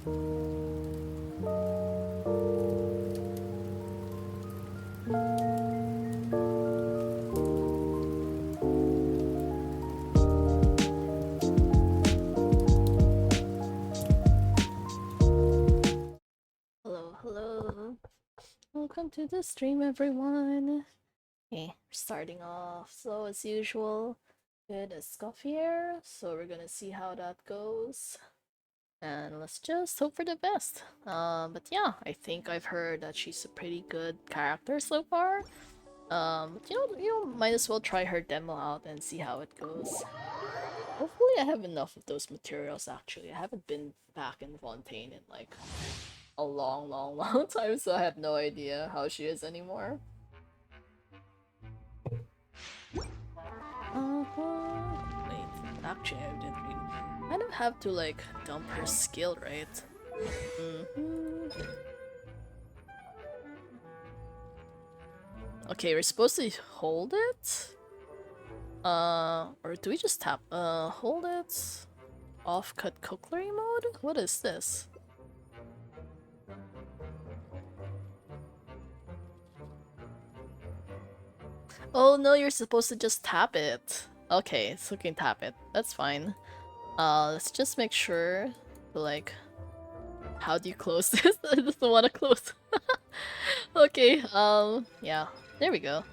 Hello, hello. Welcome to the stream, everyone. Okay, we're starting off slow as usual with Escoffier, so we're gonna see how that goes. And let's just hope for the best. But yeah, I think I've heard that she's a pretty good character so far. But might as well try her demo out and see how it goes. Hopefully I have enough of those materials actually. I haven't been back in Fontaine in like a long time, so I have no idea how she is anymore. Wait, actually I didn't really... I kind of have to like dump her skill, right? Okay, we're supposed to hold it? Or do we just tap? Hold it? Off-cut cookery mode? What is this? Oh no, you're supposed to just tap it. Okay, so you can tap it. That's fine. Let's just make sure to like... How do you close this? I just don't want to close. Okay, yeah. There we go.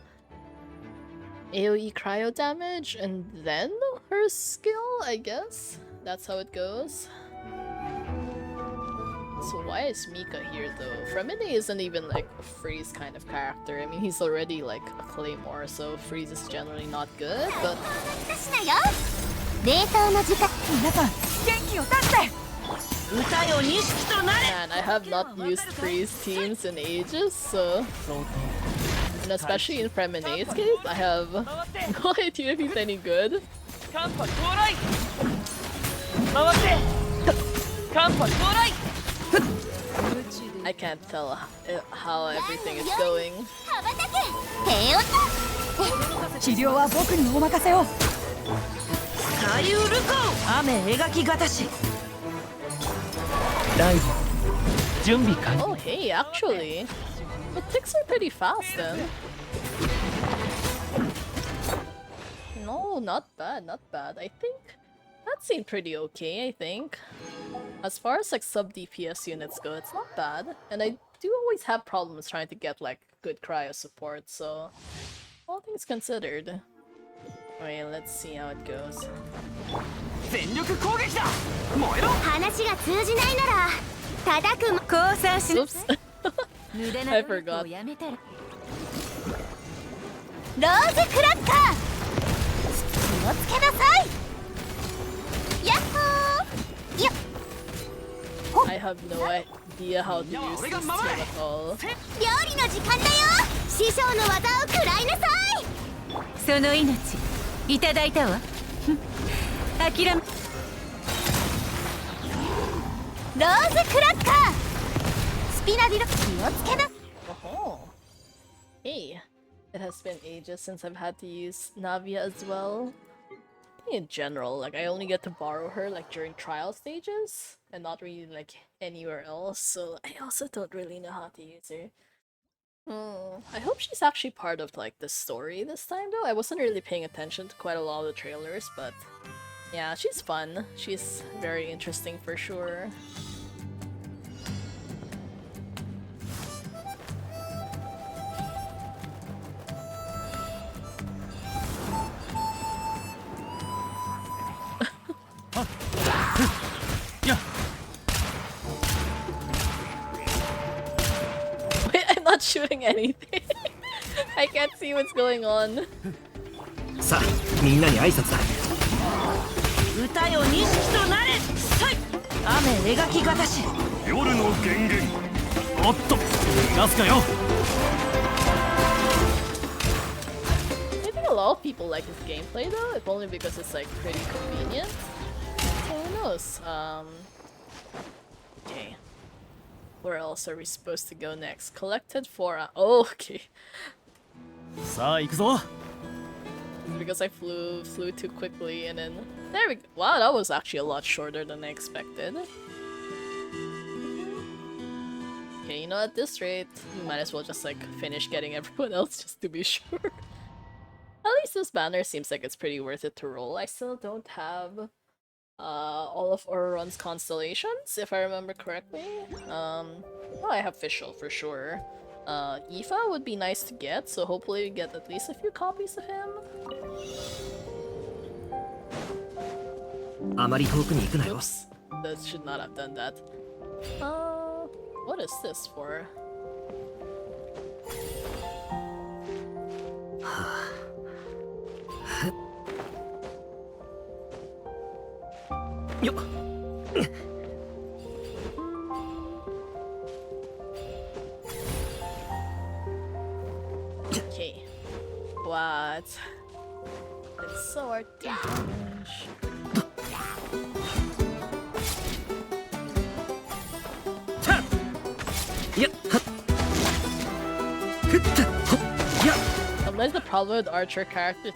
AoE cryo damage, and then her skill, I guess? That's how it goes. So why is Mika here though? Fremine isn't even like a freeze kind of character. I mean, he's already like a claymore, so freeze is generally not good, but... Man, I have not used freeze teams in ages, so... And especially in Fremine's case, I have no idea if he's any good. I can't tell how everything is going. Oh hey, actually. The ticks are pretty fast then. No, not bad, not bad. I think that seemed pretty okay, I think. As far as like sub DPS units go, it's not bad. And I do always have problems trying to get like good cryo support, so all things considered. Wait, let's see how it goes. Oops. I forgot. I have no idea how to use this team at all. Oh. Hey, it has been ages since I've had to use Navia as well. In general, like I only get to borrow her like during trial stages and not really like anywhere else, so I also don't really know how to use her. I hope she's actually part of like the story this time though. I wasn't really paying attention to quite a lot of the trailers, but yeah, she's fun. She's very interesting for sure. Wait, I'm not shooting anything. I can't see what's going on. I think a lot of people like his gameplay though, if only because it's like pretty convenient. So who knows? Okay. Where else are we supposed to go next? Collected 4 oh, okay. Because I flew too quickly and then... There we go. Wow, that was actually a lot shorter than I expected. Okay, you know, at this rate, we might as well just like finish getting everyone else just to be sure. At least this banner seems like it's pretty worth it to roll. I still don't have all of Auron's constellations, if I remember correctly. Well, I have Fischl for sure. Aoife would be nice to get, so hopefully we get at least a few copies of him. Oops, that should not have done that. What is this for? Okay. What? It's so hard to damage. Sometimes the problem with Archer characters.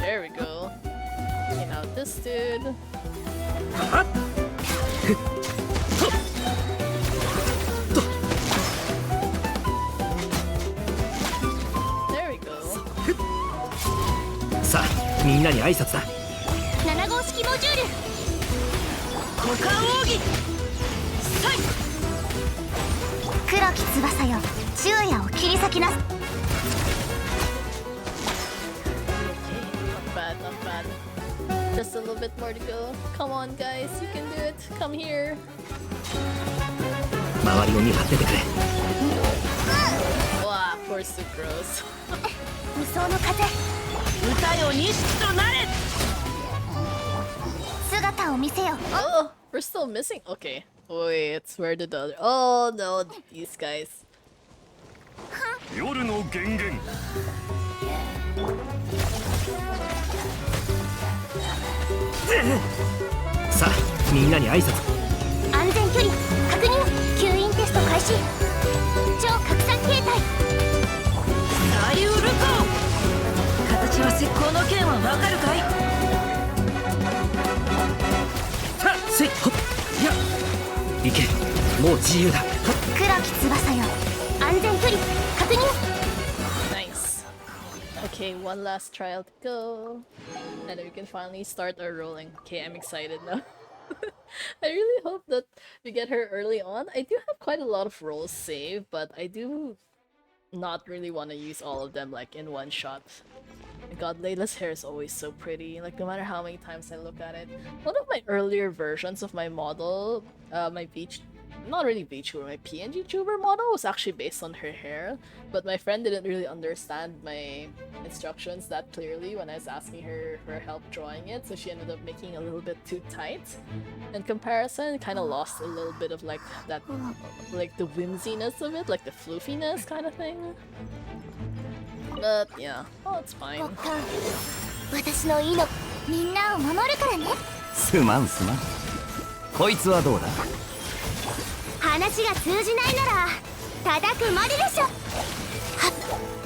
There we go. Okay, now this dude. There we go. さあ、みんなに挨拶だ。7号式モジュール股間奥義さい黒き翼よ昼夜を切り裂きなす Not bad, not bad. Just a little bit more to go. Come on, guys, you can do it. Come here. 周りを見張っててくれ。Wow, poor Sucrose. 無双の風歌よ錦となれ姿を見せよ Oh, we're still missing. Okay. Wait, where did the other? Oh no, these guys. 夜の源源さあ、みんなに挨拶。安全距離確認吸引テスト開始超拡散形態大ウルコ形は石膏の剣はわかるかいさあ、せいほっや行け、もう自由だ。黒き翼よ安全距離確認 Nice. Okay, one last trial to go. And then we can finally start our rolling. Okay, I'm excited now. I really hope that we get her early on. I do have quite a lot of rolls saved, but I do not really want to use all of them like in one shot. My god, Layla's hair is always so pretty. Like no matter how many times I look at it. One of my earlier versions of my model, my beach, not really VTuber, my PNG tuber model was actually based on her hair, but my friend didn't really understand my instructions that clearly when I was asking her for help drawing it, so she ended up making it a little bit too tight. In comparison, it kind of lost a little bit of like that, like the whimsiness of it, like the floofiness kind of thing. But yeah, oh, it's fine. 私の命みんなを守るからねすまんすまん。こいつはどうだ。話が通じないなら叩くまででしょはっ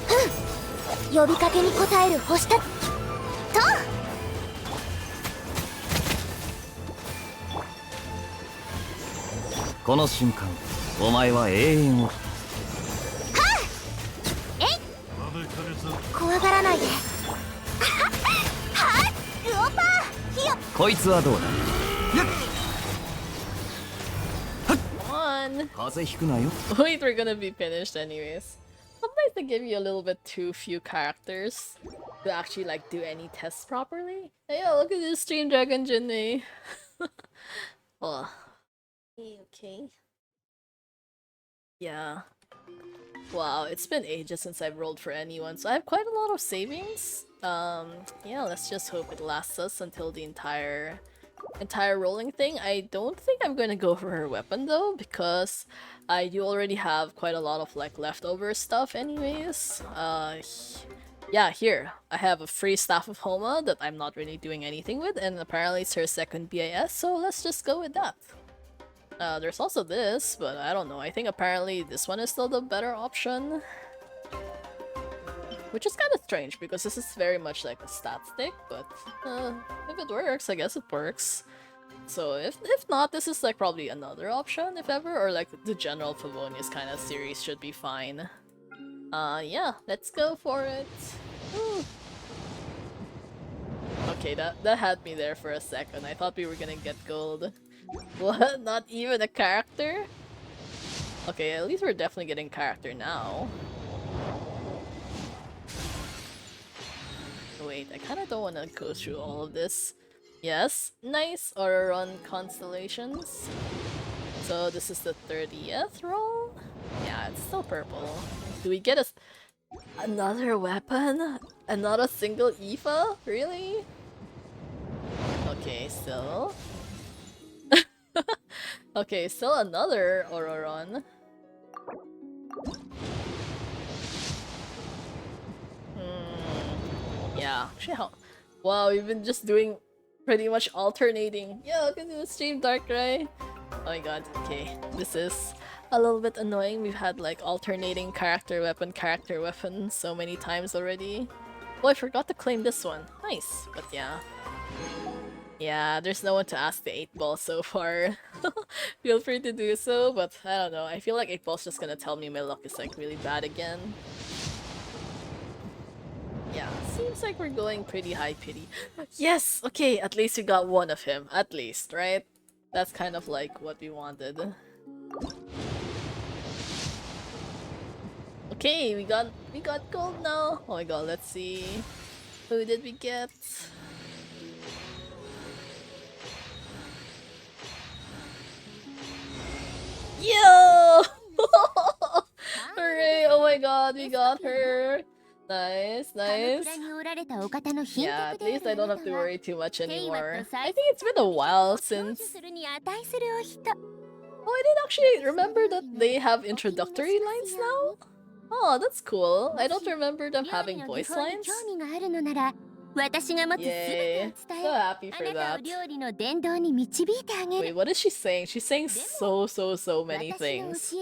ふん呼びかけに応える星たとこの瞬間、お前は永遠を。怖がらないではっウオパー火よこいつはどうだ。Come on! 風邪ひくなよ。 Wait, we're gonna be finished anyways. Sometimes they give you a little bit too few characters to actually like do any tests properly. Hey, yo, look at this Stream Dragon Jinmei. Oh. Okay. Yeah. Wow, it's been ages since I've rolled for anyone, so I have quite a lot of savings. Yeah, let's just hope it lasts us until the entire rolling thing. I don't think I'm gonna go for her weapon though, because I do already have quite a lot of like leftover stuff anyways. Yeah, here. I have a free Staff of Homa that I'm not really doing anything with, and apparently it's her second BIS, so let's just go with that. There's also this, but I don't know. I think apparently this one is still the better option. Which is kind of strange because this is very much like a stat stick, but if it works, I guess it works. So if not, this is like probably another option if ever, or like the general Favonius kind of series should be fine. Yeah, let's go for it. Woo. Okay, that had me there for a second. I thought we were gonna get gold. What? Not even a character? Okay, at least we're definitely getting character now. Wait, I kinda don't wanna go through all of this. Yes, nice Aura Run Constellations. So this is the 30th roll? Yeah, it's still purple. Do we get another weapon? And not a single Aoife? Really? Okay, still. Okay, still another Aura Run. Yeah, actually wow, we've been just doing pretty much alternating. Yeah, look at the stream Dark Ray. Oh my god, okay. This is a little bit annoying. We've had like alternating character weapon so many times already. Oh, I forgot to claim this one. Nice, but yeah. Yeah, there's no one to ask the 8-ball so far. Feel free to do so, but I don't know. I feel like 8-ball's just gonna tell me my luck is like really bad again. Yeah, seems like we're going pretty high pity. Yes! Okay, at least we got one of him. At least, right? That's kind of like what we wanted. Okay, we got gold now. Oh my god, let's see. Who did we get? Yo! Hooray! Oh my god, we got her. Nice, nice. Yeah, at least I don't have to worry too much anymore. I think it's been a while since... Oh, I didn't actually remember that they have introductory lines now? Oh, that's cool. I don't remember them having voice lines. Yay. So happy for that. Wait, what is she saying? She's saying so many things.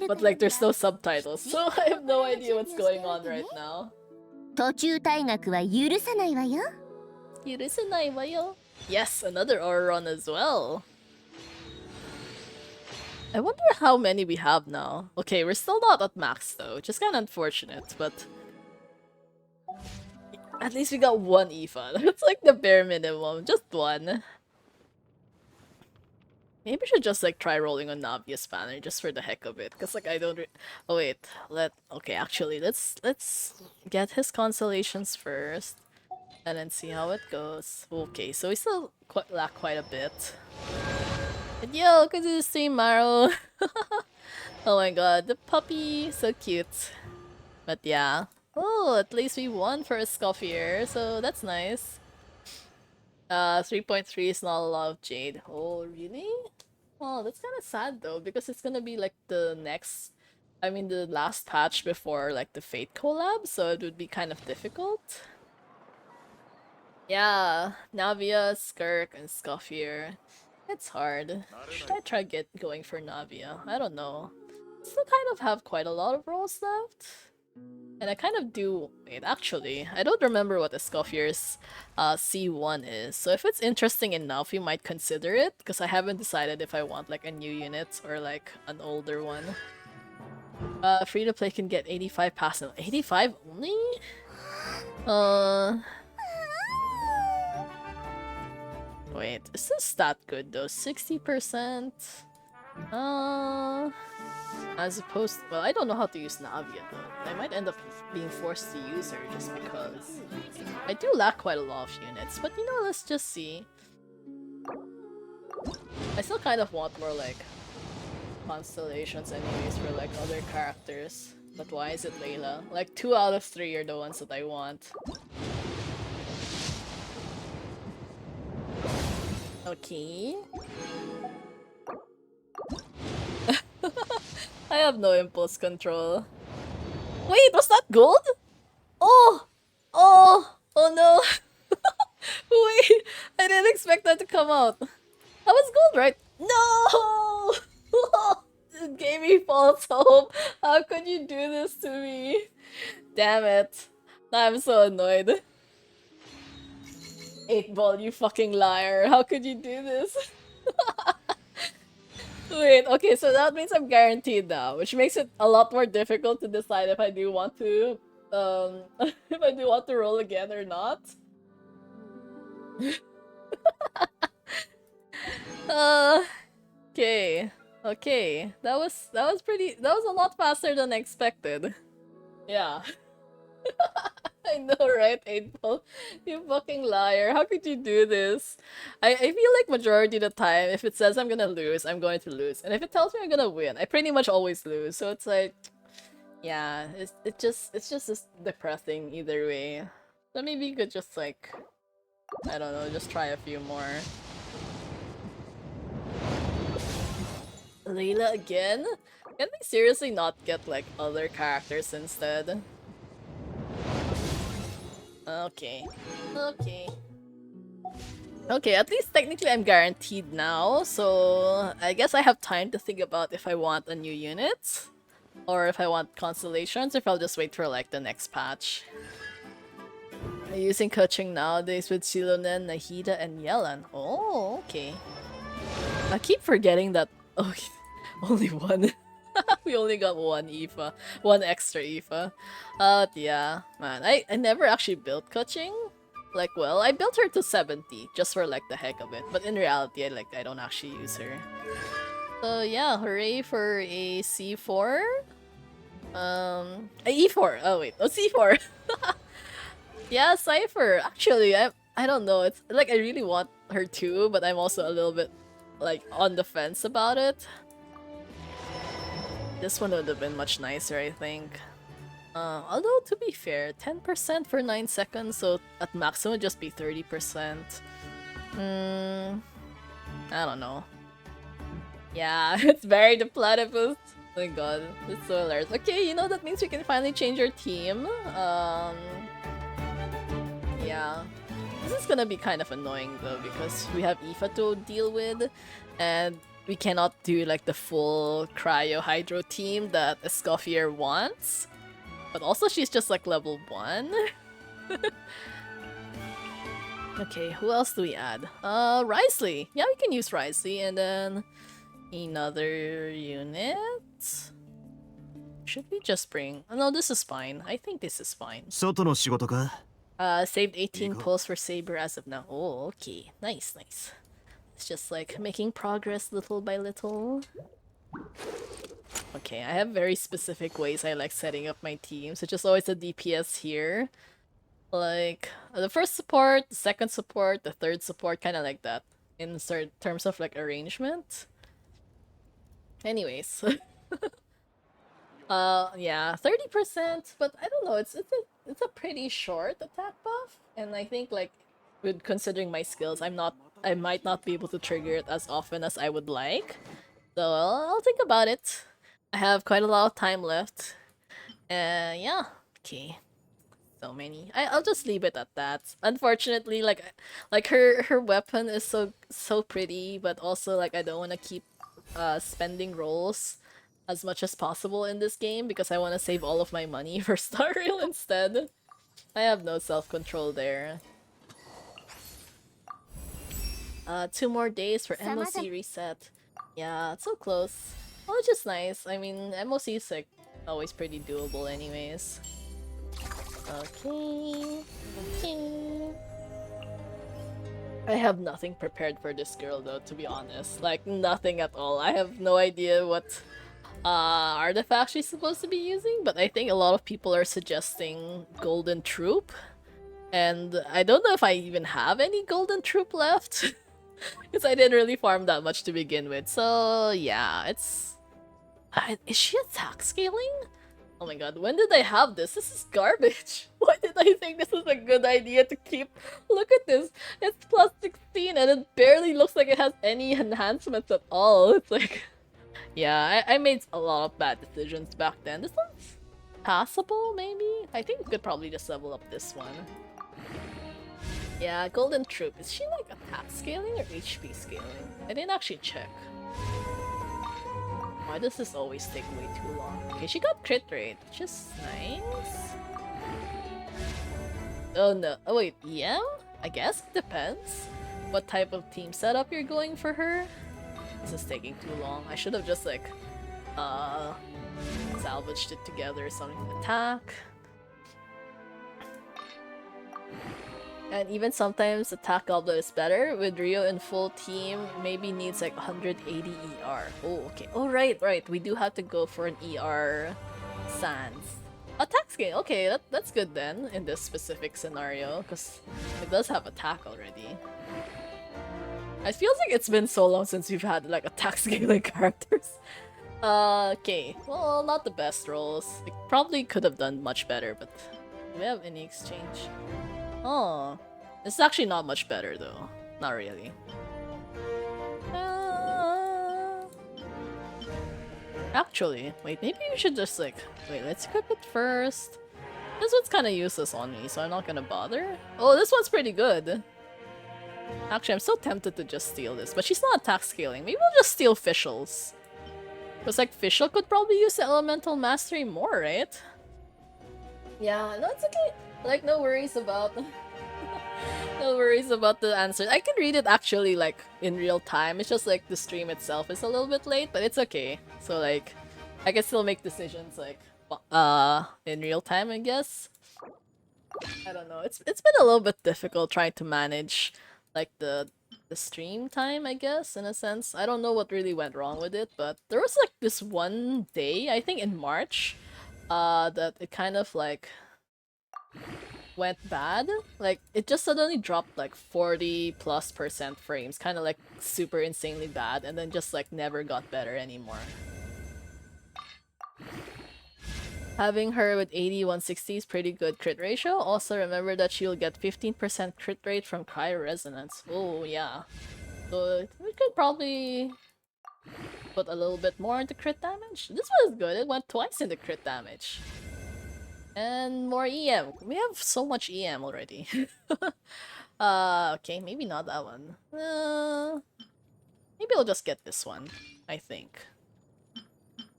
But like there's no subtitles, so I have no idea what's going on right now. Yes, another Aura Run as well. I wonder how many we have now. Okay, we're still not at max though, which is kind of unfortunate, but... At least we got one Aoife. That's like the bare minimum. Just one. Maybe we should just like try rolling on Navia's banner just for the heck of it. Cause like I don't oh wait. Okay, actually let's get his constellations first. And then see how it goes. Okay, so we still lack quite a bit. And yo, look at this same Maro. Oh my god, the puppy. So cute. But yeah. Oh, at least we won for Escoffier, so that's nice. 3.3 is not a lot of Jade. Oh, really? Oh, that's kind of sad though, because it's gonna be like the last patch before like the Fate collab, so it would be kind of difficult. Yeah, Navia, Skirk, and Escoffier. It's hard. Should I try going for Navia? I don't know. Still kind of have quite a lot of rolls left. And I kind of do... Wait, actually, I don't remember what Escoffier's C1 is. So if it's interesting enough, we might consider it. Because I haven't decided if I want like a new unit or like an older one. Free-to-play can get 85 passive. 85 only? Wait, is this stat good though? 60%? As opposed to, well, I don't know how to use Navia though. I might end up being forced to use her just because I do lack quite a lot of units, but you know, let's just see. I still kind of want more like constellations anyways for like other characters. But why is it Layla? Like 2 out of 3 are the ones that I want. Okay. I have no impulse control. Wait, was that gold? Oh! Oh! Oh no! Wait! I didn't expect that to come out. That was gold, right? No! false hope. How could you do this to me? Damn it. Now I'm so annoyed. 8-ball, you fucking liar. How could you do this? Wait, okay, so that means I'm guaranteed now, which makes it a lot more difficult to decide if I do want to, if I do want to roll again or not. Okay, okay, that was a lot faster than expected. Yeah. I know, right, 8-ball? You fucking liar. How could you do this? I feel like majority of the time, if it says I'm gonna lose, I'm going to lose. And if it tells me I'm gonna win, I pretty much always lose. So it's like, yeah, it's just depressing either way. So maybe you could just like, I don't know, just try a few more. Layla again? Can they seriously not get like other characters instead? Okay. Okay. Okay, at least technically I'm guaranteed now, so I guess I have time to think about if I want a new unit, or if I want constellations, or if I'll just wait for like the next patch. I'm using coaching nowadays with Silonen, Nahida, and Yelan. Oh, okay. I keep forgetting that. Oh, only one. We only got one IFA. One extra IFA. Yeah. Man, I never actually built coaching. Like, well, I built her to 70 just for like the heck of it. But in reality, I don't actually use her. So yeah, hooray for a C4. A E4. Oh wait, no C4. Yeah, Cypher. Actually, I don't know. It's like I really want her too, but I'm also a little bit like on the fence about it. This one would have been much nicer, I think. Although, to be fair, 10% for 9 seconds, so at maximum would just be 30%. I don't know. Yeah, it's very the platypus. Oh my god, it's so hilarious. Okay, you know, that means we can finally change our team. Yeah. This is gonna be kind of annoying though, because we have Aoife to deal with, and we cannot do like the full cryo hydro team that Escoffier wants. But also she's just like level 1. Okay, who else do we add? Risley! Yeah, we can use Risley, and then another unit? Should we just bring... Oh, no, this is fine. I think this is fine. 外の仕事か Saved 18 pulls for Saber as of now. Oh, okay. Nice, nice. It's just like making progress little by little. Okay, I have very specific ways I like setting up my teams. It's just always a DPS here. Like, the first support, the second support, the third support, kind of like that. In terms of like arrangement. Anyways. Yeah, 30%, but I don't know, it's a pretty short attack buff, and I think like with considering my skills, I might not be able to trigger it as often as I would like. So I'll think about it. I have quite a lot of time left. Yeah. Okay. So many. I'll just leave it at that. Unfortunately, like her weapon is so pretty, but also like I don't want to keep spending rolls as much as possible in this game because I want to save all of my money for Star Rail instead. I have no self-control there. 2 more days for MOC reset. Yeah, it's so close. Well, it's just nice. I mean, MOC is like always pretty doable anyways. Okay. Okay. I have nothing prepared for this girl though, to be honest. Like, nothing at all. I have no idea what artifact she's supposed to be using, but I think a lot of people are suggesting Golden Troop. And I don't know if I even have any Golden Troop left. Because I didn't really farm that much to begin with. So yeah, it's... is she attack scaling? Oh my god, when did I have this? This is garbage. Why did I think this was a good idea to keep? Look at this. It's plus 16 and it barely looks like it has any enhancements at all. It's like... Yeah, I made a lot of bad decisions back then. This one's passable, maybe? I think we could probably just level up this one. Yeah, Golden Troop. Is she like attack scaling or HP scaling? I didn't actually check. Why does this always take way too long? Okay, she got crit rate, which is nice. Oh no. Oh wait, yeah? I guess it depends what type of team setup you're going for her. This is taking too long. I should have just like salvaged it together or something. Attack. And even sometimes attack goblet is better. With Rio in full team, maybe needs like 180 ER. Oh, okay. Oh, right. We do have to go for an ER Sans. Attack scale. Okay, that's good then in this specific scenario because it does have attack already. It feels like it's been so long since we've had like attack scaling characters. Okay. Well, not the best rolls. It probably could have done much better, but do we have any exchange? Oh, it's actually not much better though. Not really. Actually, wait, maybe we should just like, wait, let's equip it first. This one's kind of useless on me, so I'm not gonna bother. Oh, this one's pretty good. Actually, I'm so tempted to just steal this, but she's not attack scaling. Maybe we'll just steal Fischl's. Because like Fischl could probably use the elemental mastery more, right? Yeah, no, it's okay. Like, no worries about no worries about the answer. I can read it actually like in real time. It's just like the stream itself is a little bit late, but it's okay. So like I can still make decisions like in real time, I guess. I don't know. It's been a little bit difficult trying to manage like the stream time, I guess, in a sense. I don't know what really went wrong with it, but there was like this one day, I think in March, that it kind of like went bad. Like it just suddenly dropped like 40+% frames, kind of like super insanely bad, and then just like never got better anymore. Having her with 80/160 is pretty good crit ratio. Also remember that she'll get 15% crit rate from Cryo Resonance. Oh yeah. So we could probably put a little bit more into crit damage. This was good, it went twice into crit damage. And more EM. We have so much EM already. Okay, maybe not that one. Maybe I'll just get this one, I think.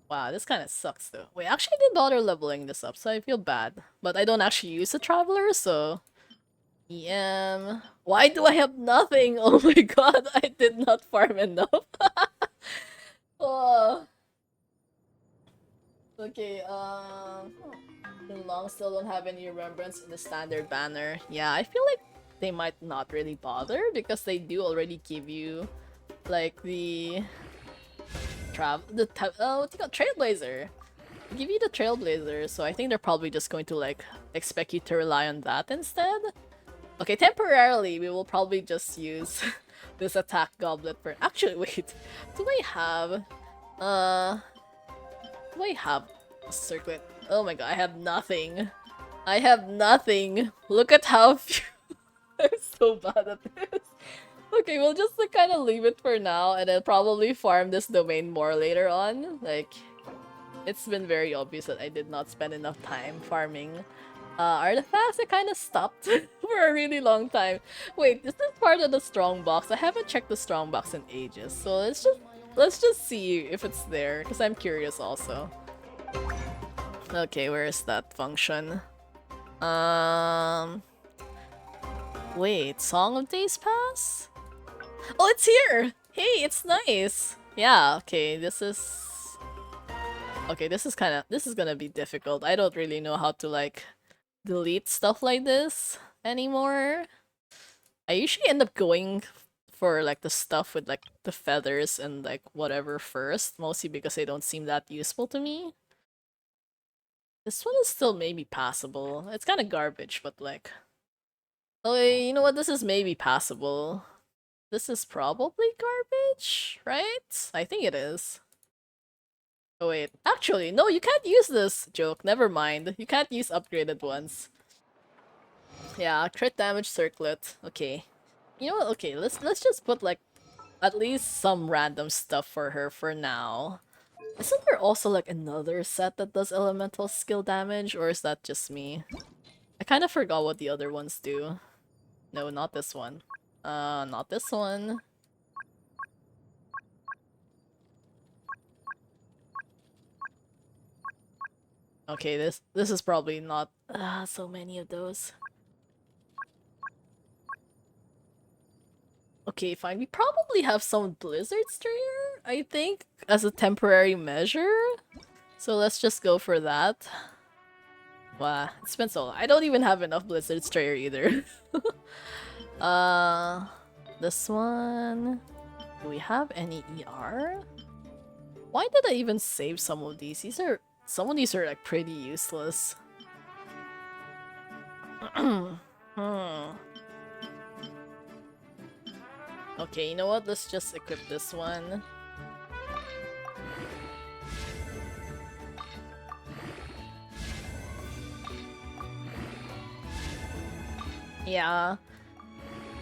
Wow, this kind of sucks though. Wait, I actually didn't bother leveling this up, so I feel bad. But I don't actually use the Traveler, so... EM... Why do I have nothing? Oh my god, I did not farm enough. Oh. Okay, Long still don't have any remembrance in the standard banner. Yeah, I feel like they might not really bother because they do already give you like the what do you call Trailblazer. They give you the Trailblazer, so I think they're probably just going to like expect you to rely on that instead. Okay, temporarily we will probably just use this attack goblet for actually wait. Do I have a circlet? Oh my god, I have nothing. I have nothing. Look at how few. I'm so bad at this. Okay, we'll just like, kind of leave it for now and then probably farm this domain more later on. Like, it's been very obvious that I did not spend enough time farming artifacts. I kind of stopped for a really long time. Wait, is this part of the strong box? I haven't checked the strong box in ages, so let's just see if it's there because I'm curious also. Okay, where is that function? Wait, Song of Days Pass? Oh, it's here! Hey, it's nice! Yeah, okay, this is... Okay, this is gonna be difficult. I don't really know how to, like, delete stuff like this anymore. I usually end up going for, like, the stuff with, like, the feathers and, like, whatever first, mostly because they don't seem that useful to me. This one is still maybe passable. It's kind of garbage, but like... Oh, you know what? This is maybe passable. This is probably garbage, right? I think it is. Oh wait, actually, no, you can't use this joke. Never mind. You can't use upgraded ones. Yeah, crit damage circlet. Okay. You know what? Okay, let's just put like at least some random stuff for her for now. Isn't there also like another set that does elemental skill damage, or is that just me? I kind of forgot what the other ones do. No, not this one. Not this one. Okay, this is probably not so many of those. Okay, fine. We probably have some Blizzard Strayer, I think, as a temporary measure. So let's just go for that. Wow, it's been so long. I don't even have enough Blizzard Strayer either. uh, this one. Do we have any ER? Why did I even save some of these? Some of these are like pretty useless. Hmm. Okay, you know what? Let's just equip this one. Yeah.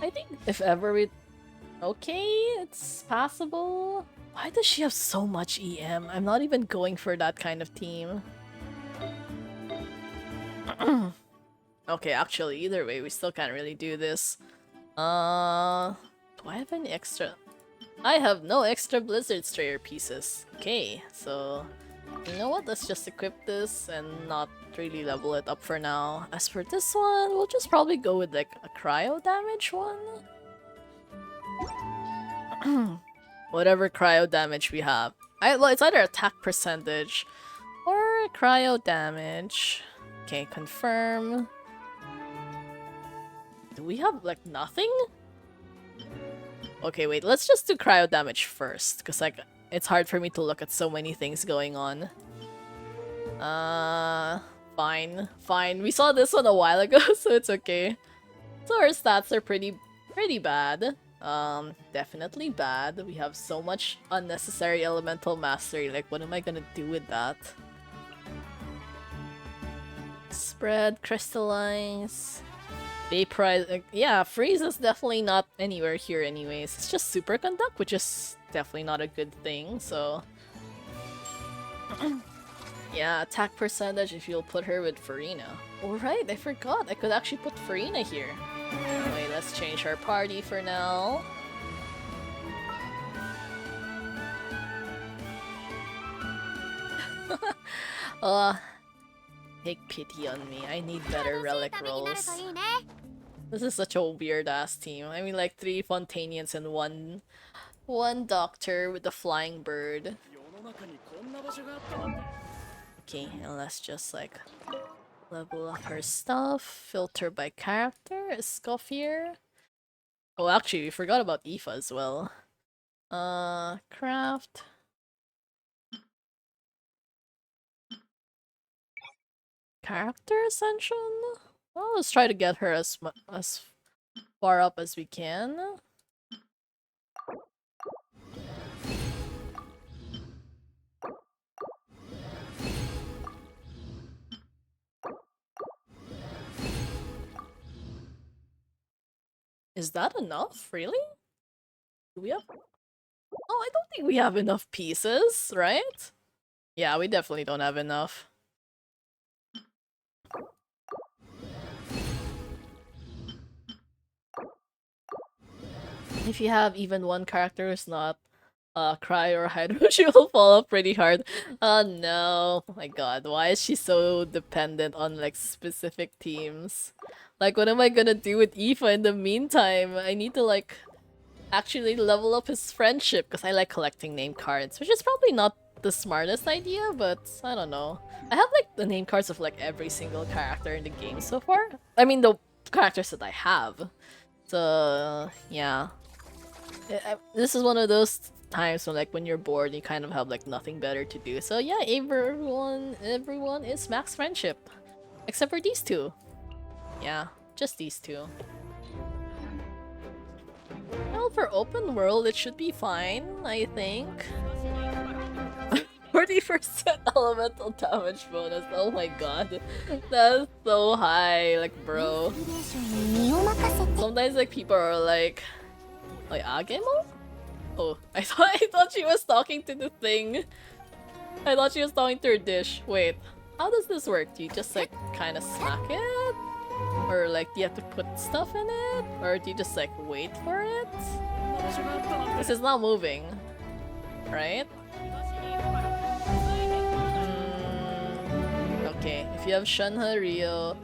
I think if ever we... Okay, it's passable. Why does she have so much EM? I'm not even going for that kind of team. Okay, actually, either way, we still can't really do this. Do I have any extra? I have no extra Blizzard Strayer pieces. Okay, so... You know what? Let's just equip this and not really level it up for now. As for this one, we'll just probably go with like a cryo damage one. Whatever cryo damage we have. Well, it's either attack percentage or cryo damage. Okay, confirm. Do we have like nothing? Okay, wait, let's just do cryo damage first, because like it's hard for me to look at so many things going on. Fine. Fine. We saw this one a while ago, so it's okay. So our stats are pretty bad. Definitely bad. We have so much unnecessary elemental mastery. Like, what am I gonna do with that? Spread, crystallize, vaporize. Yeah, freeze is definitely not anywhere here anyways. It's just superconduct, which is definitely not a good thing, so... Yeah, attack percentage if you'll put her with Farina. Alright, I forgot. I could actually put Farina here. Wait, let's change our party for now. Take pity on me. I need better relic rolls. This is such a weird ass team. I mean, like 3 Fontanians and one doctor with the flying bird. Okay, and let's just like level up her stuff. Filter by character. Escoffier. Oh, actually, we forgot about Aoife as well. Craft. Character ascension? Well, let's try to get her as far up as we can. Is that enough? Really? Do we have... Oh, I don't think we have enough pieces, right? Yeah, we definitely don't have enough. If you have even one character who's not Cry or Hydro, she will fall off pretty hard. Oh no. Oh my god, why is she so dependent on like specific teams? Like, what am I gonna do with Aoife in the meantime? I need to like actually level up his friendship because I like collecting name cards, which is probably not the smartest idea, but I don't know. I have like the name cards of like every single character in the game so far. I mean, the characters that I have. So yeah. This is one of those times when like when you're bored you kind of have like nothing better to do. So yeah, everyone is max friendship. Except for these two. Yeah, just these two. Well, for open world it should be fine, I think. 40% elemental damage bonus, oh my god. That's so high, like bro. Sometimes like people are like... Wait, Agemo? Oh, I thought she was talking to the thing. I thought she was talking to her dish. Wait, how does this work? Do you just like kind of smack it? Or like do you have to put stuff in it? Or do you just like wait for it? This is not moving, right? Okay, if you have Shunha, Rio,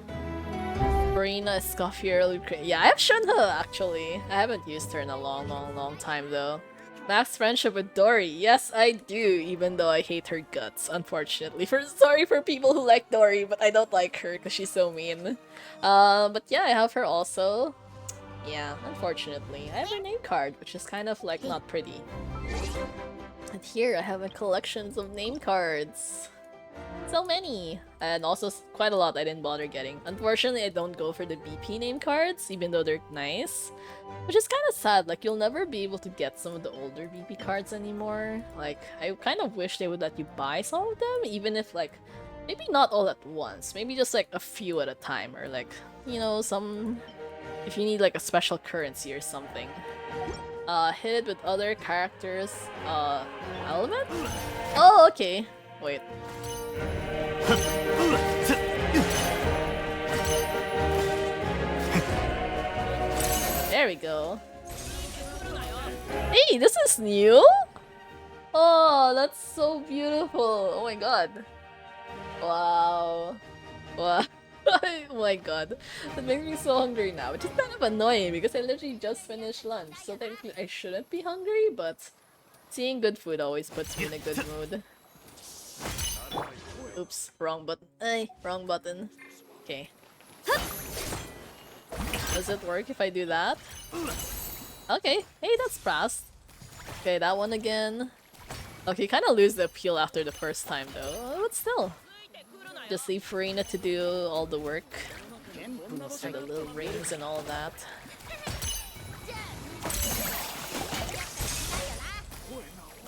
Marina, Escoffier, yeah, I have Shunha actually. I haven't used her in a long time though. Max friendship with Dory. Yes, I do, even though I hate her guts, unfortunately. Sorry for people who like Dory, but I don't like her because she's so mean. But yeah, I have her also. Yeah, unfortunately. I have her name card, which is kind of like not pretty. And here I have a collections of name cards. So many! And also quite a lot I didn't bother getting. Unfortunately, I don't go for the BP name cards, even though they're nice. Which is kind of sad, like you'll never be able to get some of the older BP cards anymore. Like, I kind of wish they would let you buy some of them, even if like, maybe not all at once. Maybe just like a few at a time, or like, you know, some... if you need like a special currency or something. Hit it with other characters. Element? Oh, okay. Wait. There we go. Hey, this is new? Oh, that's so beautiful. Oh my god. Wow. Wow. Oh my god. That makes me so hungry now, which is kind of annoying because I literally just finished lunch, so technically I shouldn't be hungry, but seeing good food always puts me in a good mood. Oops, wrong button. Ay, wrong button. Okay. Does it work if I do that? Okay, hey, that's fast. Okay, that one again. Okay, you kind of lose the appeal after the first time though, but still. Just leave Farina to do all the work. And the little rings and all that.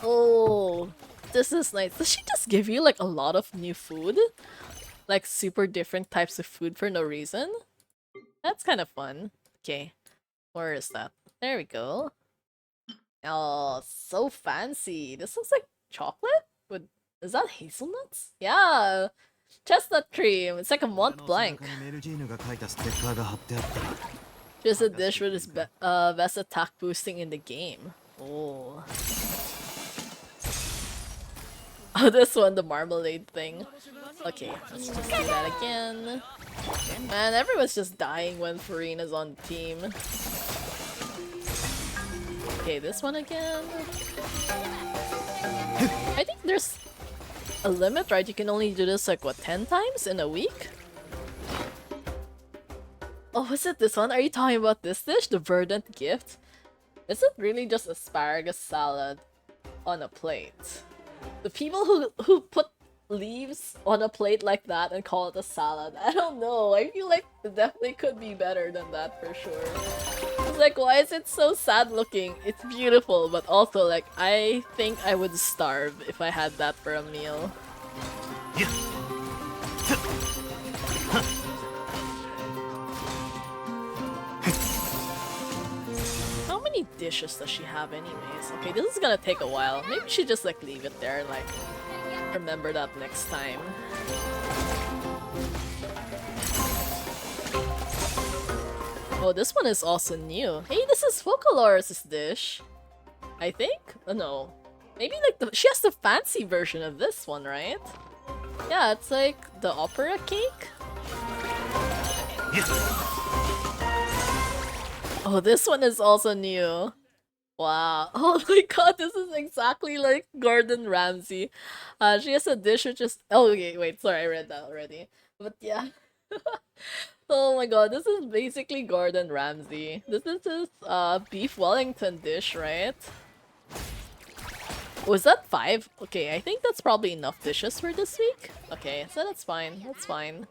Oh, this is nice. Does she just give you like a lot of new food? Like super different types of food for no reason? That's kind of fun. Okay, where is that? There we go. Oh, so fancy. This looks like chocolate? With is that hazelnuts? Yeah, chestnut cream. It's like a Mont Blanc. Just a dish with its best attack boosting in the game. Oh. Oh, this one, the marmalade thing. Okay, let's just do that again. Man, everyone's just dying when Farina's on the team. Okay, this one again. I think there's a limit, right? You can only do this like, what, 10 times in a week? Oh, is it this one? Are you talking about this dish? The verdant gift? Is it really just asparagus salad on a plate? The people who put leaves on a plate like that and call it a salad, I don't know. I feel like it definitely could be better than that for sure. It's like, why is it so sad looking? It's beautiful, but also like, I think I would starve if I had that for a meal. How many dishes does she have anyways? Okay, this is gonna take a while. Maybe she just like leave it there and like remember that next time. Oh, this one is also new. Hey, this is Focalors' dish. I think? Oh, no. Maybe like she has the fancy version of this one, right? Yeah, it's like the opera cake. Oh, this one is also new. Wow. Oh my god, this is exactly like Gordon Ramsay. She has a dish which is... Oh, okay, wait, sorry, I read that already. But yeah. Oh my god, this is basically Gordon Ramsay. This is his beef Wellington dish, right? Was that 5? Okay, I think that's probably enough dishes for this week. Okay, so that's fine. That's fine.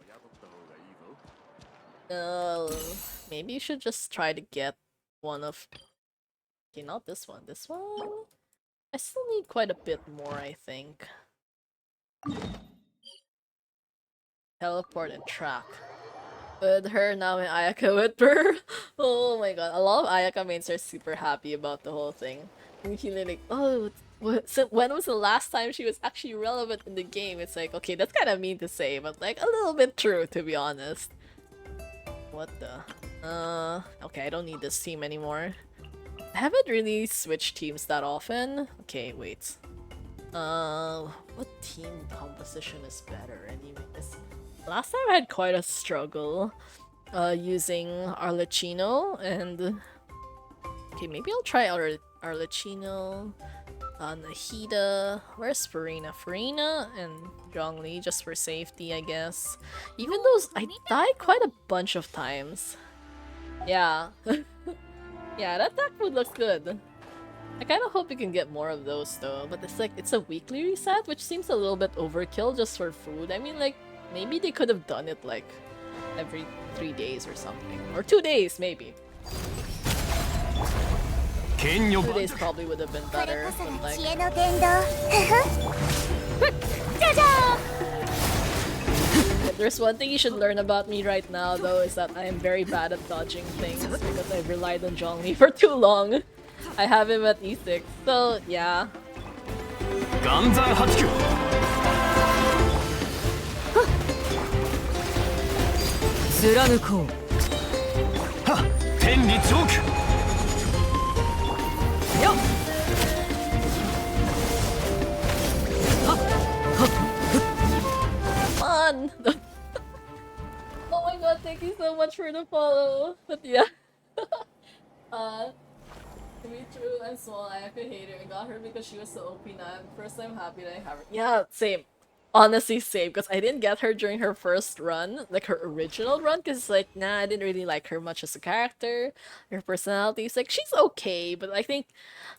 Maybe you should just try to get one of... Okay, not this one. This one? I still need quite a bit more, I think. Teleport and track. With her now in Ayaka with her. Oh my god, a lot of Ayaka mains are super happy about the whole thing. We feel like, oh, so when was the last time she was actually relevant in the game? It's like, okay, that's kind of mean to say, but like a little bit true, to be honest. What the? Okay, I don't need this team anymore. I haven't really switched teams that often. Okay, wait. What team composition is better anyways? Last time I had quite a struggle using Arlecchino, and okay, maybe I'll try Arlecchino, Nahida. Where's Farina? Farina and Zhongli, just for safety, I guess. Even though I died quite a bunch of times. Yeah. Yeah, that attack food looks good. I kind of hope we can get more of those though, but it's a weekly reset, which seems a little bit overkill just for food. I mean, like, maybe they could have done it like every 3 days or something. Or 2 days, maybe. 剣女 2 days probably would have been これ better, こそ but が like... 知恵の伝道じゃじゃーん If there's one thing you should learn about me right now, though, is that I am very bad at dodging things because I've relied on Zhongli for too long. I have him at E6, so yeah. 岩山八九 貫こうはっ天理チョーク よっ Come on! Oh my god, thank you so much for the follow. But yeah. To be true, I'm small, I could hate her. I got her because she was so OP now. First I'm happy that I have her. Yeah, same. Honestly, same. Because I didn't get her during her first run, like her original run, because like, nah, I didn't really like her much as a character. Her personality is like, she's okay, but I think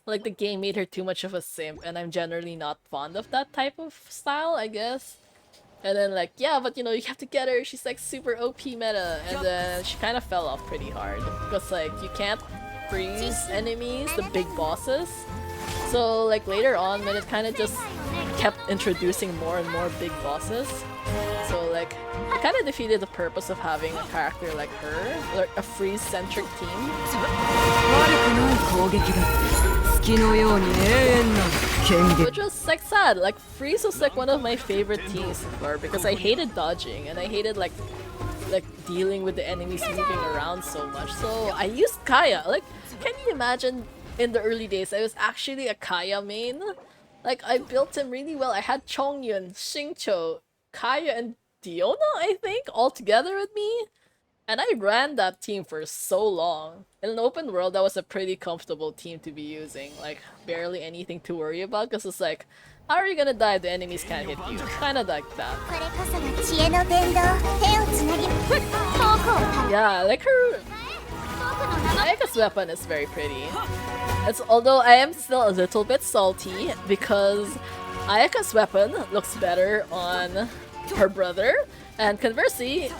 like the game made her too much of a simp, and I'm generally not fond of that type of style, I guess. And then like, yeah, but you know, you have to get her, she's like super OP meta, and then she kind of fell off pretty hard, because like, you can't freeze enemies, the big bosses. So like later on, when it kind of just kept introducing more and more big bosses, so like, it kind of defeated the purpose of having a character like her, like a freeze-centric team. 悪くない攻撃だ好きのように永遠な権限 Which was like sad. Like Freeze was like one of my favorite teams before because I hated dodging and I hated like dealing with the enemies moving around so much. So I used Kaya. Like, can you imagine in the early days I was actually a Kaya main? Like I built him really well. I had Chongyun, Xingqiu, Kaya, and Diona, I think, all together with me. And I ran that team for so long. In an open world, that was a pretty comfortable team to be using. Like, barely anything to worry about, because it's like, how are you gonna die if the enemies can't hit you? Kinda like that. これこそが知恵の伝道手をつなぎ遠くを離れ Yeah, like her... 僕の名の Ayaka's weapon is very pretty. Although I am still a little bit salty, because Ayaka's weapon looks better on her brother, and conversely,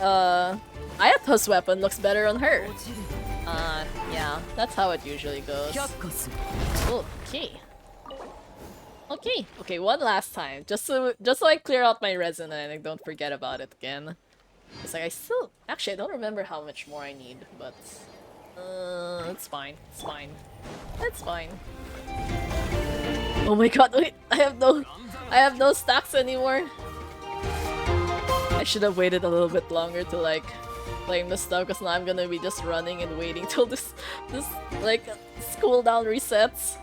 Ayato's weapon looks better on her. Yeah, that's how it usually goes. 却下する Okay. Okay, one last time. Just so I clear out my resin and I don't forget about it again. It's like actually I don't remember how much more I need, but it's fine. It's fine. It's fine. Oh my god, wait, I have no stacks anymore. I should have waited a little bit longer to like claim the stuff, because now I'm gonna be just running and waiting till this like cooldown resets.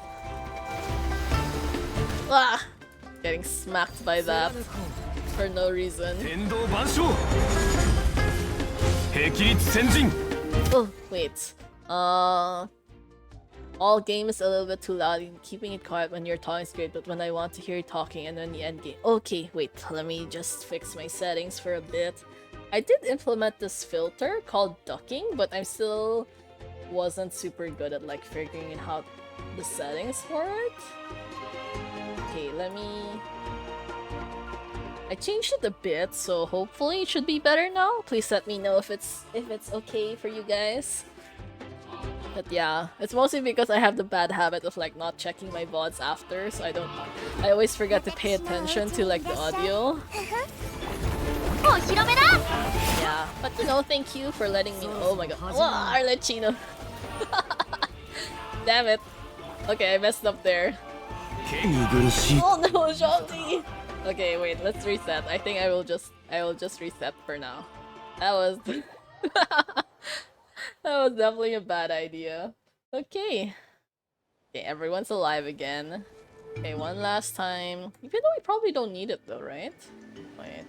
Ah! Getting smacked by that for no reason. 天道万象霹靂先陣 Oh, wait. All game is a little bit too loud. Keeping it quiet when you're talking is great, but when I want to hear you talking and when you end game. Okay, wait. Let me just fix my settings for a bit. I did implement this filter called ducking, but I still wasn't super good at like figuring out the settings for it. Okay, let me... I changed it a bit, so hopefully it should be better now. Please let me know if it's okay for you guys. But yeah, it's mostly because I have the bad habit of like not checking my VODs after, so I always forget to pay attention to like the audio. お披露目だ Yeah, but you know, thank you for letting me know. Oh my god. Wow, Arlecchino. Damn it. Okay, I messed up there. 見苦しい Oh no, Zhongli! Okay, wait, let's reset. I think I will just reset for now. That was that was definitely a bad idea. Okay. Okay, everyone's alive again. Okay, one last time. Even though we probably don't need it though, right? Wait.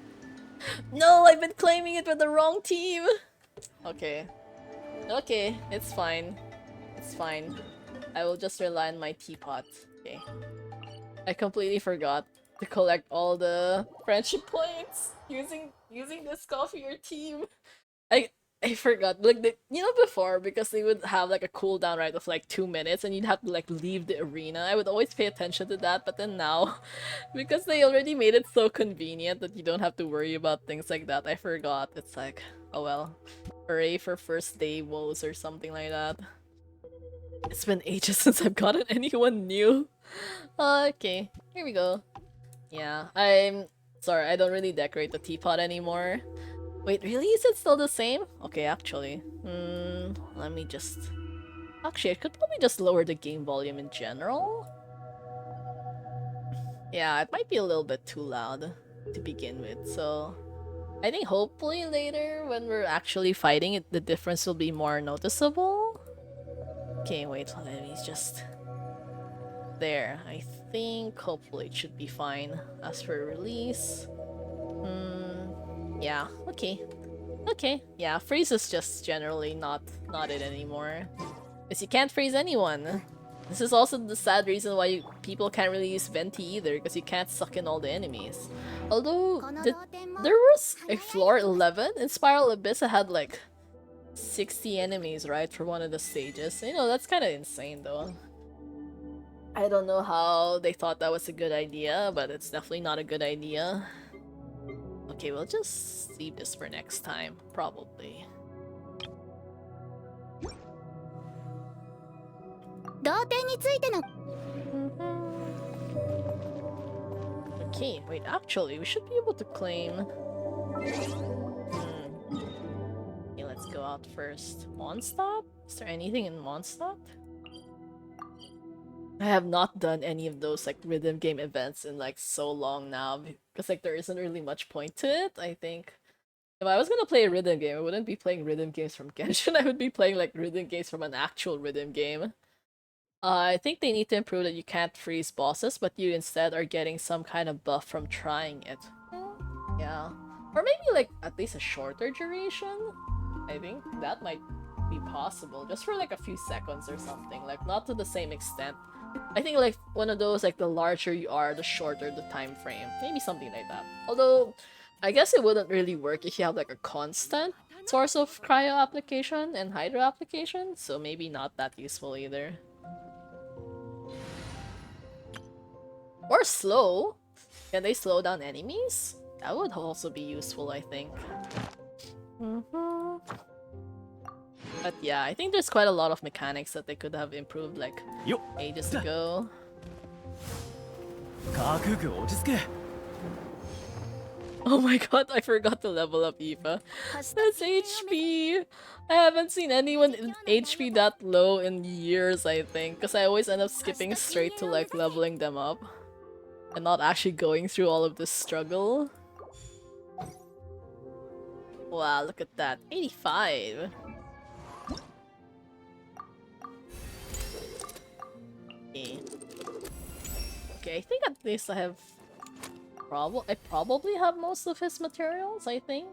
No, I've been claiming it with the wrong team! Okay. Okay, it's fine. It's fine. I will just rely on my teapot. Okay. I completely forgot to collect all the friendship points using this Escoffier team. I I forgot. Like before, because they would have like a cooldown right of like 2 minutes and you'd have to like leave the arena. I would always pay attention to that, but then now because they already made it so convenient that you don't have to worry about things like that, I forgot. It's like, oh well. Hooray for first day woes or something like that. It's been ages since I've gotten anyone new. Okay, here we go. Yeah, I'm sorry, I don't really decorate the teapot anymore. Wait, really? Is it still the same? Okay, actually. Let me just... Actually, I could probably just lower the game volume in general. Yeah, it might be a little bit too loud to begin with, so... I think hopefully later, when we're actually fighting it, the difference will be more noticeable. Okay, wait, let me just... There, I think hopefully it should be fine as for release. Yeah, okay. Okay, yeah, freeze is just generally not it anymore. Because you can't freeze anyone. This is also the sad reason why people can't really use Venti either, because you can't suck in all the enemies. Although, there was a floor 11 in Spiral Abyss that had like 60 enemies, right, for one of the stages. You know, that's kind of insane though. I don't know how they thought that was a good idea, but it's definitely not a good idea. Okay, we'll just save this for next time, probably. Okay, wait, actually, we should be able to claim... Okay, let's go out first. Mondstadt? Is there anything in Mondstadt? I have not done any of those like rhythm game events in like so long now because like there isn't really much point to it. I think if I was gonna play a rhythm game, I wouldn't be playing rhythm games from Genshin. I would be playing like rhythm games from an actual rhythm game. I think they need to improve that you can't freeze bosses, but you instead are getting some kind of buff from trying it. Yeah, or maybe like at least a shorter duration. I think that might be possible, just for like a few seconds or something. Like not to the same extent. I think like one of those, like the larger you are, the shorter the time frame. Maybe something like that. Although, I guess it wouldn't really work if you have like a constant source of cryo application and hydro application, so maybe not that useful either. Or slow. Can they slow down enemies? That would also be useful, I think. But yeah, I think there's quite a lot of mechanics that they could have improved like ages ago. Oh my god, I forgot to level up Aoife. That's HP! I haven't seen anyone in HP that low in years, I think, because I always end up skipping straight to like leveling them up and not actually going through all of this struggle. Wow, look at that. 85! Okay, I think at least I probably have most of his materials, I think.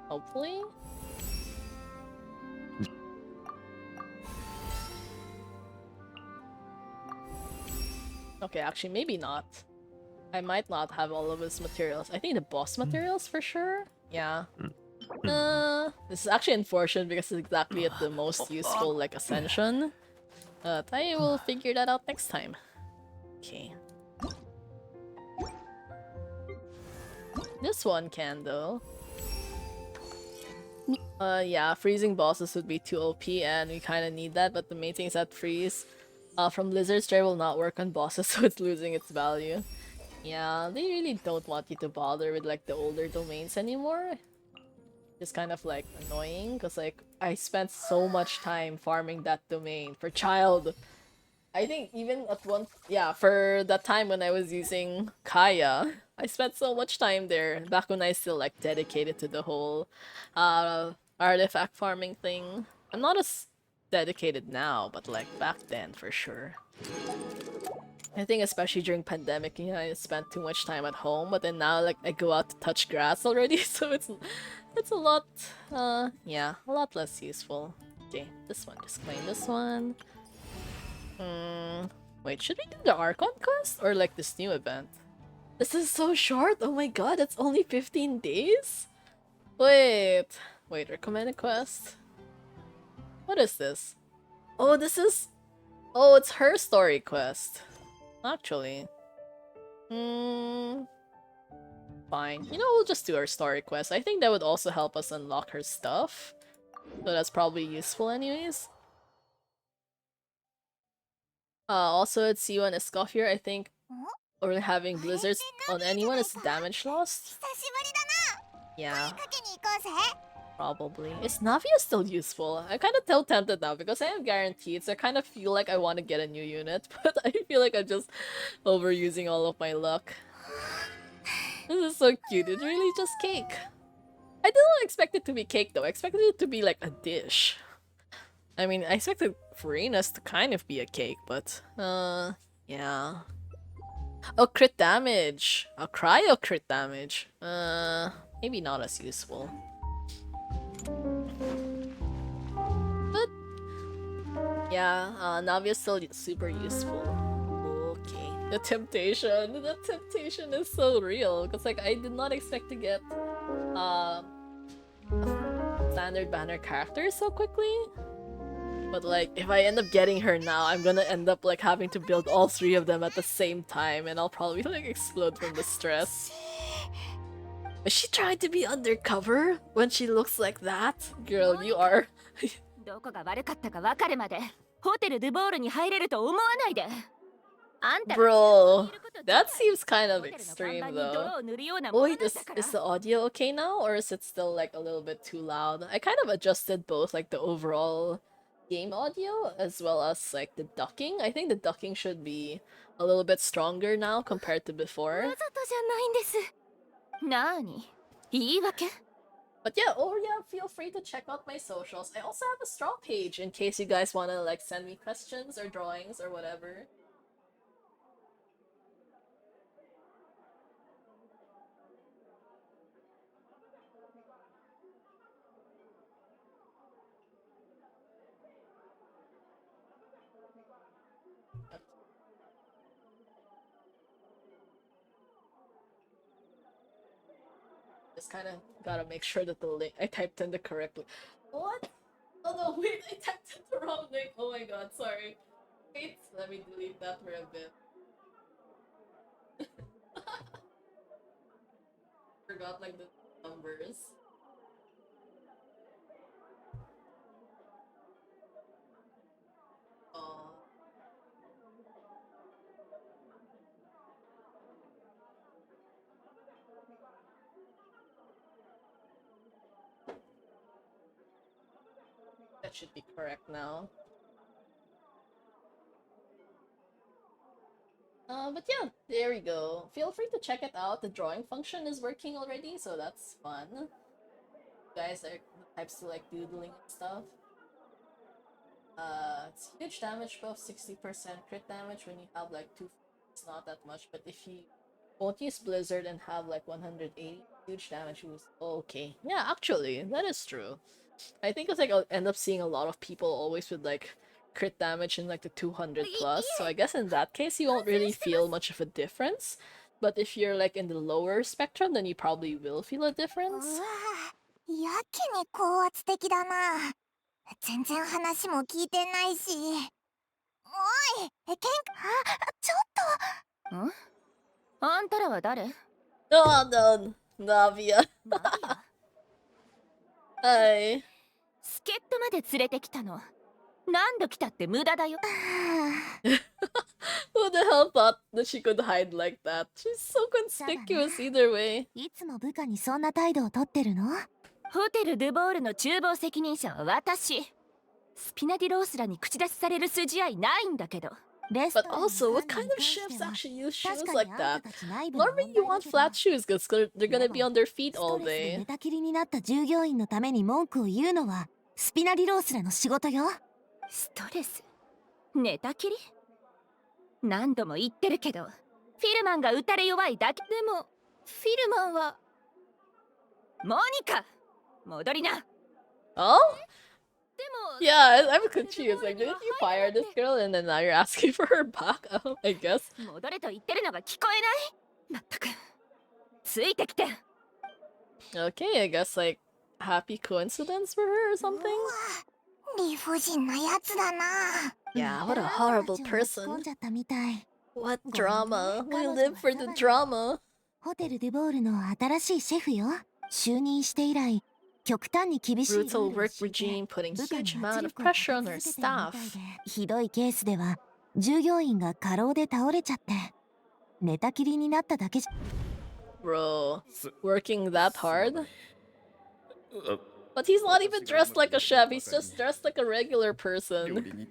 Hopefully. Okay, actually maybe not. I might not have all of his materials. I think the boss materials for sure. Yeah. This is actually unfortunate because it's exactly at the most useful like ascension. But I will figure that out next time. Okay. This one can though. Yeah, freezing bosses would be too OP and we kinda need that, but the main thing is that freeze from Lizard Stray will not work on bosses, so it's losing its value. Yeah, they really don't want you to bother with like the older domains anymore. It's kind of like annoying because like I spent so much time farming that domain for child. I think even at for that time when I was using Kaya, I spent so much time there back when I still like dedicated to the whole artifact farming thing. I'm not as dedicated now, but like back then for sure. I think especially during pandemic, you know, I spent too much time at home, but then now like I go out to touch grass already, so it's a lot yeah, a lot less useful. Okay, this one, just claim this one. Wait, should we do the Archon quest or like this new event? This is so short. Oh my god, it's only 15 days? Wait, recommended quest. What is this? Oh, oh, it's her story quest. Actually. Fine. You know, we'll just do our story quest. I think that would also help us unlock her stuff. So that's probably useful anyways. Also at C1 Escoffier, I think, or having blizzards on anyone is damage lost. Yeah, probably. Is Navia still useful? I'm kind of still tempted now because I have guaranteed, so I kind of feel like I want to get a new unit, but I feel like I'm just overusing all of my luck. This is so cute. It's really just cake. I didn't expect it to be cake though. I expected it to be like a dish. I mean, I expected Farina's to kind of be a cake, but yeah. Oh, crit damage. Oh, cryo crit damage. Maybe not as useful. But yeah, Navia's still super useful. Okay. The temptation is so real. Because like I did not expect to get a standard banner character so quickly. But like, if I end up getting her now, I'm gonna end up like having to build all three of them at the same time, and I'll probably like explode from the stress. Is she trying to be undercover when she looks like that? Girl, you are. どこが悪かったか分かるまでホテル・ドゥボールに入れると思わないで。あんた Bro, that seems kind of extreme though. Wait, is the audio okay now, or is it still like a little bit too loud? I kind of adjusted both like the overall game audio as well as like the ducking. I think the ducking should be a little bit stronger now compared to before. わざとじゃないんです。なに？言い訳？ But yeah, oh yeah, feel free to check out my socials. I also have a straw page in case you guys want to like send me questions or drawings or whatever. Just kind of gotta make sure that the link I typed in the correct link. What? Oh no, wait, I typed in the wrong link. Oh my god, sorry. Wait, let me delete that for a bit. Forgot like the numbers. Oh. That should be correct now. But yeah, there we go. Feel free to check it out. The drawing function is working already, so that's fun. You guys are the types to like doodling and stuff. It's huge damage buff, 60% crit damage when you have like 2. It's not that much, but if you won't use Blizzard and have like 180 huge damage boost, okay. Yeah, actually, that is true. I think it's like I'll end up seeing a lot of people always with like crit damage in like the 200 plus, so I guess in that case you won't really feel much of a difference. But if you're like in the lower spectrum, then you probably will feel a difference. やけに高圧的だな。全然話も聞いてないし。おい、ちょっと。ん？あんたらは誰？ Oh no, Navia. はい。助っ人まで連れてきたの。何度来たって無駄だよ。Who the hell thought that she could hide like that? She's so conspicuous either way. いつも部下にそんな態度をとってるの？ホテル・ドゥボールの厨房責任者は私。スピナディロースらに口出しされる筋合いないんだけど。But also, what kind of chefs actually use shoes like that? Normally you want flat shoes because they're gonna be on their feet all day. 寝たきりになった従業員のために文句を言うのはスピナディロースらの仕事よ。ストレス？寝たきり？何度も言ってるけど、フィルマンが打たれ弱いだけ。でもフィルマンはモニカ戻りな。 Oh? でも Yeah, I'm confused. Like, didn't you fire this girl and then now you're asking for her back? I guess. 戻れと言ってるのが聞こえない。まったくついてきて。 Okay, I guess like happy coincidence for her or something? 理不尽なやつだな。 Yeah, what a horrible 込ん person. じゃったみたい。 What drama? We live for the drama. ホテルデュボールの新しいシェフよ。就任して以来、極端に厳しいルー Brutal ルを work 敷いて regime putting 部下に huge 圧 amount of 力をか pressure け on 続 her けてるみたい staff. で、ひどいケースでは従業員が過労で倒れちゃって寝たきりになっただけじゃ。 Bro, working that hard? But he's not even dressed like a chef, he's just dressed like a regular person.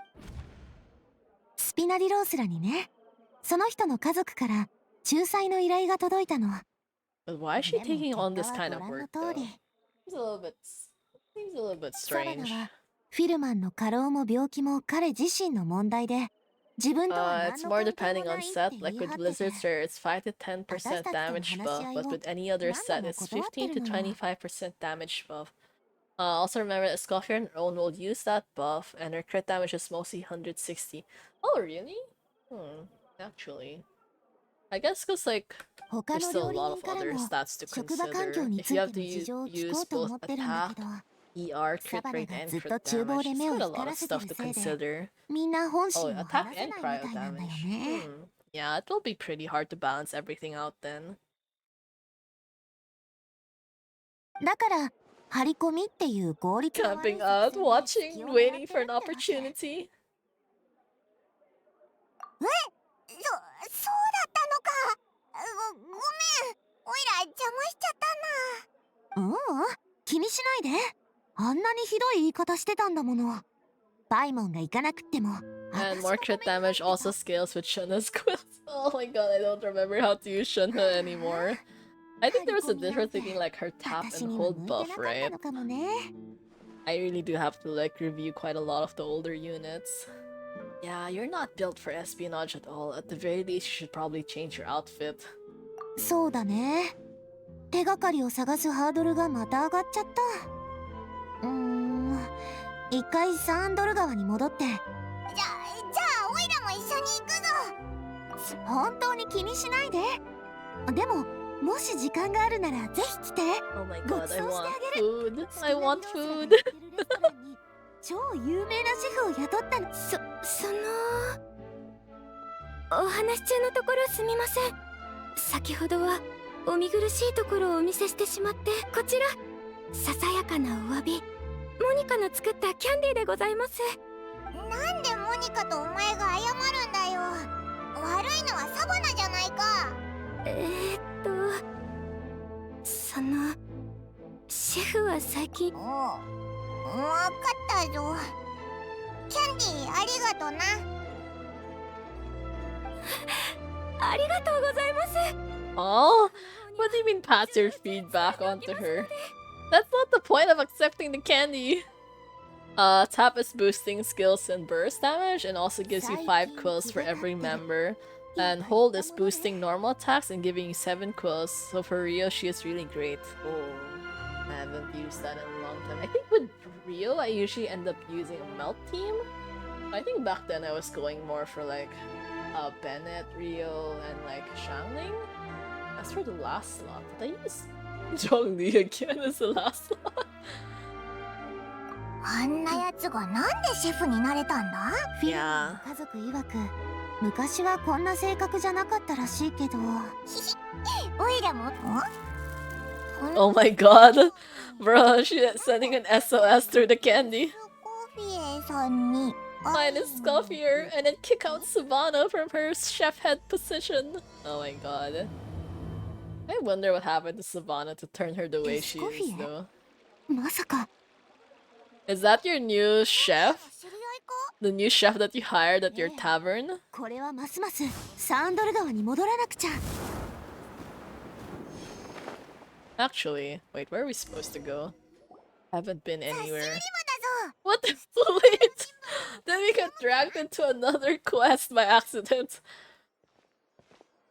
スピナディロースらにね、その人の家族から仲裁の依頼が届いたの。 But why is she でも taking on 結 this 果は kind of ご覧の work 通 though? り。 Seems a little bit サバナ strange. はフィルマンの過労も病気も彼自身の問題で、自分とは何 It's の more 関係も depending な on いって set, 言 like い with 張って Blizzard て、 Sir, it's 5 to 10% damage buff, but with any other set, it's 15 to 25% damage buff. Also remember that Escoffier and Own will use that buff, and her crit damage is mostly 160. Oh, really? Actually. I guess because, like, 他 there's の still a 料 lot 理 of 人から other も stats to 職場環境 consider. に If つ you い have て to の事情を聞 use こうと both 思ってるんだけ attack, ど、 ER, サ crit バナ rate, が and ずっ crit と厨房 damage. で It's 目を quite a 光 lot ら of せて stuff る to せいで、 consider. みんな本 Oh, 心を attack 話せ and ないみ cryo たいなんだよ damage. ね。Yeah, it will be pretty hard to balance everything out then. だから張り込みっていう効率の悪い Camping 作 out, 戦で watching, 隙を狙 waiting って for る an ってわけ。 opportunity. そうだったのか。ごめん。おいら邪魔しちゃったな。気にしないで。あんなにひどい言い方してたんだもの。パイモンが行かなくっても。 And more crit damage also scales with Shunna's quills. Oh my god, I don't remember how to use Shunna anymore. I think there was a difference between like her tap 私 and には hold 向いて buff, なかった right? のかもね。 I really do have to like review quite a lot of the older units. Yeah, you're not built for espionage at all. At the very least, you should probably change your outfit. そうだね。手がかりを探すハードルがまた上がっちゃった。一回サーンドル川に戻って。じゃあオイラも一緒に行くぞ。本当に気にしないで。でももし時間があるならぜひ来て。 Oh my ご god, ち I そうして want あげる。 food. I want スピナディロースが food. やってるレストランに超有名なシェフを雇ったの。お話し中のところすみません。先ほどはお見苦しいところをお見せしてしまって、こちらささやかなお詫び、モニカの作ったキャンディーでございます。なんでモニカとお前が謝るんだよ。悪いのはサバナじゃないか。そのシェフは最近。分かったぞ。キャンディーありがとな。ありがとうございます。 Oh, what do you mean pass your feedback onto her? That's not the point of accepting the candy. Tap is boosting skills and burst damage and also gives you 5 quills for every member. And hold is boosting normal attacks and giving you 7 quills. So for Rio, she is really great. Oh, I haven't used that in a long time. I think with Rio, I usually end up using a melt team. I think back then I was going more for like Bennett, Rio, and like Xiangling. As for the last slot, did I use Zhongli again as the last slot? あんなやつがなんでシェフになれたんだ？フィルマンの家族曰く、昔はこんな性格じゃなかったらしいけど。おいらも。Oh my god, bro, she's sending an SOS through the candy. コフィエさんに。Mine is Escoffier, and then kick out Savannah from her chef head position. Oh my god. I wonder what happened to Savannah to turn her the way she is, though. まさか。 Is that your new chef? The new chef that you hired at your tavern? これはますますサンドル川に戻らなくちゃ。 Actually, wait, where are we supposed to go? Haven't been anywhere. だぞ。 What? Wait! Did then we got dragged into another quest by accident.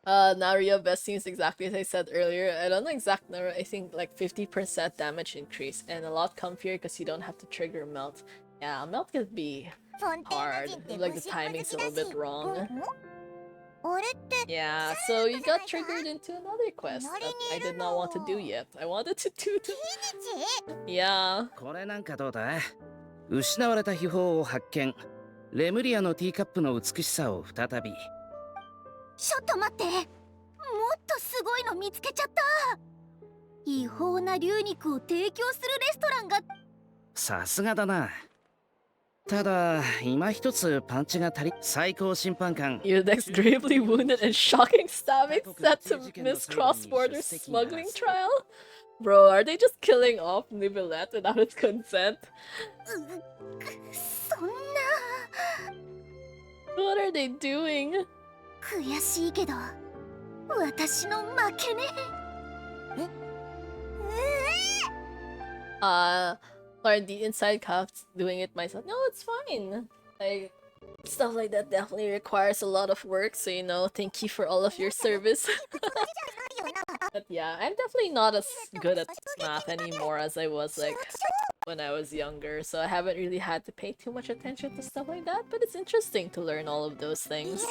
Naria best seems exactly as I said earlier. I don't know exact number, I think like 50% damage increase and a lot comfier because you don't have to trigger melt. Yeah, melt could be hard. Like the timing's a little bit wrong. Yeah, so you got triggered into another quest that I did not want to do yet. I wanted to do the... Yeah. これなんかどうだ？失われた秘宝を発見。レムリアのティーカップの美しさを再び。ちょっと待って、もっとすごいの見つけちゃった。違法な龍肉を提供するレストランが。さすがだな。ただ、今一つパンチが足り。最高審判官。Udex gravely wounded and shocking stabbing set to miss cross-border smuggling trial? Bro, are they just killing off Nivelette without its consent? そんな。What are they doing? 悔しいけど、私の負けね。Learn the inside cuffs doing it myself. No, it's fine. Like, stuff like that definitely requires a lot of work, so you know, thank you for all of your service. But yeah, I'm definitely not as good at math anymore as I was like when I was younger, so I haven't really had to pay too much attention to stuff like that, but it's interesting to learn all of those things.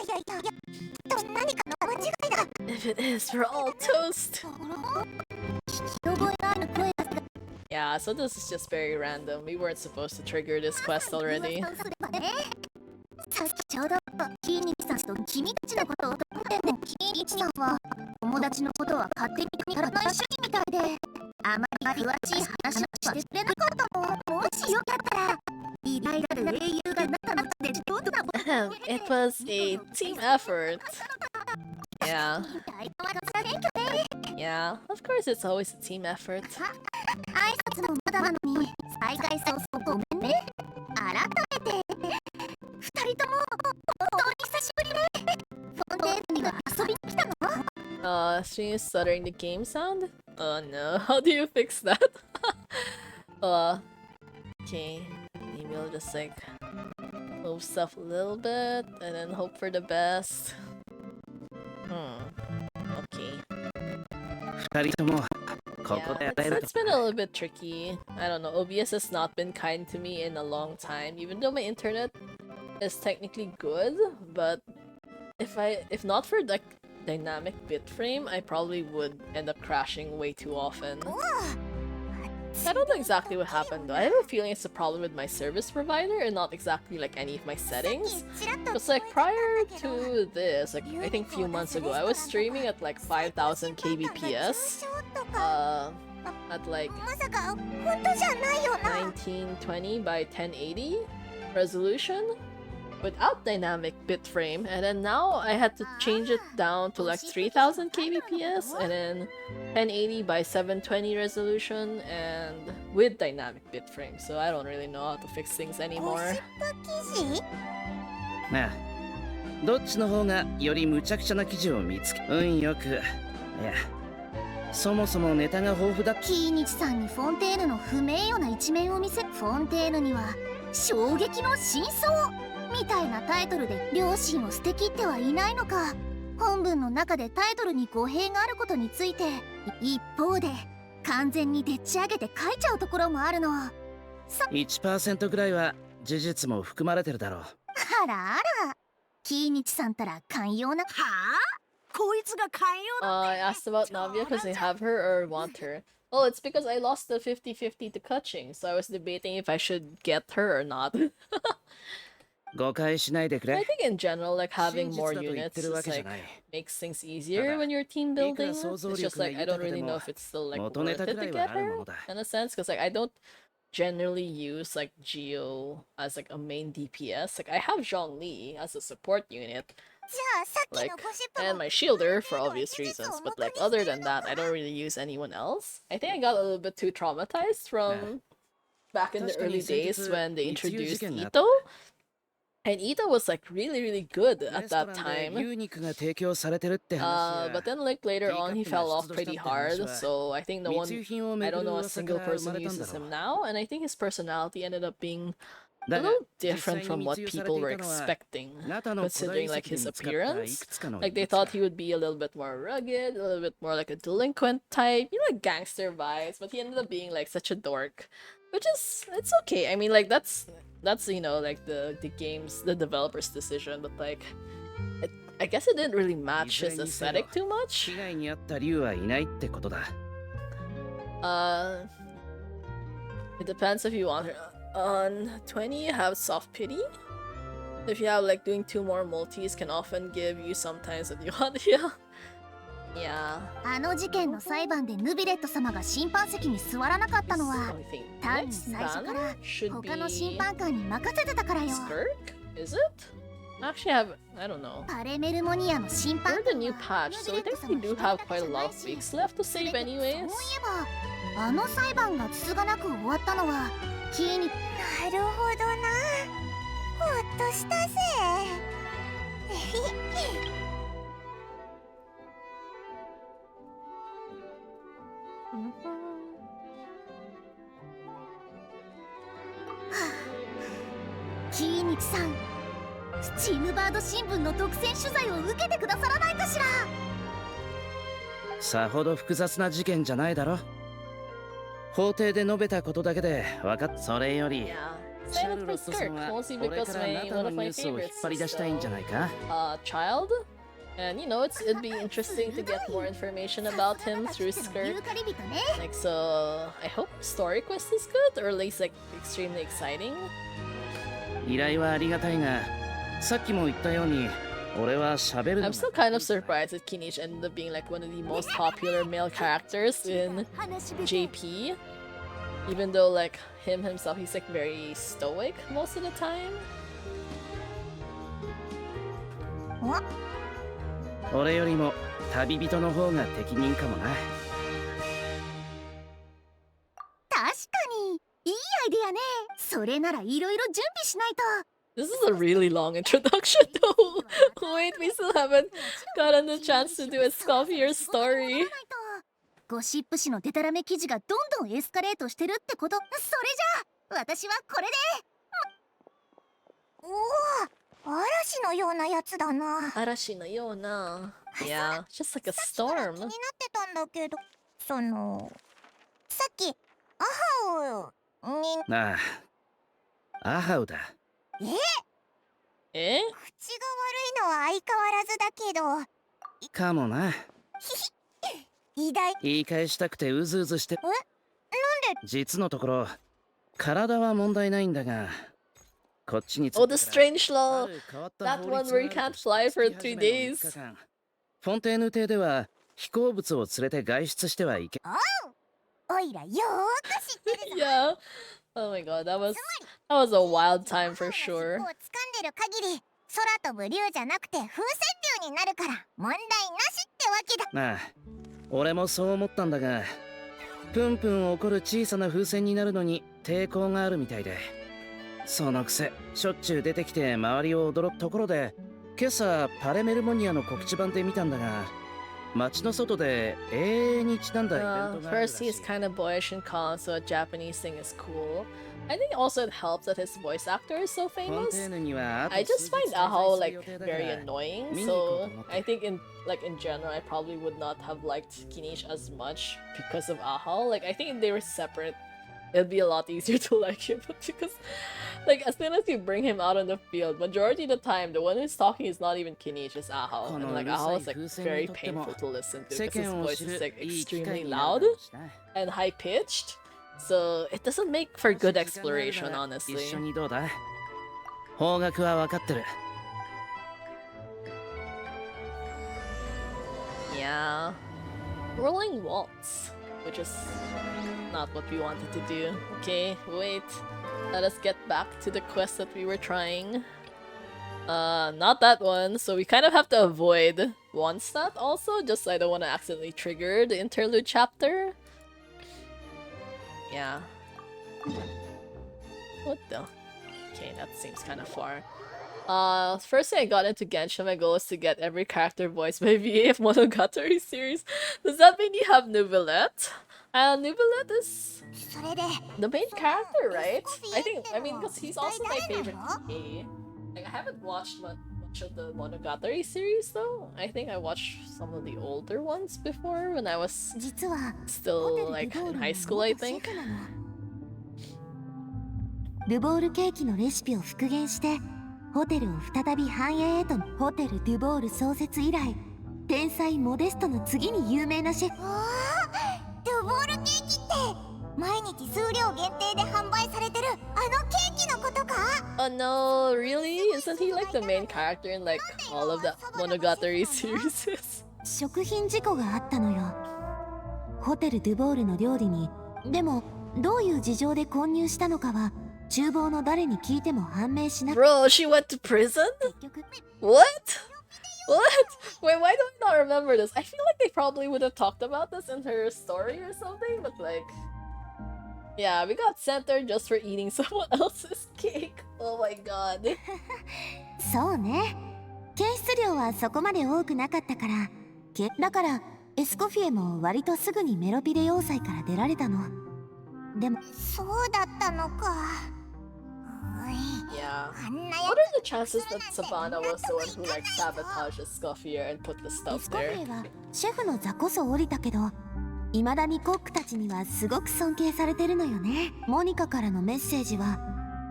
If it is, we're all toast! Yeah, so this is just very random. We weren't supposed to trigger this quest already. さっきちょうどキーニチさんと君たちのことを思ってもキーニチさんは友達のことは勝手に体の一緒みたいであまり詳しい話をしてくれなかったもん。もしよかったら偉大なる英雄が中のでどんなもの It was a team effort. Yeah. Yeah, of course it's always a team effort. 挨拶もまだなのに再会早々ごめんね。改めて二人とも本当に久しぶりね。フォンテーヌには遊びに来たの？ Stream is stuttering the game sound? Oh no, how do you fix that? Okay, maybe I'll just like move stuff a little bit and then hope for the best. Okay. 二人ともここ Yeah, で与えられ it's been a little bit tricky. I don't know, OBS has not been kind to me in a long time, even though my internet is technically good, but if not for like dynamic bit frame, I probably would end up crashing way too often. I don't know exactly what happened though. I have a feeling it's a problem with my service provider and not exactly like any of my settings. Because like prior to this, like I think a few months ago, I was streaming at like 5000 kbps at like 1920 by 1080 resolution without dynamic bit frame, and then now I had to change it down to like 3000 kbps and then 1080 by 720 resolution and with dynamic bit frame, so I don't really know how to fix things anymore. なあどっちの方がより無茶苦茶な記事を見つけ運よくいやそもそもネタが豊富だ。キーニチさんにフォンテーヌの不名誉な一面を見せ、フォンテーヌには衝撃の真相みたいなタイトルで両親を捨てきってはいないのか。本文の中でタイトルに語弊があることについて、一方で完全にでっち上げて書いちゃうところもあるの。1% ぐらいは事実も含まれてるだろう。あらあら、キーニチさんたら寛容な。はあ？こいつが寛容だって。I asked about Navia because I have her or want her. Oh, it's because I lost the 50-50 to Kutching, so I was debating if I should get her or not. 誤解しないでく I れ。 think in general, like having more units is like makes things easier when you're team building. It's just like I don't really know if it's still like worth it to get her in a sense, because like I don't generally use like Geo as like a main DPS. Like I have Zhongli as a support unit, like and my shielder for obvious reasons, but like other than that, I don't really use anyone else. I think I got a little bit too traumatized from back in the early days when they introduced Ito. And Ito was like really good at that time. But then like later on he fell off pretty hard, so I think I don't know a single person uses him now, and I think his personality ended up being A だが little 実 different 際に from 密 what 輸され people て were いたのは expecting, ナタの古代遺 considering like 跡 his で見つかったい appearance. くつかの遺 Like they 物 thought だ he would be a little bit more rugged, a little bit more like a delinquent type, you know, like gangster vibes, but he ended up being like such a dork, which is it's okay. I mean, like that's you know like the developers' decision, but like I guess it didn't really match his aesthetic too much. 被害に遭った竜はいないってことだ It depends if you want her. On 20, you have soft pity. If you have like doing 2 more multis can often give you sometimes what you want. Yeah. Yeah. あの事件の裁判でヌビレット様が審判席に座らなかったのは I think 単に next 最初から banner should 他の be 審判官に任せてたからよ。 Skirk? Is it? Actually, I don't know. パレメルモニアの審判 We're 官 the new patch, so I think we do have quite a lot of weeks left to save そうい anyways. えばあの裁判がつつがなく終わったのはキーになるほどなほっとしたぜキーニチさんスチームバード新聞の独占取材を受けてくださらないかしらさほど複雑な事件じゃないだろ法廷で述べたことだけで分かっそれより Yeah. シ Same ャ with ルロットさ Skirk, んは mostly 俺 because からあな my た one の of ニュ my ースを引っ favorites 張り出 is したいんじゃないか child. And you know, it'd be interesting to get more information about him through Skirk. Like, so I hope Story Quest is good, or at least like extremely exciting. 依頼はありがたいがさっきも言ったように俺は喋るの I'm still kind of surprised that Kinich ended up being like one of the most popular male characters in JP. Even though like him himself, he's like very stoic most of the time. 俺よりも旅人の方が適任かもな確かにいいアイデアねそれならいろいろ準備しないと This is a really long introduction though. Wait, we still haven't gotten the chance to do Escoffier's story. ゴシップ誌のデタラメ記事がどんどんエスカレートしてるってことそれじゃあ私はこれでおお嵐のようなやつだな Arashi no Yona. Yeah, just like a さっきから storm. 気になってたんだけどそのさっきアハウにああアハウだ Eh? 口が悪いのは相変わらずだけどかもな偉大言い返したくてうずうずしてなんで実のところ体は問題ないんだがこっちにつ Oh, いて the から strange あ law. る変わった That 法 one 律 where you がある can't と fly for 月始 3めの days. 3日間フォンテーヌ邸では飛行物を連れて外出してはいけおいらよーく知ってるぞ Yeah. Oh my god, that was a wild time for 尻尾 sure. を掴んでる限り空飛ぶ竜じゃなくて風船竜になるから問題なしってわけだなあ俺もそう思ったんだがプンプン起こる小さな風船になるのに抵抗があるみたいでそのくせしょっちゅう出てきて周りを驚くところで今朝パレメルモニアの告知版で見たんだが街の外で永遠にちなんだイベントがあるら First, しい he's kind of boyish and calm, so a Japanese thing is cool. I think also it helps that his voice actor is so フォン famous. テーヌにはあと I 数 just 日 find 滞在 Ahao する like 予定だか very ら annoying, 見に行こう so と思って I think in general I probably would not have liked Kinish as much because of Ahao. Like I think if they were separate, it'd be a lot easier to like him. But because like as soon as you bring him out on the field, majority of the time the one who's talking is not even Kinish, it's Ahao. And like Ahao is like very painful to listen to 世 because his 間を voice 知 is る like いい機 extremely 会にな loud るかもしれない and high pitched. So it doesn't make for good もし時間がある exploration, なら honestly. 一緒にどうだ方角は分かってる Yeah. Rolling waltz, which is not what we wanted to do. Okay, wait. Let us get back to the quest that we were trying. Not that one, so we kind of have to avoid one stat also, just so I don't want to accidentally trigger the interlude chapter. Yeah. What the? Okay, that seems kind of far. First thing I got into Genshin, my goal is to get every character voiced by VA of Monogatari series. Does that mean you have Novelette? Nubilet is それで the main その character, right? I think, エスコフィエって I mean, の because he's 一体 also my 誰 favorite なの？ PK. Like, I haven't watched much of the Monogatari series though. I think I watched some of the older ones before when I was 実はホテ still ル like ルボー in ル high の school, I 元シェ think. フなの。ルボールケーキのレシピを復元してホテルを再び繁栄へと。ホテル・デュボール創設以来天才モデストの次に有名なシェフ。デュボールケーキって毎日数量限定で販売されてるあのケーキのことか？ Oh no, really? Isn't he like the main character in like all of the Monogatari series? 食品事故があったのよ。ホテル・デュボールの料理に。でもどういう事情で混入したのかは厨房の誰に聞いても判明しなく。 Bro, she went to prison? 結局 What? What? Wait, why do I not remember this? I feel like they probably would have talked about this in her story or something, but like... Yeah, we got sent there just for eating someone else's cake. Oh my god. そうね。検出量はそこまで多くなかったから。だからエスコフィエも割とすぐにメロピデ要塞から出られたの。でもそうだったのか。 Yeah. What are the chances that Savannah was the one who like sabotaged Escoffier and put the エ stuff スコフ there? ィエはシェフの座こそ降りたけど未だにコックたちにはすごく尊敬されてるのよね。モニカからのメッセージは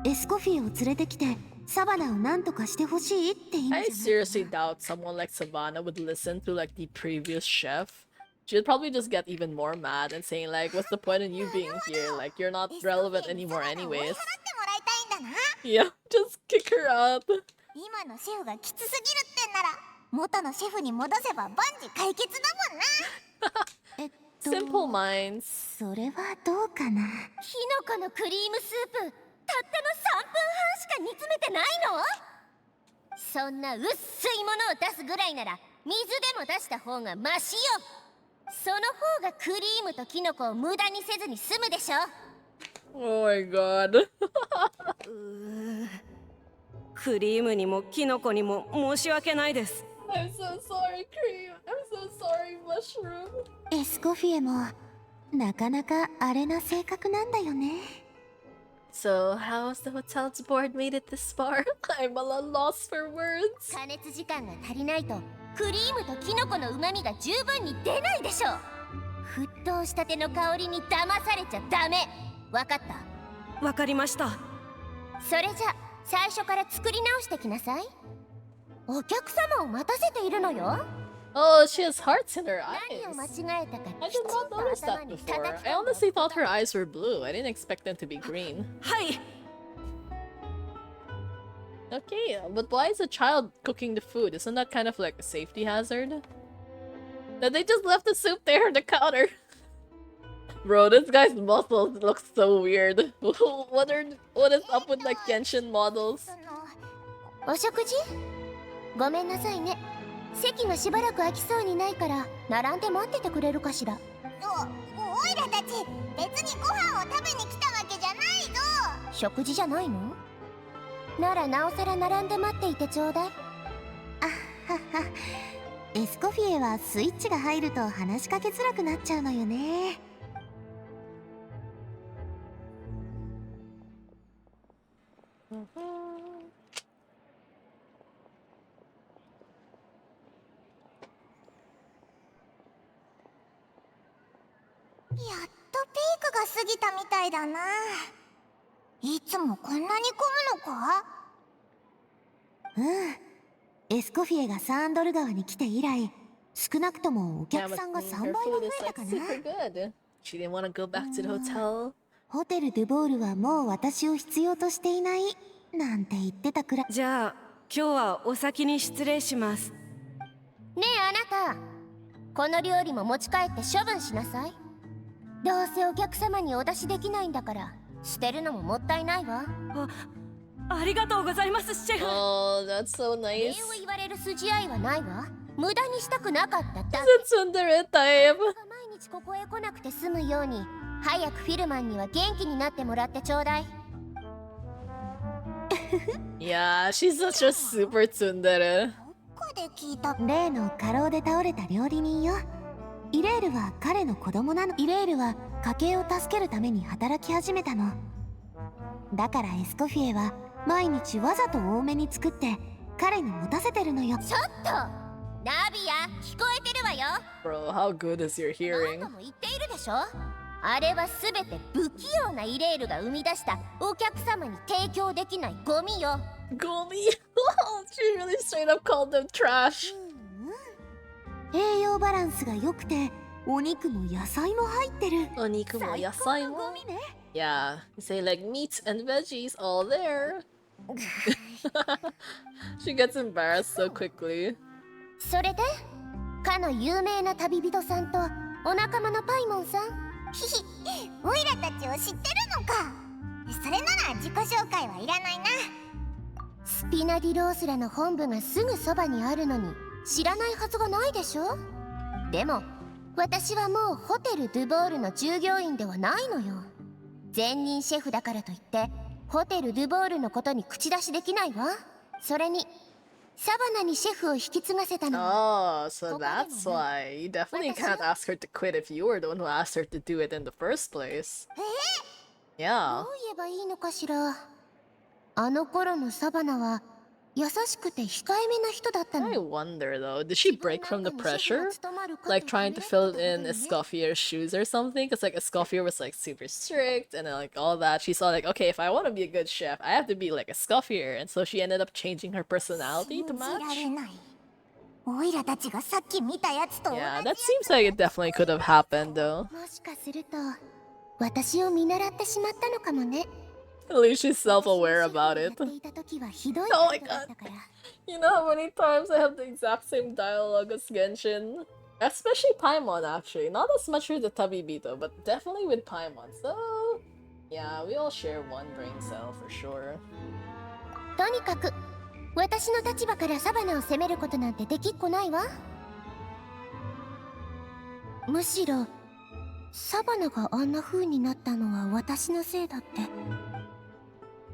エスコフィエを連れてきてサバナを何とかしてほしいって意味じゃない I seriously doubt someone like Savannah would listen to like the previous chef. She'd probably just get even more mad and saying like, what's the point in you being here? Like, you're not relevant anymore anyways. Yeah, just kick her out. 今のシェフがきつすぎるってんなら元のシェフに戻せば万事解決だもんな。Simple minds. それはどうかな。キノコのクリームスープたったの3分半しか煮詰めてないの？そんな薄いものを出すぐらいなら水でも出した方がマシよ。その方がクリームとキノコを無駄にせずに済むでしょ。 Oh my god. クリームにもキノコにも申し訳ないです。 I'm so sorry, Cream. I'm so sorry, Mushroom. エスコフィエもなかなかあれな性格なんだよね。 So, how's the hotel's board made it this far? I'm a little lost for words. 加熱時間が足りないとクリームとキノコの旨味が十分に出ないでしょ。沸騰したての香りに騙されちゃダメ。わかった？わかりました。それじゃ最初から作り直してきなさい。お客様を待たせているのよ。 Oh, she has hearts in her 何を間 eyes. 違えたか I きち did ん not と notice 頭 that に before. 叩き I 込んで honestly thought her eyes were blue. I didn't expect them to be green. はい。 Okay, but why is a child cooking the food? Isn't that kind of like a safety hazard? That they just left the soup there on the counter. Bro, this guy's muscles look so weird. what is up with like Genshin models? お食事？ごめんなさいね。席がしばらく空きそうにないから並んで待っててくれるかしら。おいらたち別にご飯を食べに来たわけじゃないぞ。食事じゃないの？ならなおさら並んで待っていてちょうだい。あはは。エスコフィエはスイッチが入ると話しかけづらくなっちゃうのよね。やっとピークが過ぎたみたいだな。いつもこんなに混むのか？エスコフィエがサーンドル川に来て以来、少なくともお Yeah, 客 but さんが her 3倍は food 増 is えた like かな。 super good. She didn't want to go back to the hotel. ホテル・デュボールはもう私を必要としていないなんて言ってたくらい。じゃあ今日はお先に失礼します。ねえあなた、この料理も持ち帰って処分しなさい。どうせお客様にお出しできないんだから捨てるのももったいないわ。ありがとうございますシェフ。 Oh, that's so 礼 nice. を言われる筋合いはないわ。無駄にしたくなかっただけ。 It's tsundere type. 毎日ここへ来なくて済むように早くフィルマンには元気になってもらってちょうだい。 Yeah, she's such a super tsundere. ここで聞いた例の過労で倒れた料理人よ。イレールは彼の子供なの。イレールは家計を助けるために働き始めたの。だからエスコフィエは毎日わざと多めに作って彼に持たせてるのよ。ちょっとナビア、聞こえてるわよ。 Bro, how good is your 何 hearing? 度も言っているでしょ。あれはすべて不器用なイレールが生み出したお客様に提供できないゴミよ。 Goldie! She really straight up called them trash. 栄養バランスが良くてお肉も野菜も入ってる。 Oniku mo 最高 yasai のゴ mo. ミね。 Yeah, you say like meats and veggies all there. She gets embarrassed so quickly. それでかの有名な旅人さんとお仲間のパイモンさん。ひひ、オイラたちを知ってるのか。それなら自己紹介はいらないな。スピナディロースラの本部がすぐそばにあるのに知らないはずがないでしょ。でも私はもうホテル・ドゥボールの従業員ではないのよ。前任シェフだからといってホテル・ドゥボールのことに口出しできないわ。それにサバナにシェフを引き継がせたのは Oh, so that's why. You definitely can't ask her to quit if you were the one who asked her to do it in the first place. ど Yeah. う言えばいいのかしら。あの頃のサバナは優しくて控えめな人だったの。 I wonder though, did she break from the pressure? Like trying to fill in Escoffier's shoes or something? Because like Escoffier was like super strict and then like all that. She saw like, okay, if I want to be a good chef, I have to be like Escoffier. And so she ended up changing her personality to 信じら match. れない。オイラたちがさっき見たやつと同じ。 Yeah, that seems like it definitely could have happened though. もしかすると私を見習ってしまったのかもね。 At least she's self-aware about it. やっていた時はひどい Oh こ my とだったから。 You know how many times I have the exact same dialogue as Genshin? Especially Paimon, actually. Not as much with the Tabibito, but definitely with Paimon. So, yeah, we all share one brain cell for sure. とにかく私の立場からサバナを責めることなんてできっこないわ。むしろサバナがあんな風になったのは私のせいだって。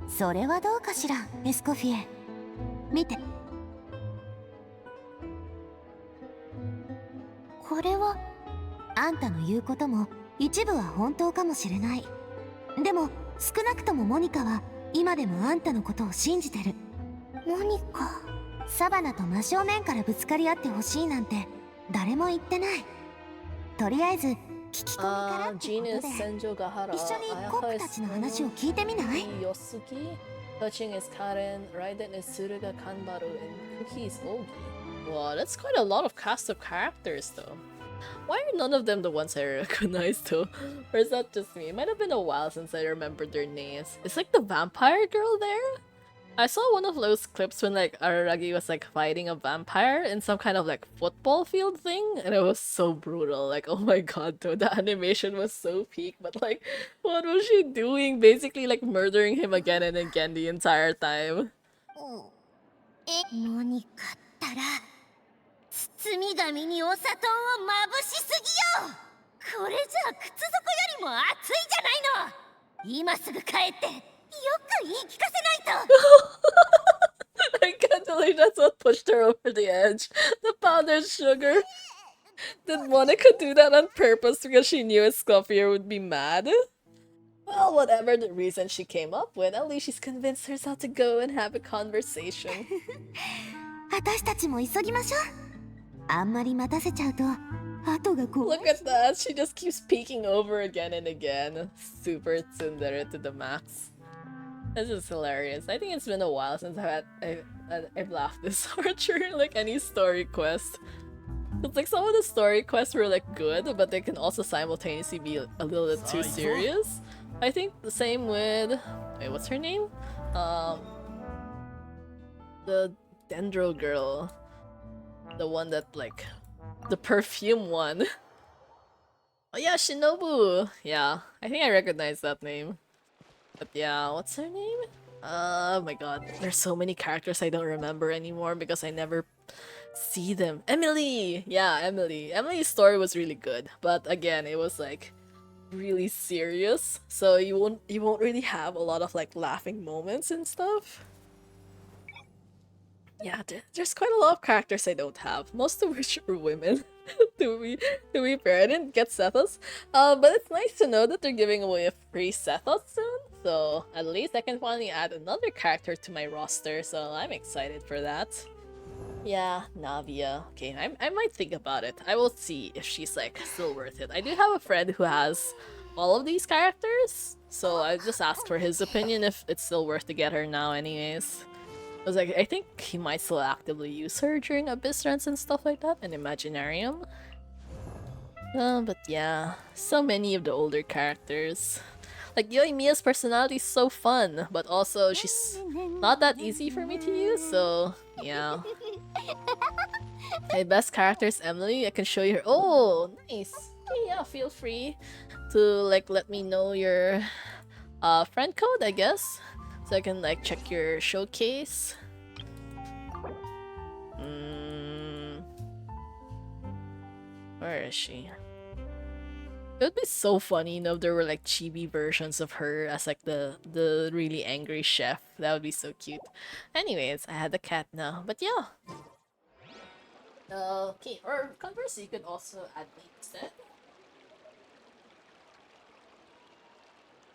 それはどうかしら、エスコフィエ。見て。これはあんたの言うことも一部は本当かもしれない。でも少なくともモニカは今でもあんたのことを信じてる。モニカ。サバナと真正面からぶつかり合ってほしいなんて誰も言ってない。とりあえず聞き込みからってこと Genius で Senjo Gahara. 一緒にコップたちの話を聞いてみない？ Yosuki, touching is Karen, Raiden is Tsuruga Kanbaru, and Cookie is Ogi. Wow, that's quite a lot of cast of characters though. Why are none of them the ones I recognize though? Or is that just me? It might have been a while since I remembered their names. Is like the vampire girl there? I saw one of those clips when like Araragi was like fighting a vampire in some kind of like football field thing, and it was so brutal. Like, oh my god, though, the animation was so peak. But like, what was she doing? Basically, like murdering him again and again the entire time. モニカったら包み紙にお砂糖をまぶしすぎよ。これじゃ靴底よりも熱いじゃないの。今すぐ帰ってよく言い聞かせないと。I can't believe that's what pushed her over the edge. The powdered sugar. Did Monica do that on purpose because she knew Escoffier would be mad? Well, whatever the reason she came up with, at least she's convinced herself to go and have a conversation. 私たちも急ぎましょう。あんまり待たせちゃうと後が怖い。 Look at that, she just keeps peeking over again and again. Super tsundere to the max. This is hilarious. I think it's been a while since I've laughed this hard during like any story quest. It's like some of the story quests were like good, but they can also simultaneously be a little bit too serious. I think the same with wait, what's her name? The Dendro girl. The one that like the perfume one. Oh yeah, Shinobu! Yeah, I think I recognize that name. But yeah, what's her name? Oh my god, there's so many characters I don't remember anymore because I never see them. Emily! Yeah, Emily. Emily's story was really good, but again, it was like really serious, so you won't really have a lot of like laughing moments and stuff. Yeah, there's quite a lot of characters I don't have, most of which are women. to be to be fair, I didn't get Sethos. But it's nice to know that they're giving away a free Sethos soon. So at least I can finally add another character to my roster. So I'm excited for that. Yeah, Navia. Okay, I might think about it. I will see if she's like still worth it. I do have a friend who has all of these characters, so I just asked for his opinion if it's still worth to get her now anyways. I was like, I think he might still actively use her during Abyss runs and stuff like that, and Imaginarium. But yeah, so many of the older characters. Like, Yoimiya's personality is so fun, but also she's not that easy for me to use, so yeah. My best character is Emily. I can show you her. Oh, nice. Okay, yeah, feel free to like let me know your friend code, I guess, so I can like check your showcase. Where is she? It would be so funny, you know, if there were like chibi versions of her as like the really angry chef. That would be so cute. Anyways, I had the cat now, but yeah. Okay, or conversely, you could also add me instead.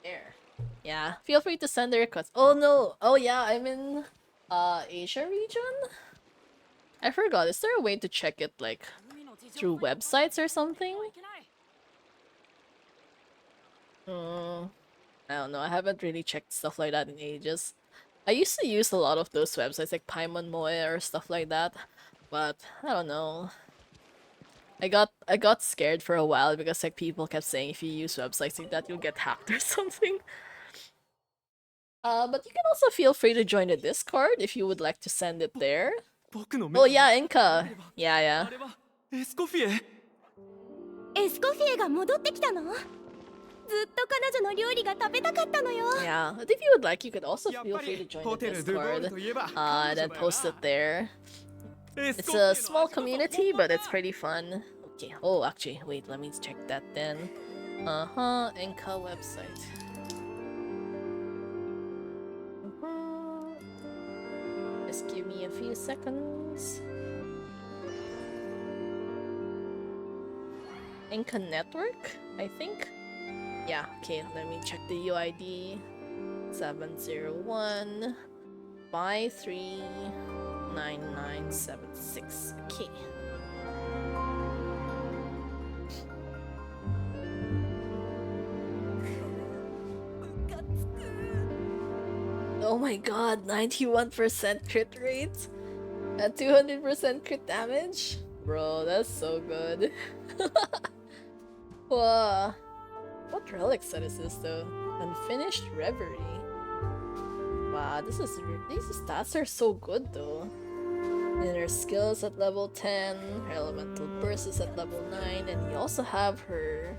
There. Yeah, feel free to send the request. Oh no! Oh yeah, I'm in Asia region? I forgot, is there a way to check it like through websites or something? I don't know, I haven't really checked stuff like that in ages. I used to use a lot of those websites like Paimon Moe or stuff like that, but I don't know. I got scared for a while because like people kept saying if you use websites like that you'll get hacked or something. But you can also feel free to join the Discord if you would like to send it there. Oh yeah, Inca. Yeah, yeah. エスコフィエが戻ってきたの？ずっと彼女の料理が食べたかったのよ。 Yeah, but if you would like, you could also feel free to join the Discord and then post it there. It's a small community, but it's pretty fun. Okay, oh, actually, wait, let me check that then. Inca website. Just give me a few seconds. Inca Network, I think? Yeah, okay, let me check the UID. 701 539976. Okay. Oh my god, 91% crit rate and 200% crit damage? Bro, that's so good. Wow. What relic set is this though? Unfinished Reverie. Wow, these stats are so good though. And her skills at level 10, her elemental burst is at level 9, and you also have her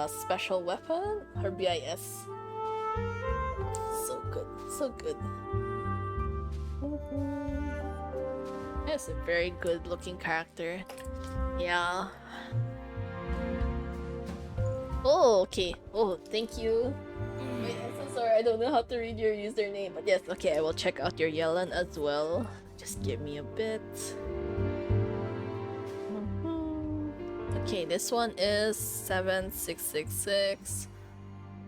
special weapon, her BIS. So good, so good. That's a very good looking character. Yeah. Oh, okay. Oh, thank you. Wait, I'm so sorry, I don't know how to read your username. But yes, okay, I will check out your Yellen as well. Just give me a bit. Okay, this one is 7666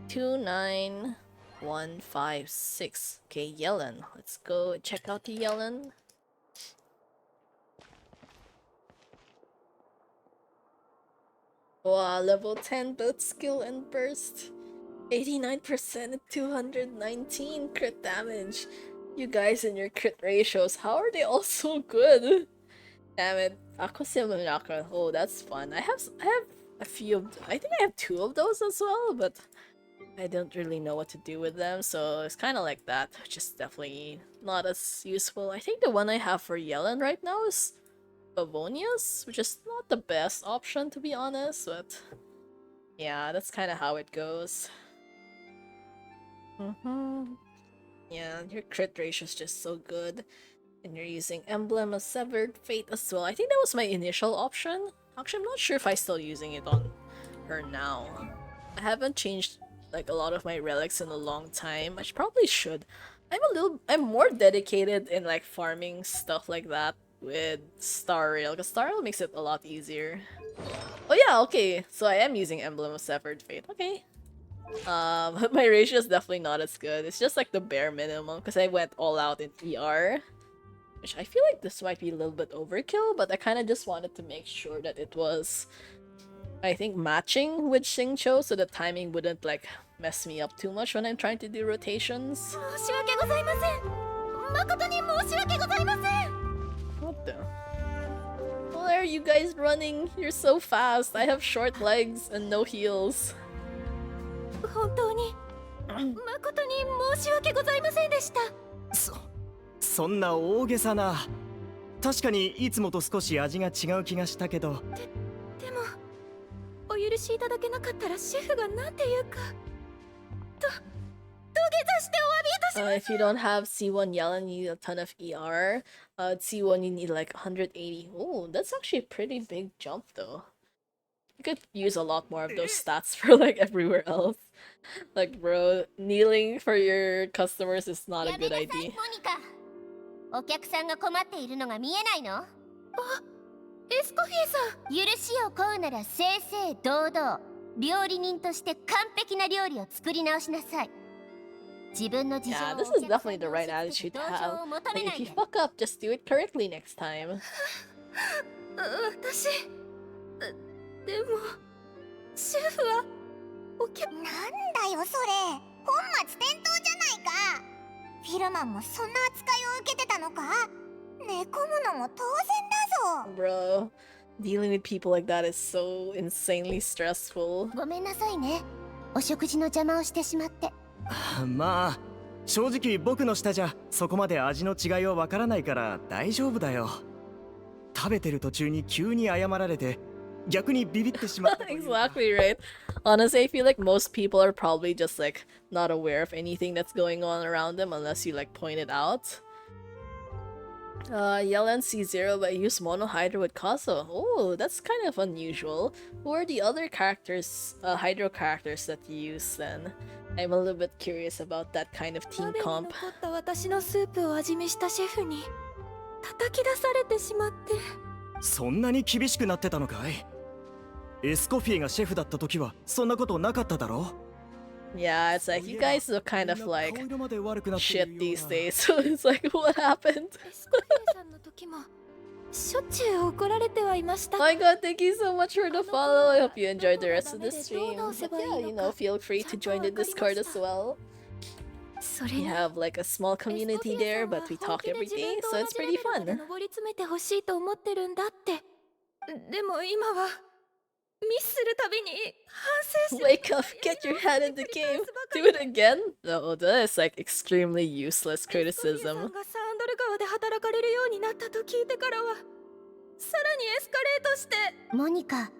29156. Okay, Yellen. Let's go check out the Yellen. Wow, level 10 both skill and burst. 89% and 219 crit damage. You guys and your crit ratios, how are they all so good? Damn it. Ako Simulacra. Oh, that's fun. I have a few of I think I have 2 of those as well, but I don't really know what to do with them, so it's kind of like that, which is definitely not as useful. I think the one I have for Yellen right now is Favonius, which is not the best option to be honest, but yeah, that's kind of how it goes. Yeah, your crit ratio is just so good. And you're using Emblem of Severed Fate as well. I think that was my initial option. Actually, I'm not sure if I'm still using it on her now. I haven't changed like a lot of my relics in a long time. I probably should. I'm more dedicated in like farming stuff like that with Star Rail, because Star Rail makes it a lot easier. Oh yeah, okay. So I am using Emblem of Severed Fate. Okay. But my ratio is definitely not as good. It's just like the bare minimum because I went all out in ER. Which I feel like this might be a little bit overkill, but I kind of just wanted to make sure that it was, I think, matching with Xingqiu so the timing wouldn't like mess me up too much when I'm trying to do rotations. 申し訳ございません。誠に申し訳ございません。 What the? Why are you guys running? You're so fast. I have short legs and no heels. 本当に誠に申し訳ございませんでした。そんな大げさな。確かにいつもと少し味が違う気がしたけど。でもお許しいただけなかったらシェフがなんていうか土下座してお詫びいたします。 If you don't have C1 Yell and you need a ton of ER, C1 you need like 180. Oh, that's actually a pretty big jump though. You could use a lot more of those stats for like everywhere else. Like bro, kneeling for your customers is not a good idea. お客さんが困っているのが見えないの？エスコフィエさん、許しを請うなら正々堂々料理人として完璧な料理を作り直しなさい。自分の事情を Yeah, this is definitely the right attitude to have. Like, if you fuck up, just do it correctly next time. 私でもシェフはお客なんだよそれ、本末転倒じゃないか。フィルマンもそんな扱いを受けてたのか。寝込むのも当然だぞ。 Bro, dealing with people like that is so insanely stressful. ごめんなさいね、お食事の邪魔をしてしまって。まあ正直僕の舌じゃそこまで味の違いはわからないから大丈夫だよ。食べてる途中に急に謝られて逆にビビってしまった。 Exactly right. Honestly, I feel like most people are probably just like not aware of anything that's going on around them unless you like point it out. Yell and C0 but use Mono Hydro with Kaso. Oh, that's kind of unusual. Who are the other characters, Hydro characters that you use then? I'm a little bit curious about that kind of team comp. 残った私のスープを味見したシェフに叩き出されてしまって。そんなに厳しくなってたのかい。エスコフィエがシェフだった時はそんなことなかっただろう。 Yeah, it's like you guys look kind of like shit these days. So it's like, what happened? エスコフィエさんの時もしょっちゅう怒られてはいました。 Oh my god, thank you so much for the follow. I hope you enjoyed the rest of the stream. But yeah, you know, feel free to join the Discord as well. それ We に have like a small community there, but we talk every day, so it's pretty fun. 上り詰めてほしいと思ってるんだって。でも今はミスするたびに反省し Wake up, get your head in the game. Do it again? No, that is like extremely useless エスコフィエさ criticism. んがサンドル川で働かれるようになったと聞いてからはさらにエスカレートして。モニカ、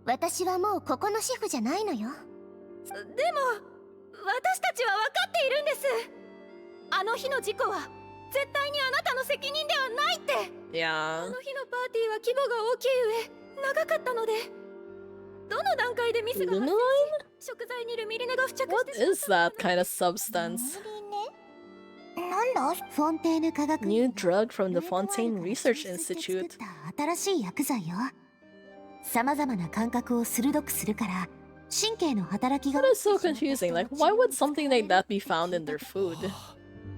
私はもうここのシェフじゃないのよ。でも私たちは分かっているんです。あの日の事故は絶対にあなたの責任ではないって。あ Yeah. の日のパーティーは規模が大きい上長かったので、どの段階でミスが発 Lunaline? 生し食材にルミリネが付着 What してしまっ is た that kind of substance? なんだフォンテーヌ科学 New drug from the Fontaine Research Institute. 新しい薬剤よ。さまざまな感覚を鋭くするから神経の働きが That is so confusing. Like, why would something like that be found in their food?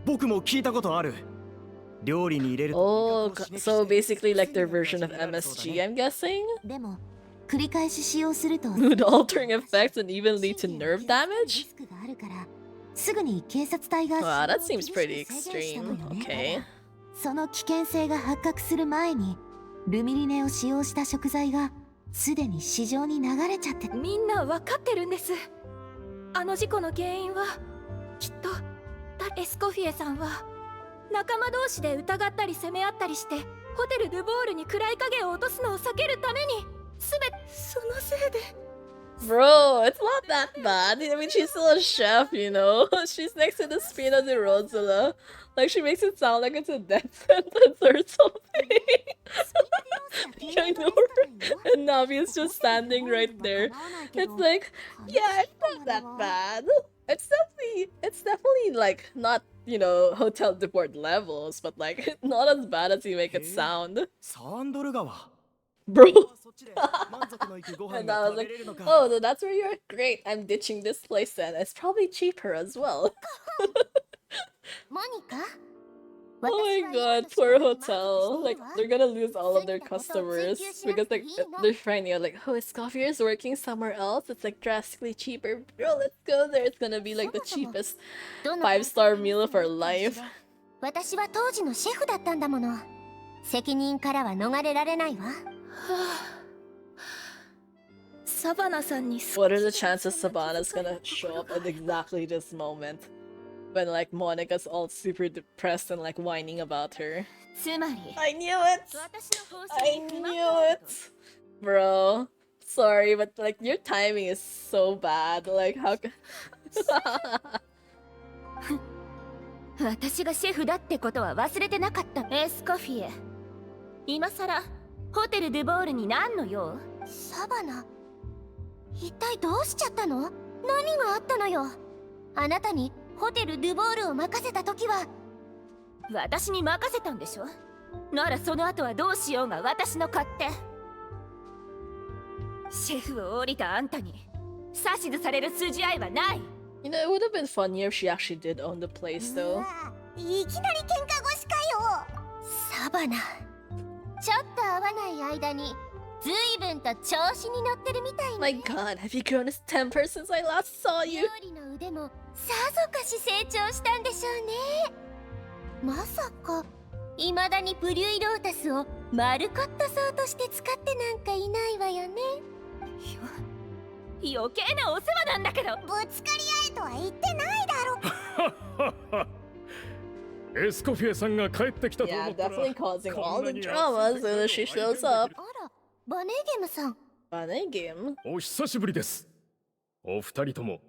僕も聞いたことある。料理に入れると Oh, so basically like their version of MSG, I'm guessing? でも繰り返し使用すると Mood altering effects and even lead to nerve リ damage? スクがあるからすぐに警察隊が Wow, that 使用を seems 厳 pretty しく制限したの extreme. よね。 Okay. その危険性が発覚する前にルミリネを使用した食材がすでに市場に流れちゃってみんな分かってるんです。あの事故の原因はきっとエスコフィエさんは仲間同士で疑ったり責め合ったりしてホテル・ドゥボールに暗い影を落とすのを避けるためにすべてそのせいで。 Bro, it's not that bad. I mean, she's still a chef, you know? She's next to the Spina di Rosula. Like, she makes it sound like it's a death sentence or something. I know, and Navi is just standing right there. It's like, yeah, it's not that bad. it's definitely like not, you know, Hotel de Port levels, but like not as bad as you make it sound. サンドル川 Bro. そっちで満足のいくご飯 And が I was 食べ like, れるのか oh, so that's where you're great. I'm ditching this place then. It's probably cheaper as well. モニカ Oh my god, poor hotel. Like, they're gonna lose all of their customers because like they're finding out like, oh, Escoffier is working somewhere else. It's like drastically cheaper. Bro, let's go there. It's gonna be like the cheapest 5-star meal of our life. 私は当時のシェフだったんだもの。責任からは逃れられないわ。サバナさんに What are the chances Savannah's gonna show up at exactly this moment? When like Monica's all super depressed and like whining about her. つまり I knew it! 私の方 I 針に不満 knew がある it! Bro, sorry, but like your timing is so bad. Like how ca- と私がシェフだってことは忘れてなかった。エスコフィエ、今さらホテル・ドゥボールに何の用？サバナ、一体どうしちゃったの？何があったのよ。あなたにホテル・ドゥボールを任せた時は私に任せたんでしょ？ならその後はどうしようが私の勝手。シェフを降りたあんたに指図される筋合いはない。You know, it would have been funnier if she actually did own the place though. いきなり喧嘩腰かよ。サバナ、ちょっと合わない間にずいぶんと調子に乗ってるみたいね。 My god, have you grown as temper since I last saw 料 you? 理の腕もさぞかし成長したんでしょうね。まさか未だにプリュイロータスをマルコットソーとして使ってなんかいないわよね。余計なお世話なんだけど。ぶつかり合えとは言ってないだろ。エスコフィエさんが帰ってきたと Yeah, 思ったら definitely causing all こんな the に drama 熱い as soon as she shows up. あら、バネーゲムさん。 Fun game. お久しぶりです。お二人とも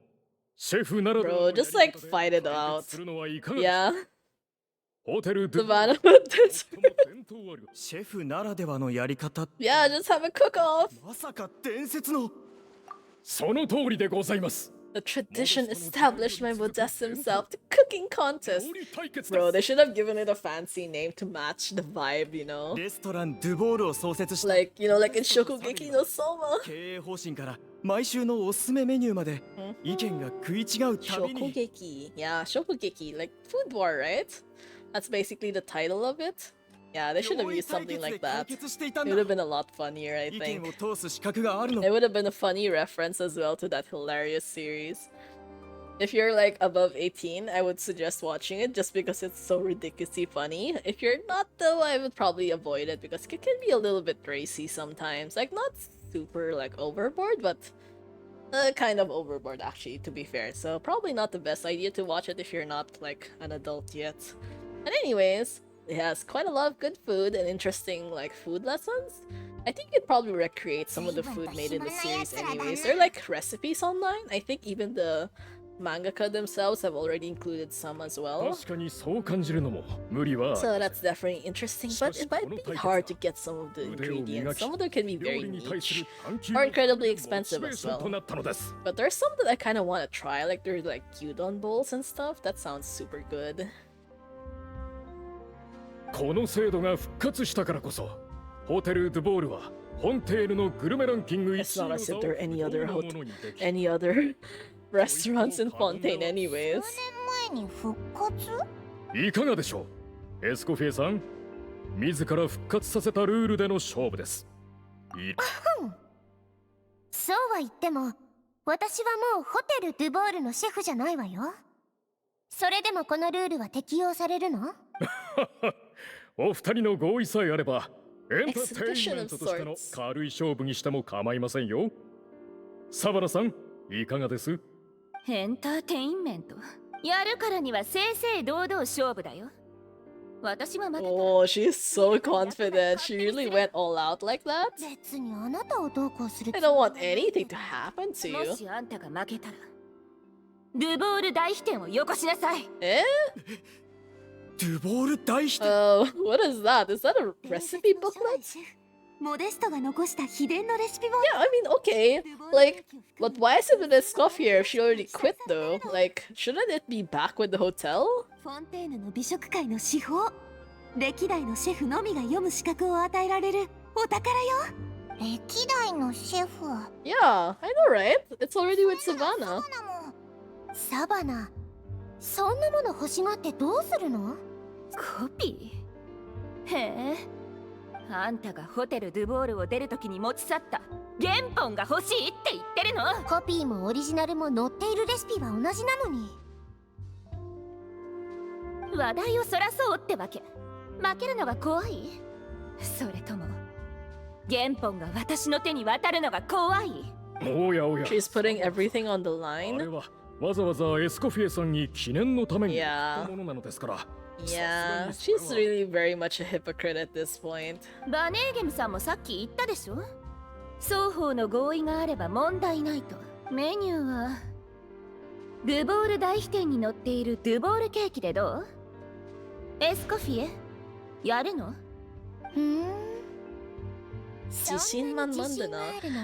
シェフならでは Bro, の just やり like 方で fight it 解 out. 決するのはいかがですか Yeah, ホテルドゥ Savannah with this. 最も伝統あるシェフならではのやり方 Yeah, just have a cook-off. まさか伝説のその通りでございます。 The tradition established by Modest himself, the cooking contest. 料理対決 Bro, で they す should have given it a fancy name to match the vibe, you know? レストランドゥボールを創設した Like, you know, like in Shokugeki no Soma. 経営方針から毎週のおすすめメニューまで意見が食い違うたびに Shokugeki. Yeah, Shokugeki, like food war, right? That's basically the title of it. Yeah, they should have 料理 used 対 something 決で like 解 that. 決していた It ん would だ have been a lot funnier, I 意見 think. を通す資格があるの It would have been a funny reference as well to that hilarious series. If you're like above 18, I would suggest watching it just because it's so ridiculously funny. If you're not though, I would probably avoid it because it can be a little bit racy sometimes. Like not super like overboard, but kind of overboard actually, to be fair. So probably not the best idea to watch it if you're not like an adult yet. And anyways, it has quite a lot of good food and interesting like food lessons. I think you'd probably recreate some of the food made in the series anyways. There are like recipes online. I think even the mangaka themselves have already included some as well. 確かにそう感じるのも無理は So that's definitely interesting, but it might be hard to get some of the 腕を磨 ingredients. き Some of them can be 料 very 理に対す niche る探求 or の incredibly モ expensive チベー as ションと well. なったのです。 But there's some that I kind of want to try, like there's like gyudon bowls and stuff. That sounds super good. この制度が復活したからこそ、ホテルドゥボールは本テールのグルメランキング It's 1位 not の as 座 if を there are any 不 other 動のものにでき、 any other restaurants in Fontaine, anyways. 前に復活？いかがでしょう、エスコフィエさん。自ら復活させたルールでの勝負です。そうは言っても私はもうホテル・ドゥボールのシェフじゃないわよ。それでもこのルールは適用されるの？お二人の合意さえあれば、エンターテイ Exhibition ンメン of トとしての sorts. 軽い勝負にしても構いませんよ。サバナさん、いかがです？エンターテインメントやるからには正々堂々勝負だよ。私は負けた。 Oh, she's so confident. She really went all out like that. 別にあなたをどうこうする I don't want anything to happen to も you. しあんたが負けたらドゥボール大飛天をよこしなさい。 Eh? ドゥボール大否定 Oh, what is that? Is that a recipe booklet? モデストが残した秘伝のレシピ本。 Yeah, I mean, okay. Like, but why is it with Escoffier if she already quit though? Like, shouldn't it be back with the hotel? フォンテーヌの美食界の至宝、歴代のシェフのみが読む資格を与えられるお宝よ。歴代のシェフ。 Yeah, I know, right? It's already with Savannah. サバナ、そんなもの欲しがってどうするの？コピー。へえ。あんたがホテルドゥボールを出るときに持ち去った原本が欲しいって言ってるの。コピーもオリジナルも載っているレシピは同じなのに。話題をそらそうってわけ。負けるのが怖い？それとも原本が私の手に渡るのが怖い？おやおや。 She's putting everything on the あれ line. はわざわざエスコフィエさんに記念のために Yeah. 買ったものなのですから。 Yeah, she's really very much a hypocrite at this point. バネーゲムさんもさっき言ったでしょ。双方の合意があれば問題ないと。メニューはドゥボール大飛店に載っているドゥボールケーキでどう？エスコフィエやるの？自信満々だな。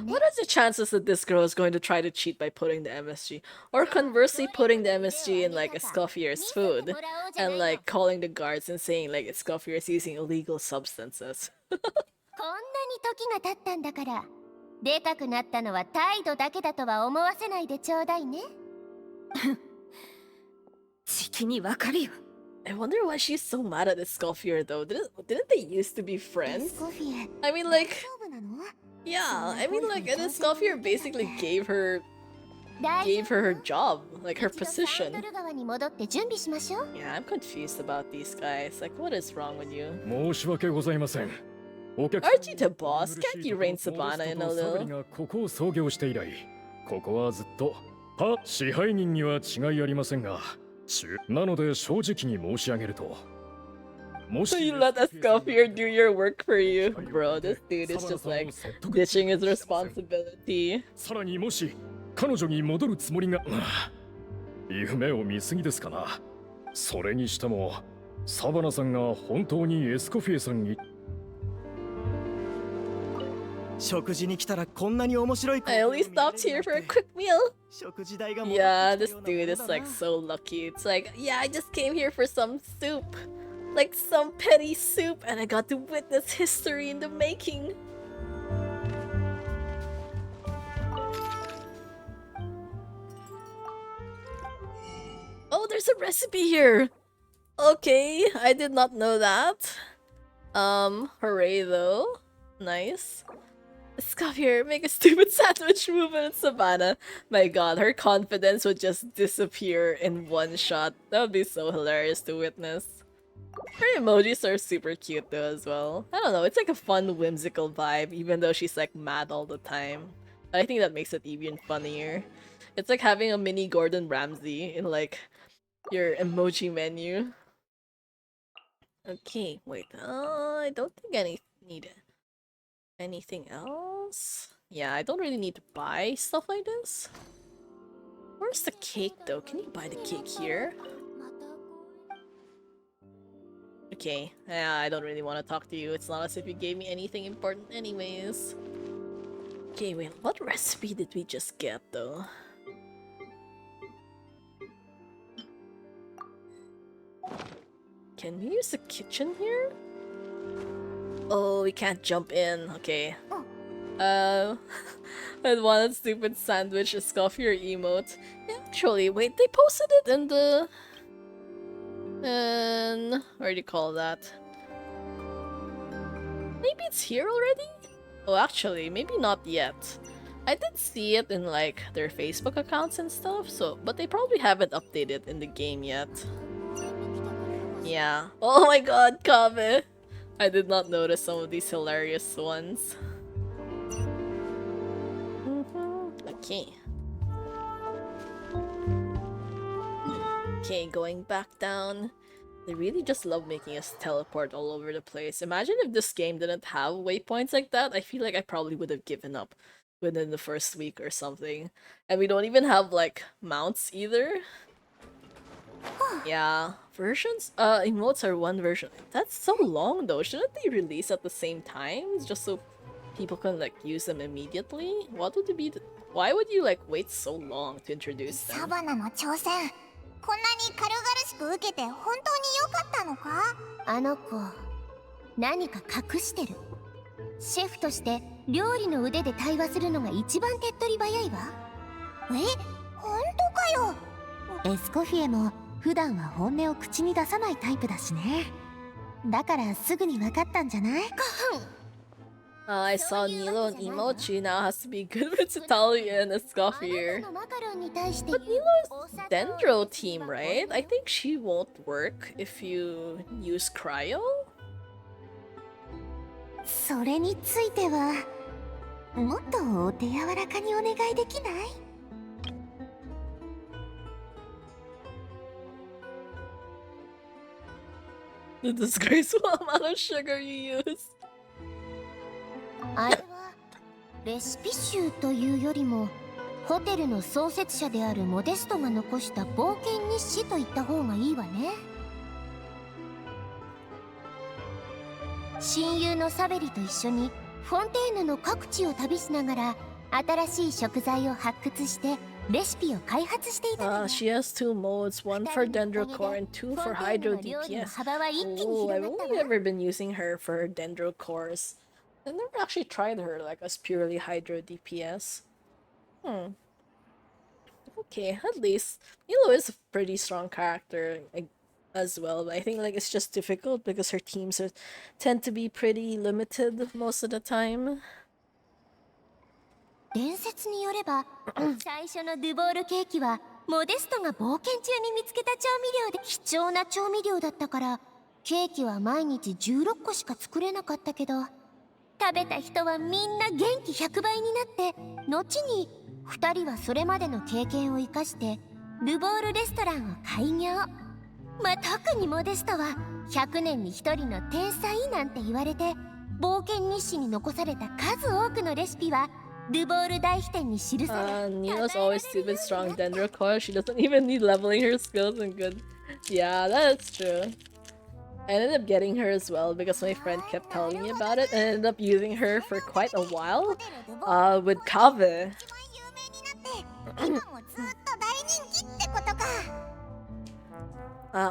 What are the chances that this girl is going to try to cheat by putting the MSG? Or conversely putting the MSG in like Escoffier's food and like calling the guards and saying like Escoffier is using illegal substances. こんなに時が経ったんだから、でかくなったのは態度だけだとは思わせないでちょうだいね。じきにわかるよ。I wonder why she's so mad at Escoffier though. Didn't they used to be friends? コフィエ、 I mean like 勝負なの？ yeah, I mean like and Escoffier basically gave her her job, like her 一度サン position. ドル川に戻って準備しましょう。 Yeah, I'm confused about these guys. Like what is wrong with you? 申し訳ございません。お客 Aren't you the boss? Can't you rein Savannah in a サブリ little? がここを創業して以来、ここはずっと支配人には違いありませんが、なので正直に申し上げると。も So you let Escoffier do your work for you? Bro, this dude is just like ditching his responsibility. さらにもし彼女に戻るつもりが夢を見すぎですかな。それにしてもサバナさんが本当にエスコフィエさんに食事に来たらこんなに面白い I only stopped here for a quick meal. 食事代が戻ってき Yeah, た this ような dude も is のだ like な。 so lucky. It's like, yeah, I just came here for some soup. Like some petty soup, and I got to witness history in the making. Oh, there's a recipe here! Okay, I did not know that. Hooray though. Nice. Escoffier, make a stupid sandwich movement in Savannah. My god, her confidence would just disappear in one shot. That would be so hilarious to witness. Her emojis are super cute though as well. I don't know, it's like a fun whimsical vibe even though she's like mad all the time. But I think that makes it even funnier. It's like having a mini Gordon Ramsay in like your emoji menu. Okay, wait. I don't think I need anything else. Yeah, I don't really need to buy stuff like this. Where's the cake though? Can you buy the cake here? Okay, yeah, I don't really want to talk to you. It's not as if you gave me anything important anyways. Okay, wait, what recipe did we just get though? Can we use the kitchen here? Oh, we can't jump in. Okay. I wanted stupid sandwich, Escoffier emote. Actually, wait, they posted it in the... where do you call that? Maybe it's here already? Oh, actually, maybe not yet. I did see it in like their Facebook accounts and stuff, so but they probably haven't updated in the game yet. Yeah. Oh my god, Kame! I did not notice some of these hilarious ones. Okay. Okay, going back down. They really just love making us teleport all over the place. Imagine if this game didn't have waypoints like that. I feel like I probably would have given up within the first week or something. And we don't even have like mounts either. Yeah, versions? Emotes are one version. That's so long though. Shouldn't they release at the same time? It's just so people can like use them immediately? What would it be? Why would you like wait so long to introduce サ them? バナの挑戦こんなに軽々しく受けて本当に良かったのか？あの子何か隠してる。シェフとして料理の腕で対話するのが一番手っ取り早いわ。本当かよ。エスコフィエも普段は本音を口に出さないタイプだしね。だからすぐに分かったんじゃない？ I saw Nilo and Emochi now has to be good with Italian Escoffier. あなたのマカロンに対して But Nilo's Dendro team, right? I think she won't work if you use Cryo? それについてはもっとお手柔らかにお願いできない？ The disgraceful amount of sugar you use. あれはレシピ集というよりもホテルの創設者であるモデストが残した冒険日誌と言った方がいいわね。親友のサベリと一緒にフォンテーヌの各地を旅しながら新しい食材を発掘してレシピを開発していたのよ。 She has two modes, one for Dendrocore and two for Hydro DPS. 幅は一気に Oh, I've 広がった only わ。 ever been using her for her Dendrocores. I never actually tried her like as purely Hydro DPS. Okay, at least Nilo is a pretty strong character as well, but I think like it's just difficult because her teams tend to be pretty limited most of the time. 伝説によれば最初のドゥボールケーキはモデストが冒険中に見つけた調味料で貴重な調味料だったからケーキは毎日16個しか作れなかったけど食べた人はみんな元気100倍になって後に2人はそれまでの経験を生かしてドゥボールレストランを開業。まあ特にモデストは100年に1人の天才なんて言われて冒険日誌に残された数多くのレシピはドゥボール大秘典に記され Nilo's always stupid strong Dendrocore. She doesn't even need leveling her skills and good. Yeah, that's true. I ended up getting her as well because my friend kept telling me about it and I ended up using her for quite a while with Kave. 今もずっと大人気ってことか。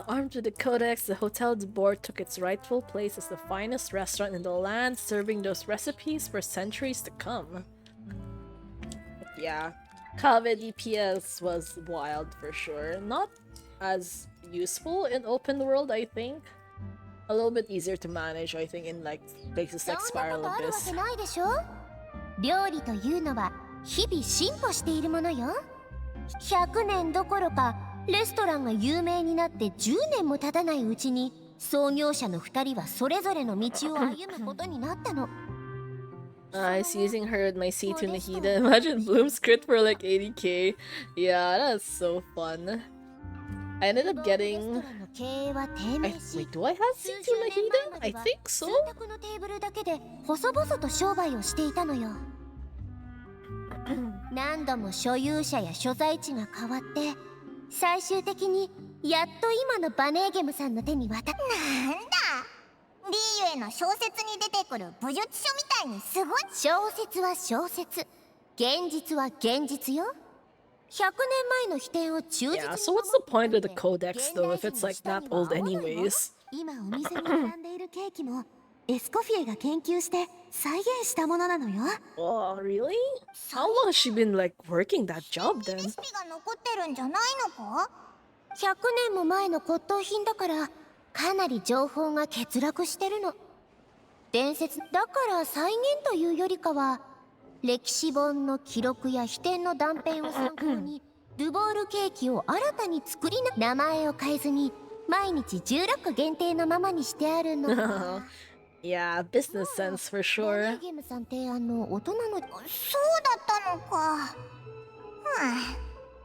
Armed with the codex, the Hotel de Bord took its rightful place as the finest restaurant in the land, serving those recipes for centuries to come. Yeah, Kave DPS was wild for sure. Not as useful in open world, I think. A little bit easier to manage, I think, in like places like そんなこ Spiral とあるわ Abyss. けないでしょ。料理というのは日々進歩しているものよ。100年どころかレストランが有名になって10年も経たないうちに創業者の2人はそれぞれの道を歩むことになったの。 Nice, using her with my C2 Nahida. Imagine Bloom's crit for like 80k. Yeah, that's so fun. I ended up getting... Wait, do I have C2 Nahida? I think so? 数択のテーブルだけで細々と商売をしていたのよ。何度も所有者や所在地が変わって最終的にやっと今のバネーゲムさんの手に渡った。なんだリーユへの小説に出てくる武術書みたいにすごい。小説は小説、現実は現実よ。100年前の飛天を忠実に Yeah, so what's the point of the codex though if it's like that old anyways? 今お店に並んでいるケーキもエスコフィエが研究して再現したものなのよ。 Oh, really? How long has she been like working that job レ then? シピが残ってるんじゃないのか？ 100年も前の骨董品だからかなり情報が欠落してるの。伝説だから再現というよりかは歴史本の記録や飛天の断片を参考にドゥボールケーキを新たに作り名前を変えずに毎日16個限定のままにしてあるの。 Yeah, business sense for バネ sure. ーゲームさんって大人のそうだったのか。は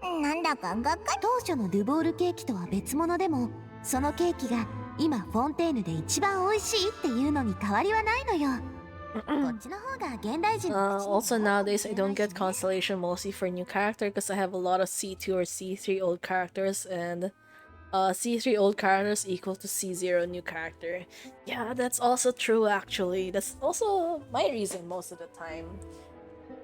あ、なんだかがっかり。当初のドゥボールケーキとは別物でもそのケーキが今フォンテーヌで一番美味しいっていうのに変わりはないのよ。こっちの方が現代人の口に Also nowadays I don't get constellation mostly for new character because I have a lot of C2 or C3 old characters and C3 old characters equal to C0 new character. Yeah, that's also true actually. That's also my reason most of the time.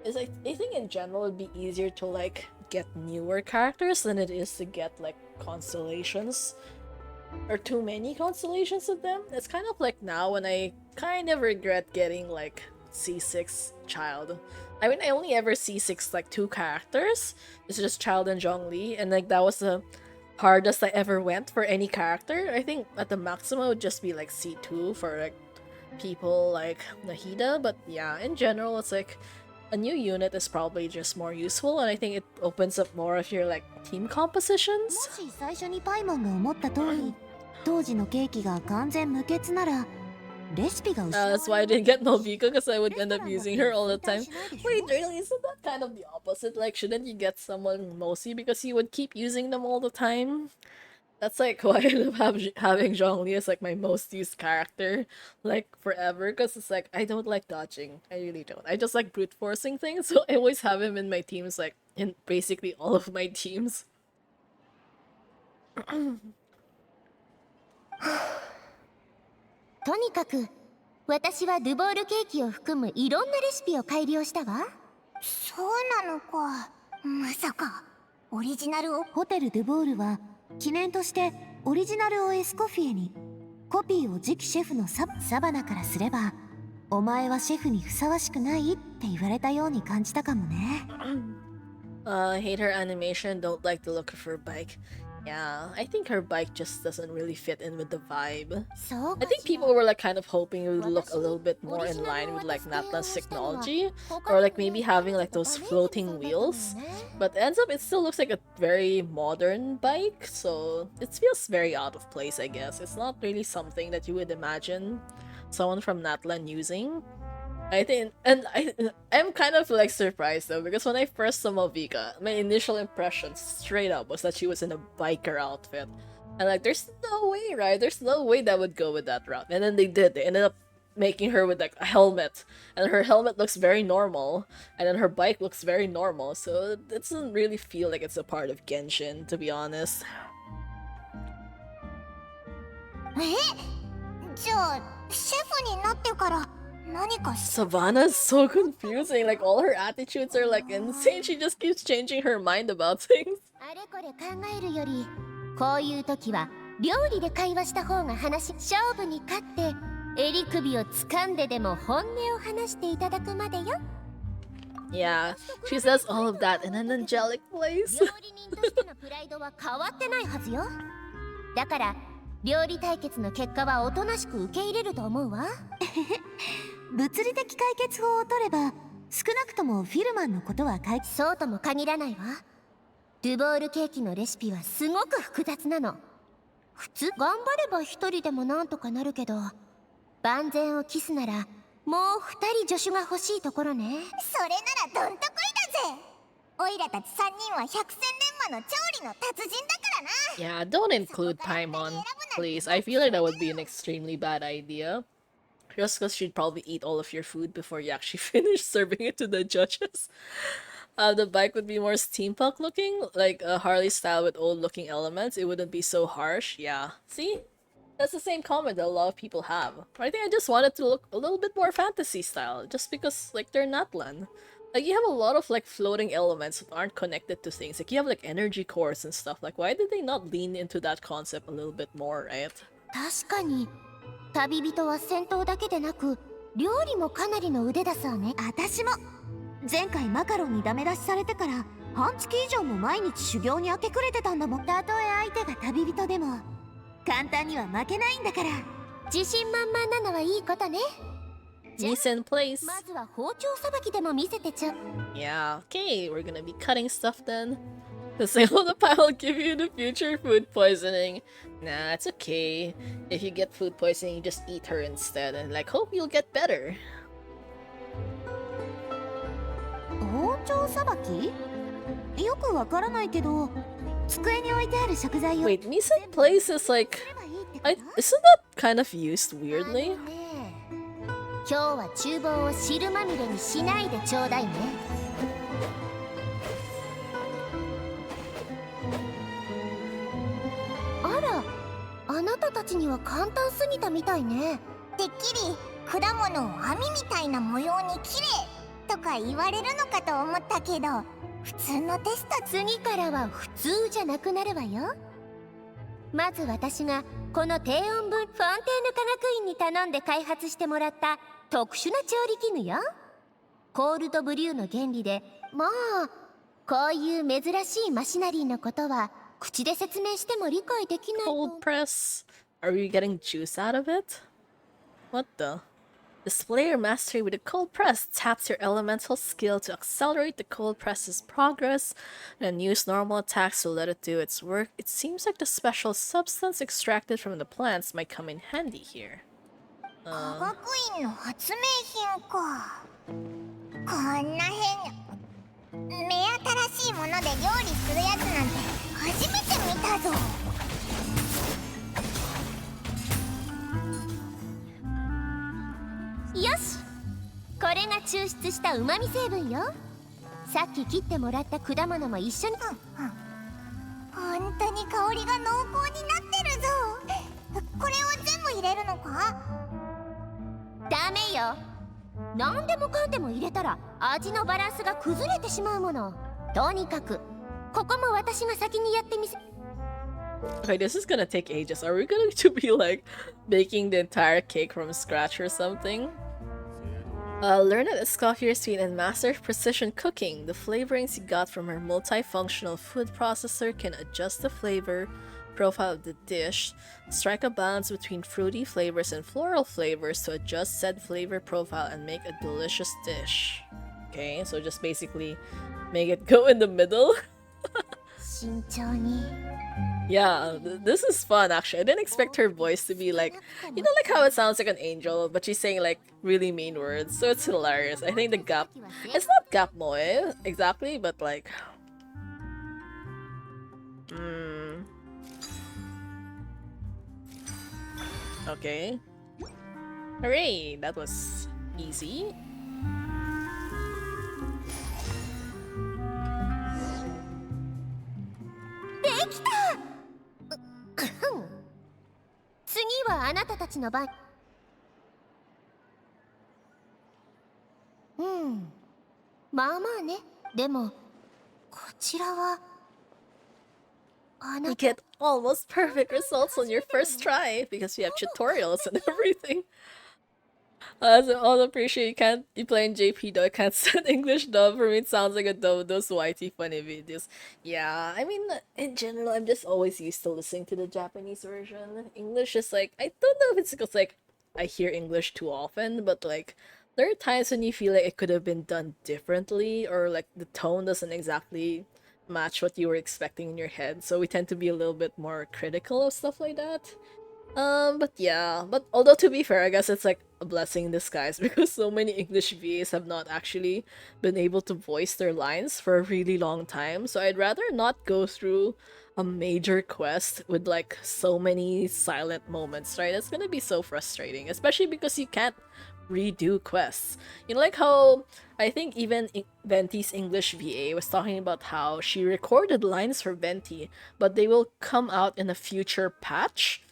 Is I think in general it'd be easier to like get newer characters than it is to get like constellations. Or too many constellations of them. It's kind of like now when I kind of regret getting like C6 Child. I mean I only ever C6 like 2 characters. It's just Child and Zhongli, and like that was the hardest I ever went for any character. I think at the maximum it would just be like C2 for like people like Nahida, but yeah, in general it's like a new unit is probably just more useful, and I think it opens up more of your like team compositions. もし最初にパイモンが思った通り当時のケーキが完全無欠ならレシピが失われ That's why I didn't get Novika, because I would end up using her all the time. Wait, really? Isn't that kind of the opposite? Like, shouldn't you get someone mostly because you would keep using them all the time? That's like why I end up having Zhongli as like my most used character, like forever, because it's like I don't like dodging. I really don't. I just like brute forcing things, so I always have him in my teams, like in basically all of my teams. とにかく私はドゥボールケーキを含むいろんなレシピを改良したわ。そうなのか。まさかオリジナルをホテル・ドゥボールは記念としてオリジナルをエスコフィエに、コピーを次期シェフのサバナからすればお前はシェフにふさわしくないって言われたように感じたかもね。Hate her animation, don't like the look of her bike. Yeah, I think her bike just doesn't really fit in with the vibe. そうか I think people were like kind of hoping it would look a little bit more in line with like Natlan's technology, or like maybe having like those floating wheels. But ends up it still looks like a very modern bike, so it feels very out of place, I guess. It's not really something that you would imagine someone from Natlan using. I think, and I'm kind of like surprised though, because when I first saw Malvika, my initial impression straight up was that she was in a biker outfit. And like, there's no way, right? There's no way that would go with that route. And then they did. They ended up making her with like a helmet, and her helmet looks very normal, and then her bike looks very normal. So it doesn't really feel like it's a part of Genshin, to be honest. じゃあシェフになってから何か Savannah's so confusing. Like all her attitudes are like insane. She just keeps changing her mind about things. あれこれ考えるよりこういう時は料理で会話した方が勝負に勝って襟首を掴んででも本音を話していただくまでよ。 Yeah, she says all of that in an angelic voice. 料理人としてのプライドは変わってないはずよ。だから料理対決の結果はおとなしく受け入れると思うわ。物理的解決法を取れば少なくともフィルマンのことは解決。そうとも限らないわ。ドゥボールケーキのレシピはすごく複雑なの。普通頑張れば一人でもなんとかなるけど、万全を期すならもう2人助手が欲しいところね。それならどんとこいだぜ。オイラたち3人は百戦錬磨の調理の達人だからな。 Yeah, don't include Paimon, please. I feel like that would be an extremely bad idea. Just because she'd probably eat all of your food before you actually finish serving it to the judges. The bike would be more steampunk looking, like a Harley style with old looking elements. It wouldn't be so harsh. Yeah. See? That's the same comment that a lot of people have. I think I just wanted to look a little bit more fantasy style, just because like they're Natlan. Like you have a lot of like floating elements that aren't connected to things. Like you have like energy cores and stuff. Like why did they not lean into that concept a little bit more, right? 確かに旅人は戦闘だけでなく料理もかなりの腕だそうね。私も前回マカロンにダメ出しされてから半月以上も毎日修行に明け暮れてたんだもん。たとえ相手が旅人でも簡単には負けないんだから。自信満々なのはいいことね。 Decent place. まずは包丁さばきでも見せてちょ。 Yeah, okay, we're gonna be cutting stuff then. The single the pie will give you the future food poisoning. Nah, it's okay. If you get food poisoning, you just eat her instead and like hope you'll get better. 包丁さばき？よくわからないけど机に置いてある食材を Wait, Misen place is like... すればいいってこと？ isn't that kind of used weirdly? 今日は厨房を汁まみれにしないでちょうだいね。あら、あなたたちには簡単すぎたみたいね。てっきり果物を網みたいな模様に綺麗とか言われるのかと思ったけど、普通のテスト。次からは普通じゃなくなるわよ。まず私がこの低温分ファンテーヌ科学院に頼んで開発してもらった特殊な調理器具よ。コールドブリューの原理で、まあこういう珍しいマシナリーのことは口で説明しても理解できないと。 Cold press. Are you getting juice out of it? What the? Display your mastery with a cold press. Taps your elemental skill to accelerate the cold press's progress, and use normal attacks to let it do its work. It seems like the special substance extracted from the plants might come in handy here. 科学院の発明品か。こんな変な目新しいもので料理するやつなんて初めて見たぞ。よし、これが抽出したうまみ成分よ。さっき切ってもらった果物も一緒に。本当に香りが濃厚になってるぞ。これを全部入れるのか？ダメよ。何でもかんでも入れたら味のバランスが崩れてしまうもの。とにかくここも私が先にやってみせ。 Okay, this is gonna take ages. Are we going to be like making the entire cake from scratch or something? Learn at Escoffier's feet and master precision cooking. The flavorings you got from her multifunctional food processor can adjust the flavor profile of the dish, strike a balance between fruity flavors and floral flavors to adjust said flavor profile and make a delicious dish. Okay, so just basically make it go in the middle. 慎重に。 Yeah, this is fun actually. I didn't expect her voice to be like, you know, like how it sounds like an angel, but she's saying like really mean words, so it's hilarious. I think the gap, it's not gap moe exactly, but like, okay. Hooray, that was easy. Dekita! 次はあなたたちの番。まあまあね。でもこちらはあな You た。 get almost perfect results on your first try because we have tutorials and everything. I also appreciate you playing JP though. I can't stand English dub. For me, it sounds like a dub of those YT funny videos. Yeah, I mean, in general, I'm just always used to listening to the Japanese version. English is like, I don't know if it's because like I hear English too often, but like there are times when you feel like it could have been done differently, or like the tone doesn't exactly match what you were expecting in your head. So we tend to be a little bit more critical of stuff like that. But yeah, but although to be fair, I guess it's like a blessing in disguise because so many English VAs have not actually been able to voice their lines for a really long time. So I'd rather not go through a major quest with like so many silent moments, right? It's gonna be so frustrating, especially because you can't redo quests. You know, like how I think even Venti's English VA was talking about how she recorded lines for Venti, but they will come out in a future patch.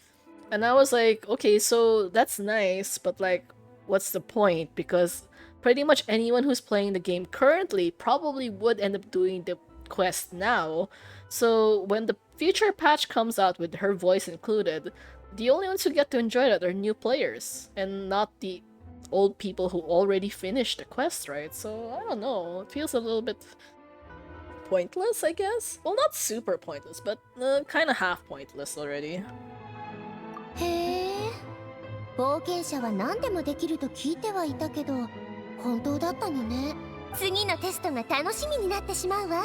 And I was like, okay, so that's nice, but like, what's the point? Because pretty much anyone who's playing the game currently probably would end up doing the quest now. So when the future patch comes out with her voice included, the only ones who get to enjoy that are new players, and not the old people who already finished the quest, right? So I don't know, it feels a little bit pointless, I guess? Well, not super pointless, but kind of half pointless already. へえ、冒険者は何でもできると聞いてはいたけど本当だったのね。次のテストが楽しみになってしまうわ。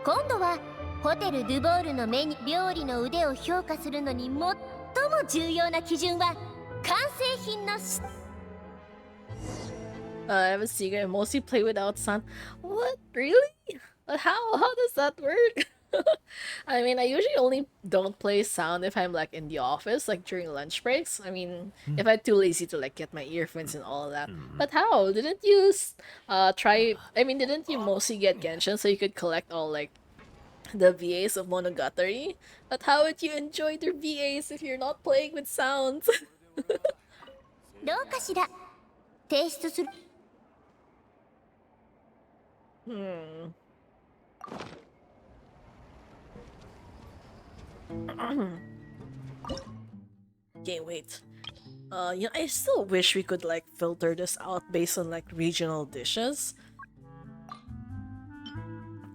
今度はホテル・ドゥボールの料理の腕を評価するのに最も重要な基準は完成品のI have a secret. I mostly play without sound. What? Really? How? How does that work? I mean, I usually only don't play sound if I'm like in the office, like during lunch breaks. I mean, if I'm too lazy to like get my earphones and all that. But how? Didn't you try? I mean, didn't you mostly get Genshin so you could collect all like the VAs of Monogatari. But how would you enjoy their VAs if you're not playing with sounds? どうかしら。提出する。Hmm. Okay, wait. Yeah, I still wish we could like filter this out based on like regional dishes.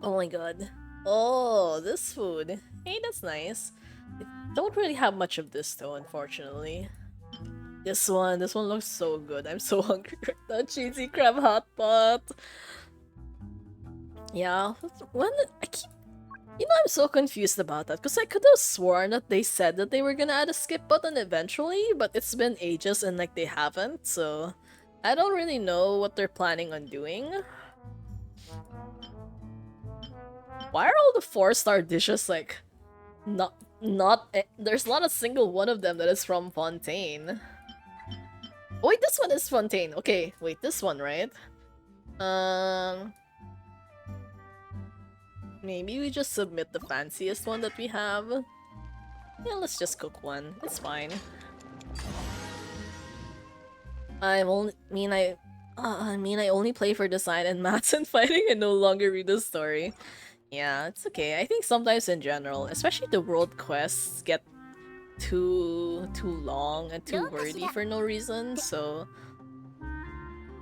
Oh my god. Oh, this food. Hey, that's nice. I don't really have much of this though, unfortunately. This one looks so good. I'm so hungry right now. Cheesy crab hot pot. Yeah, when I keep, I'm so confused about that because I could have sworn that they said that they were gonna add a skip button eventually, but it's been ages and like they haven't, so I don't really know what they're planning on doing. Why are all the 4-star dishes like there's not a single one of them that is from Fontaine. Oh, wait, this one is Fontaine. Okay, wait, this one, right? Maybe we just submit the fanciest one that we have. Yeah, let's just cook one. It's fine. I only play for design and maths and fighting and no longer read the story. Yeah, it's okay. I think sometimes in general, especially the world quests get too long and too wordy for no reason, so...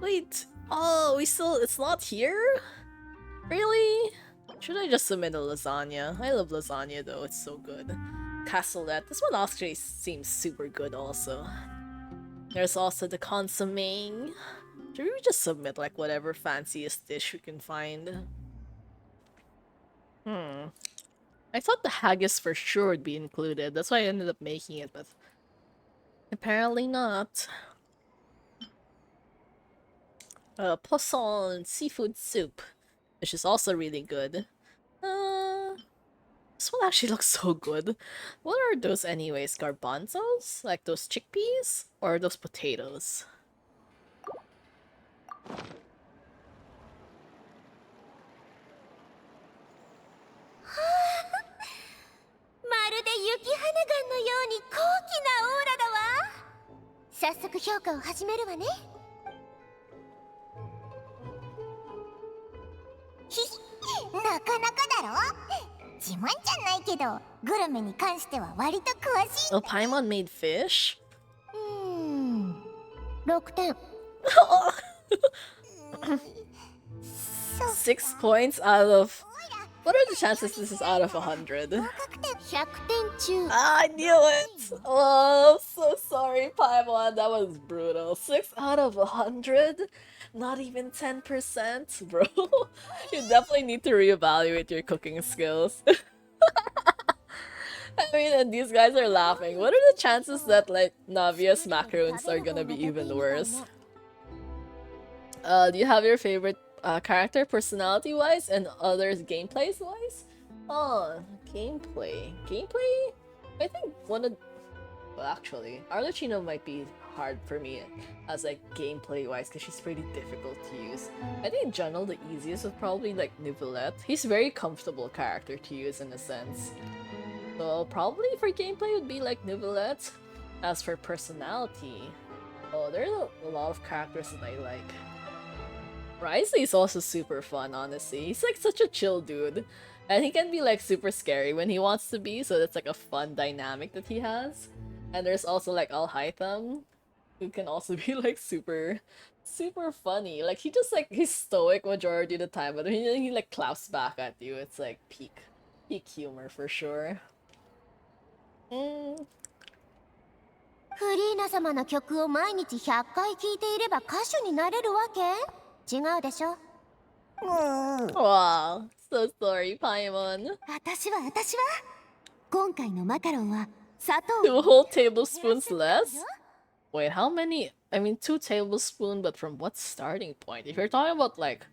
Wait! Oh, it's not here? Really? Should I just submit a lasagna? I love lasagna though, it's so good. Castellette. This one actually seems super good also. There's also the consomme. Should we just submit like whatever fanciest dish we can find? I thought the haggis for sure would be included. That's why I ended up making it, but apparently not. Poisson seafood soup, which is also really good. This one actually looks so good. What are those anyways? Garbanzos? Like those chickpeas? Or those potatoes? まるで雪花岩のように高貴なオーラだわ。早速評価を始めるわね。なかなかだろ。自慢じゃないけど、グルメに関しては割と詳しい。Oh, Paimon made fish? 6点。6 points out of... What are the chances this is out of 100? 100点中。Ah, I knew it! Oh, I'm so sorry, Paimon. That was brutal. 6 out of 100? Not even 10%? Bro, you definitely need to reevaluate your cooking skills. I mean, and these guys are laughing. What are the chances that, like, Navia's macaroons are gonna be even worse? Do you have your favorite character personality-wise and others gameplays-wise? Oh, gameplay. Gameplay? I think one of... Well, actually, Arlecchino might be hard for me as like gameplay-wise because she's pretty difficult to use. I think in general the easiest would probably like Neuvillette. He's a very comfortable character to use in a sense. So probably for gameplay would be like Neuvillette. As for personality, oh, there's a lot of characters that I like. Risley is also super fun, honestly. He's like such a chill dude. And he can be like super scary when he wants to be, so that's like a fun dynamic that he has. And there's also like Al-Haytham, who can also be like super funny. Like he just like, he's stoic majority of the time, but he like claps back at you. It's like peak humor for sure. フリーナ様の曲を毎日100回聴いていれば歌手になれるわけ？違うでしょ？ Wow, so sorry, Paimon. 私は今回のマカロンは砂糖 2 whole tablespoons less? Wait, how many? I mean, 2 tablespoons, but from what starting point? If you're talking about like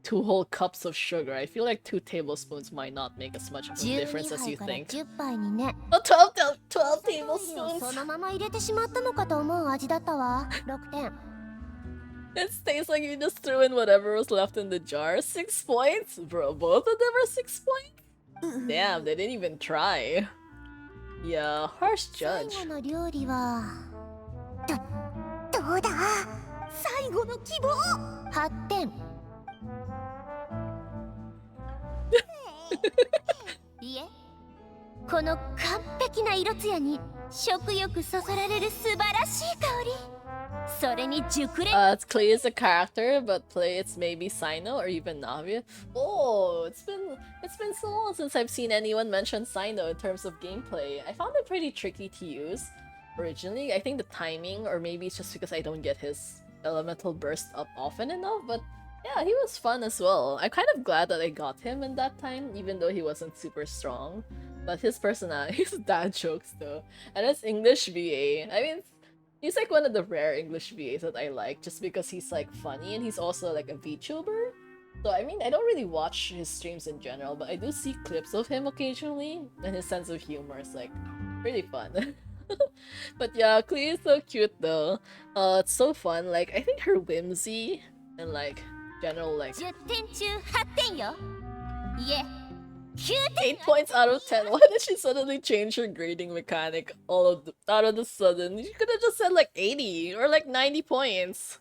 2 whole cups of sugar, I feel like 2 tablespoons might not make as much of a difference as you 12杯 think. から10杯にね。 Oh, 12 そ tablespoons! のまま入れてしまったのかと思う味だったわ。6点。 It tastes like you just threw in whatever was left in the jar. 6 points? Bro, both of them are 6 points? Damn, they didn't even try. Yeah, harsh 最 judge. 後の料理はどうだ最後の希望8点いえこの完璧な色艶に食欲そそられる素晴らしい香りそれに熟練 It's Clay is a character, but play it's maybe Sino or even Navia. Oh, it's been so long since I've seen anyone mention Sino in terms of gameplay. I found it pretty tricky to use originally. I think the timing, or maybe it's just because I don't get his elemental burst up often enough, but yeah, he was fun as well. I'm kind of glad that I got him in that time, even though he wasn't super strong. But his personality, his dad jokes though, and his English VA. I mean, he's like one of the rare English VAs that I like, just because he's like funny and he's also like a VTuber. So I mean, I don't really watch his streams in general, but I do see clips of him occasionally, and his sense of humor is like really fun. But yeah, Clea is so cute though. It's so fun. Like I think her whimsy and like general like 10点中8点よいえ9点 8 points out of 10. Why did she suddenly change her grading mechanic out of the sudden? You could have just said like 80 or like 90 points.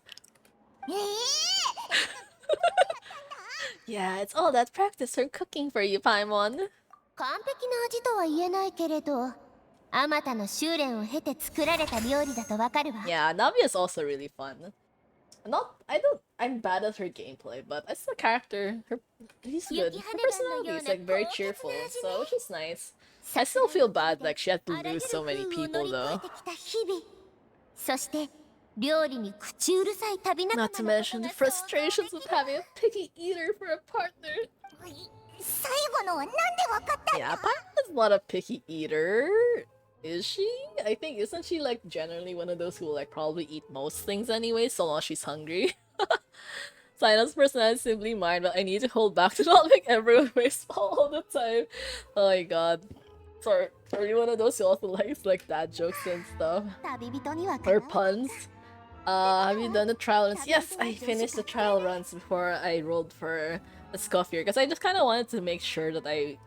Yeah, it's all that practice for cooking for you, Paimon. 完璧な味とは言えないけれどあまたの修練を経て作られた料理だとわかるわ Yeah, Navi is also really fun. I'm bad at her gameplay, but as a character, he's good. Her personality is like very cheerful, so which is nice. I still feel bad like she had to lose so many people though. そして料理に口うるさい旅仲間 Not to mention the frustrations of having a picky eater for a partner. 最後のはなんでわかった Yeah, Paimon is not a picky eater. Is she? I think isn't she like generally one of those who will like probably eat most things anyway, so long as she's hungry. Sina's personality is simply mine, but I need to hold back to not make everyone waste all the time. Oh my god. Sorry, are you one of those who also likes like dad jokes and stuff? 旅人には Or puns? Have you done the trial runs? Yes, I finished the trial runs before I rolled for Escoffier because I just kind of wanted to make sure that I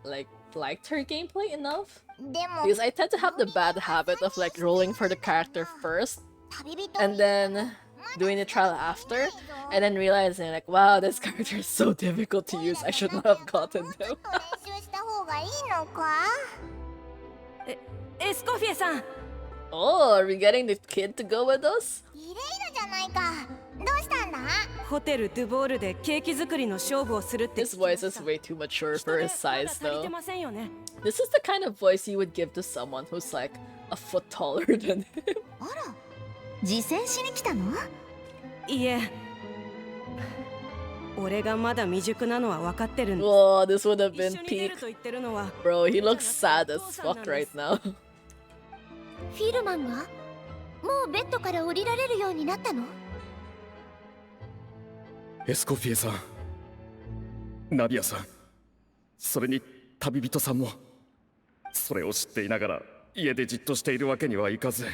liked her gameplay enough. でも Because I tend to have the bad habit of like rolling for the character first 旅人 and then doing the trial after and then realizing like wow this character is so difficult to use, I should not have gotten them. 練習した方がいいのかエスコフィエさん Oh, are we getting the kid to go with us? イレイラじゃないかどうしたんだホテルドゥボールでケーキ作りの勝負をするって His voice is way too mature for his size 人手まだ足り though. てませんよね This is the kind of voice you would give to someone who's like a foot taller than him. あら実践しに来たのいえ俺がまだ未熟なのは分かってるんです Whoa, this would have 一 been 緒に出る peak. と言ってるのは Bro, he looks sad as fuck right now. フィルマンがもうベッドから降りられるようになったのエスコフィエさん、ナビアさん、それに旅人さんも、それを知っていながら家でじっとしているわけにはいかず、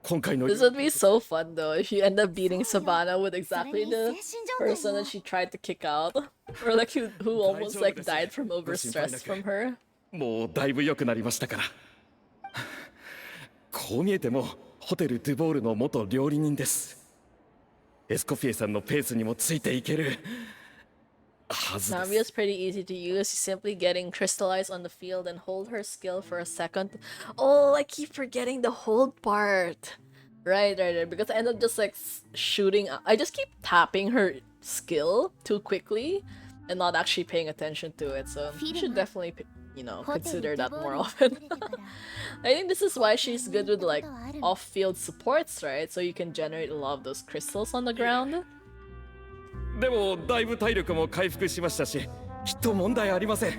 今回の This would be so fun though if you end up beating Savannah with exactly the 精神状態 person も that she tried to kick out. Or like who almost like died from overstress from her. もうだいぶ良くなりましたから。こう見えてもホテルドゥボールの元料理人です。エスコフィエさんのペースにもついていけるはずで Nami す。 is pretty easy to use. She's simply getting crystallized on the field and hold her skill for a second. Oh, I keep forgetting the hold part. Right. Because I end up just like shooting. I just keep tapping her skill too quickly and not actually paying attention to it. So you should definitely, consider that more often. I think this is why she's good with like off-field supports, right? So you can generate a lot of those crystals on the ground. でもだいぶ体力も回復しましたし、きっと問題ありません。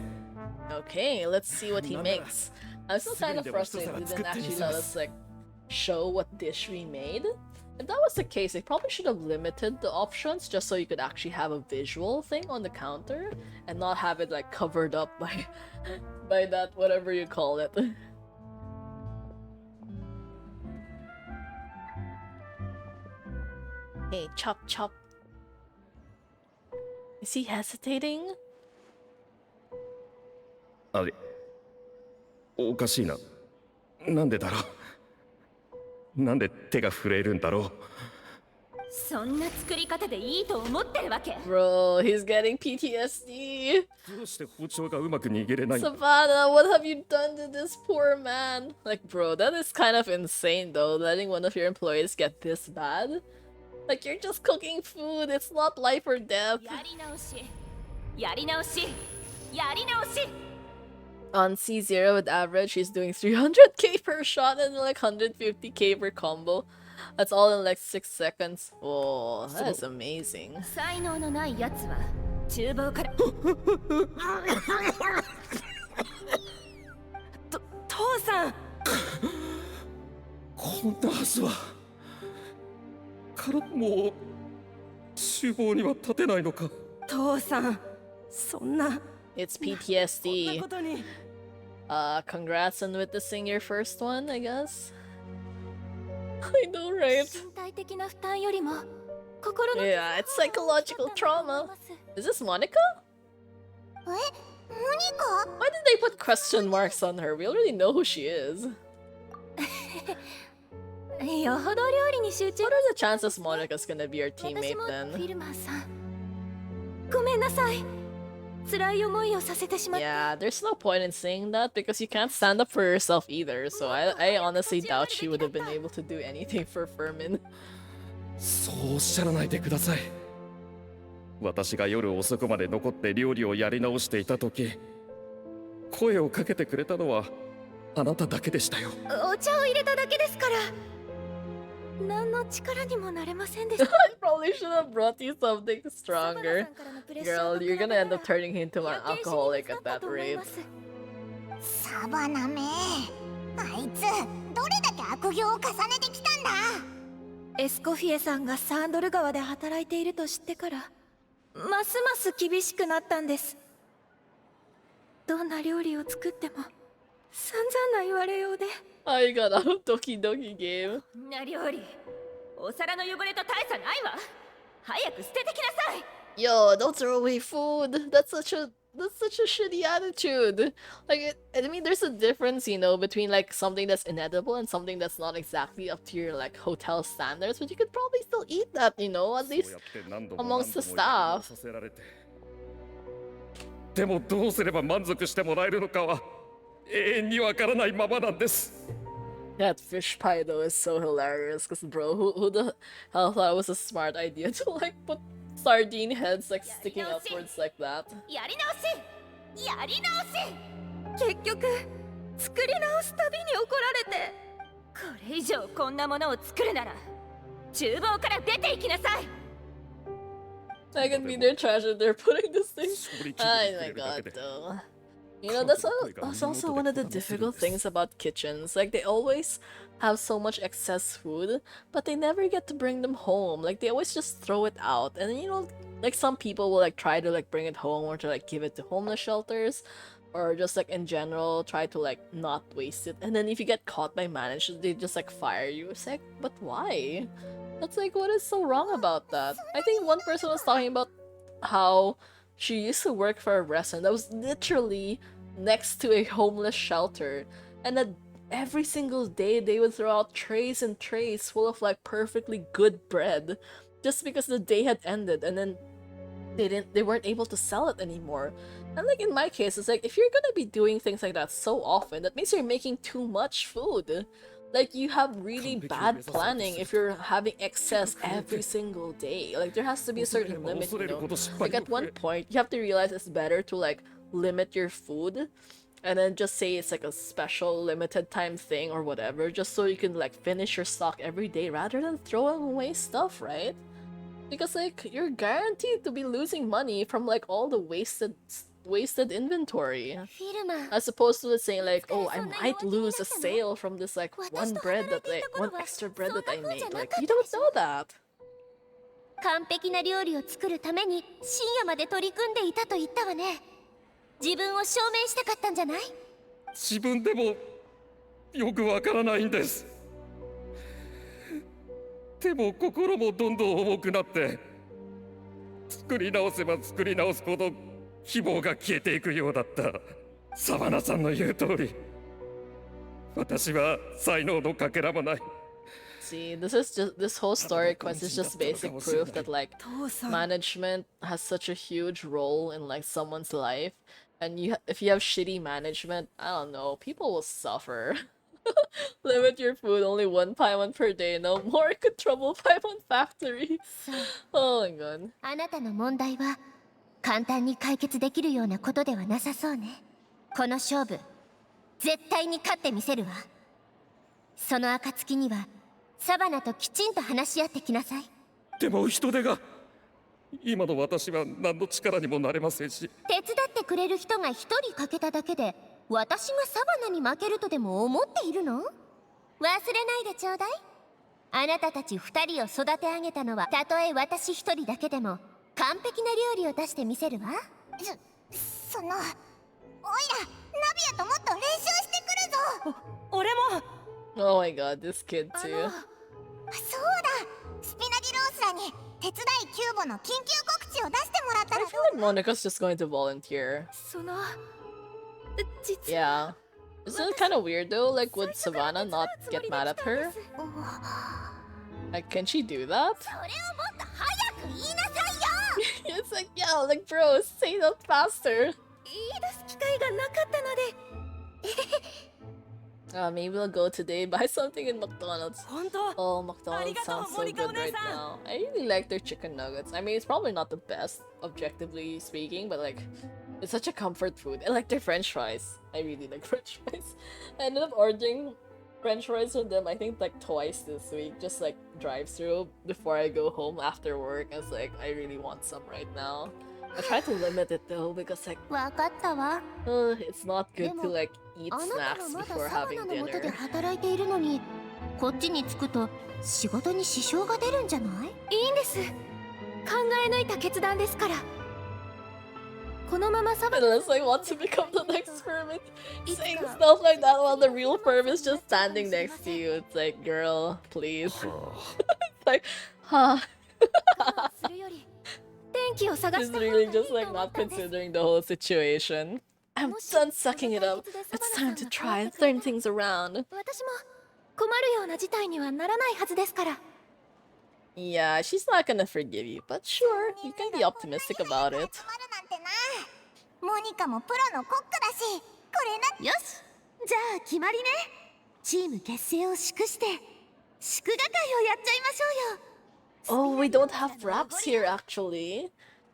Okay, let's see what he makes. I'm still kind of frustrated they didn't actually let us like show what dish we made. If that was the case, they probably should have limited the options just so you could actually have a visual thing on the counter and not have it like covered up by by that whatever you call it. Hey, chop chop. Is he hesitating? あれ、おかしいな。なんでだろう。なんで手が震えるんだろう。そんな作り方でいいと思ってるわけ？ Bro, he's getting PTSD. どうして包丁がうまく握れないんだ。 Savannah, what have you done to this poor man? Like, bro, that is kind of insane though, letting one of your employees get this bad. Like, you're just cooking food, it's not life or death. やり直し、やり直し、やり直し。 On C0 with average, he's doing 300k per shot and like 150k per combo. That's all in like 6 seconds. Oh, that is amazing. 才能のないやつは厨房から。父さん。こんなはずは。からもう厨房には立てないのか。父さん、そんな。 It's PTSD. Congrats on witnessing your first one, I guess. I know, right? 身体的な負担よりも心の。 Yeah, it's psychological trauma. Is this Monica? え、モニカ？ Why did they put question marks on her? We already know who she is. よほど料理に集中。 What are the chances Monica's gonna be your 私 teammate もフ then? ィルマーさん。ごめんなさい。辛い思いをさせてしまった。 Yeah, there's no point in saying that because you can't stand up for yourself either. So I honestly doubt she would have been able to do anything for Furman. そうおっしゃらないでください。私が夜遅くまで残って料理をやり直していた時、声をかけてくれたのはあなただけでしたよ。お茶を入れただけですから。何の力にもなれませんでした。 I probably should have brought you something stronger. Girl, you're gonna end up turning into an alcoholic at that rate. サバナめ、あいつどれだけ悪行を重ねてきたんだ。エスコフィエさんがサンドル川で働いていると知ってからますます厳しくなったんです。どんな料理を作っても散々な言われようで。 I got out of Doki Doki game. こんな料理、お皿の汚れと大差ないわ。早く捨ててきなさい。 Yo, don't throw away food. That's such a shitty attitude. Like, I mean, there's a difference, you know, between like something that's inedible and something that's not exactly up to your like hotel standards, but you could probably still eat that, you know, at least amongst the staff. でもどうすれば満足してもらえるのかは永遠にわからないままなんです。 That fish pie though is so hilarious, cause bro, who the hell thought it was a smart idea to like put sardine heads like sticking upwards like that? やり直し、やり直し。結局作り直すたびに怒られて。これ以上こんなものを作るなら厨房から出て行きなさい。 I can be their treasure. They're putting this thing. Oh my god, though. You know, that's also one of the difficult things about kitchens. Like, they always have so much excess food, but they never get to bring them home. Like, they always just throw it out. And, you know, like, some people will, like, try to, like, bring it home or to, like, give it to homeless shelters. Or just, like, in general, try to, like, not waste it. And then if you get caught by managers, they just, like, fire you. It's like, but why? That's like, what is so wrong about that? I think one person was talking about how she used to work for a restaurant that was literally next to a homeless shelter, and that every single day they would throw out trays and trays full of like perfectly good bread just because the day had ended, and then they weren't able to sell it anymore. And like in my case, it's like if you're gonna be doing things like that so often, that means you're making too much food. Like, you have really bad planning if you're having excess every single day. Like, there has to be a certain limit, you know? Like, at one point, you have to realize it's better to, like, limit your food and then just say it's, like, a special limited time thing or whatever, just so you can, like, finish your stock every day rather than throwing away stuff, right? Because, like, you're guaranteed to be losing money from, like, all the wasted inventory, フィルマー、 as opposed to saying like, oh, I might lose a sale from this like one extra bread that I made. Like, you don't know that. 完璧な料理を作るために深夜まで取り組んでいたと言ったわね。自分を証明したかったんじゃない？自分でもよくわからないんです。でも心もどんどん重くなって、作り直せば作り直すほど希望が消えていくようだった。サバナさんの言う通り、私は才能のかけらもない。 See, this whole story quest is just basic proof that like management has such a huge role in like someone's life, and if you have shitty management, I don't know, people will suffer. Limit your food only one paimon per day. No more could trouble Paimon Factory. そう Oh my god. あなたの問題は簡単に解決できるようなことではなさそうね。この勝負絶対に勝ってみせるわ。その暁にはサバナときちんと話し合ってきなさい。でも人手が、今の私は何の力にもなれませんし。手伝ってくれる人が一人欠けただけで私がサバナに負けるとでも思っているの？忘れないでちょうだい。あなたたち二人を育て上げたのはたとえ私一人だけでも完璧な料理を出してみせるわ。そのおいらナビアともっと練習してくるぞ。俺も Oh my god, this kid too. そうだ、スピナディロースらに手伝いキューボの緊急告知を出してもらったら I feel like Monica's just going to volunteer. その実 Yeah. Isn't it kind of weird though? Like, would Savannah not get mad at her? Like, can she do that? それをもっと早く言いなさいよ。 It's like, yeah, like, bro, say that faster. 言い出す機会がなかったので。Maybe we'll go today, buy something in McDonald's. 本当 Oh, McDonald's sounds so good right now. I really like their chicken nuggets. I mean, it's probably not the best, objectively speaking, but like, it's such a comfort food. I like their French fries. I really like French fries. I ended up ordering French fries from them, I think, like twice this week. Just like drive-through before I go home after work. I was like, I really want some right now. I try to limit it though because like, わかったわ。 it's not good to like eat あなた snacks はまだ before サバ having ナの下で dinner. 働いているのに、こっちに着くと仕事に支障が出るんじゃない？いいんです。考え抜いた決断ですから。このままサバナ Unless I want to become the next Furman. Saying stuff like that while the real Furm is just standing next to you. It's like, girl, please. It's like, huh. するより天気を探 She's した方がい really い just と like 思っ not たんです considering the whole situation. I'm done sucking it up. It's time to try and turn things around. 私も困るような事態にはならないはずですから。 Yeah, she's not gonna forgive you, but sure, you can be optimistic about it. 集まるなんてな。モニカもプロのコックだし、これな。よし。じゃあ決まりね。チーム結成を祝して祝賀会をやっちゃいましょうよ。 Oh, we don't have wraps here actually.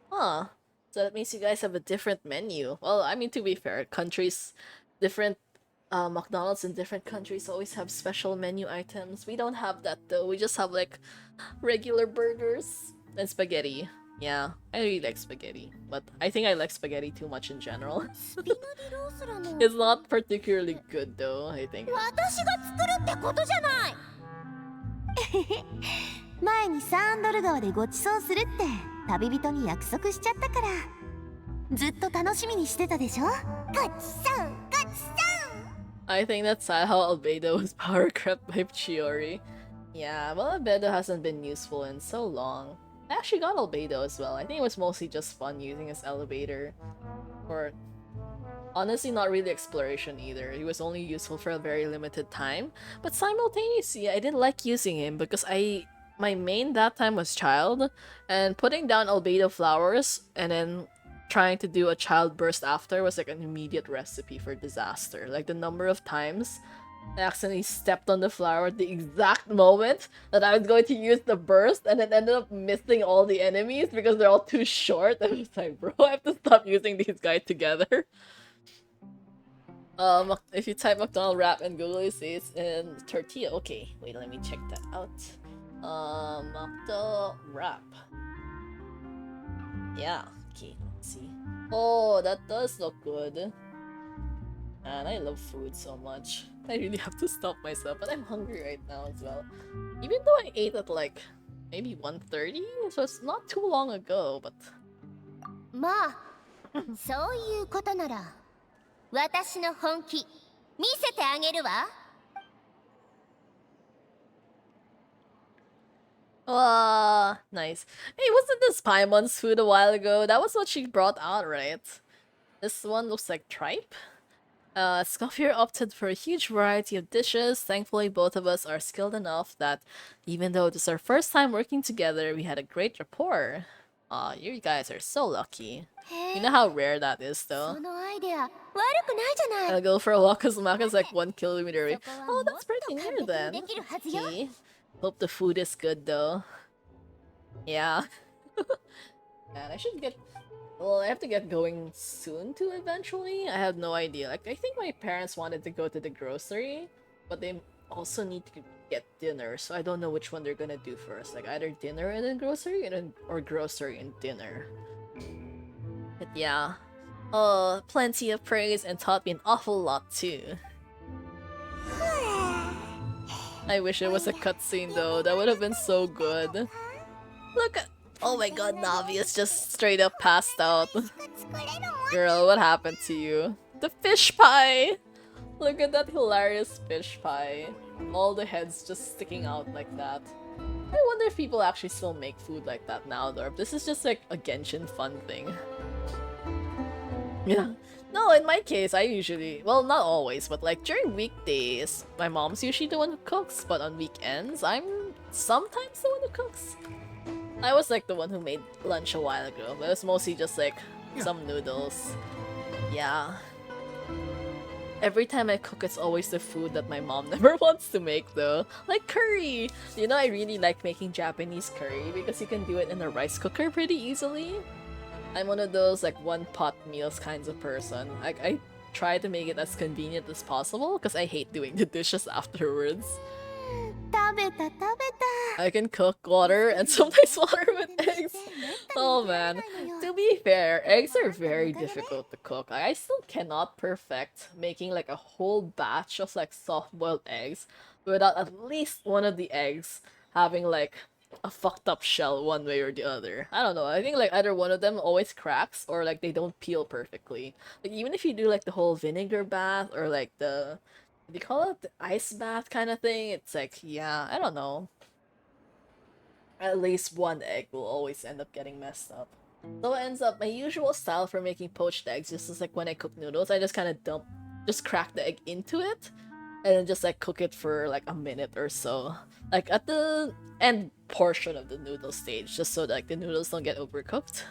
Huh. So that means you guys have a different menu. Well, I mean, to be fair, countries, different McDonald's in different countries always have special menu items. We don't have that though. We just have like regular burgers and spaghetti. Yeah, I really like spaghetti, but I think I like spaghetti too much in general. スピナディロースらの It's not particularly good though, I think. 私が作るってことじゃない。前にサンドル川でご馳走するって旅人に約束しちゃったからずっと楽しみにしてたでしょ。ごちそうごちそう。 I think that's sad how Albedo was power crept by Chiori. Yeah, well, Albedo hasn't been useful in so long. I actually got Albedo as well. I think it was mostly just fun using his elevator. Or honestly, not really exploration either. He was only useful for a very limited time. But simultaneously, I didn't like using him because my main that time was child, and putting down albedo flowers and then trying to do a child burst after was like an immediate recipe for disaster. Like the number of times I accidentally stepped on the flower at the exact moment that I was going to use the burst and then ended up missing all the enemies because they're all too short. I was like, bro, I have to stop using these guys together. If you type McDonald wrap in Google, you see it's in tortilla. Okay, wait, let me check that out. McDonald wrap. Yeah, okay, let's see. Oh, that does look good. And I love food so much. I really have to stop myself, but I'm hungry right now as well. Even though I ate at like maybe 1:30, so it's not too long ago, but まあそういうことなら私の本気見せてあげるわ。 nice. Hey, wasn't this Paimon's food a while ago? That was what she brought out, right? This one looks like tripe. Escoffier opted for a huge variety of dishes. Thankfully, both of us are skilled enough that even though this is our first time working together, we had a great rapport. Aw, you guys are so lucky. You know how rare that is, そ though. のアイデア悪くないじゃない。 I'll go for a walk because Maka's like 1 kilometer away. そこは Oh, もっ that's と pretty 完 near 璧に then. できるはずよ。 Okay. Hope the food is good, though. Yeah. Man, I should get. Well, I have to get going soon too eventually. I have no idea. Like, I think my parents wanted to go to the grocery, but they also need to get dinner, so I don't know which one they're gonna do first. Like, either dinner and then grocery, and then, or grocery and dinner. But yeah. Plenty of praise and taught me an awful lot too. I wish it was a cutscene though, that would have been so good. Look at- oh my god, Navi is just straight up passed out. Girl, what happened to you? The fish pie! Look at that hilarious fish pie. All the heads just sticking out like that. I wonder if people actually still make food like that now, though. This is just like a Genshin fun thing. Yeah. No, in my case, I usually, well, not always, but like during weekdays, my mom's usually the one who cooks, but on weekends, I'm sometimes the one who cooks. I was like the one who made lunch a while ago, but it was mostly just like some noodles. Yeah. Every time I cook, it's always the food that my mom never wants to make though. Like curry! You know, I really like making Japanese curry because you can do it in a rice cooker pretty easily. I'm one of those like one-pot meals kinds of person. Like I try to make it as convenient as possible because I hate doing the dishes afterwards. 食べた食べた。 I can cook water and sometimes water with eggs. Oh man. To be fair, eggs are very difficult to cook. I still cannot perfect making like a whole batch of like soft-boiled eggs without at least one of the eggs having like a fucked up shell one way or the other. I don't know. I think like either one of them always cracks or like they don't peel perfectly. Like even if you do like the whole vinegar bath or like the what do you call it? The ice bath kind of thing. It's like, yeah, I don't know. At least one egg will always end up getting messed up. So it ends up my usual style for making poached eggs, just as like when I cook noodles, I just kind of just crack the egg into it, and then just like cook it for like a minute or so, like at the end portion of the noodle stage, just so like the noodles don't get overcooked.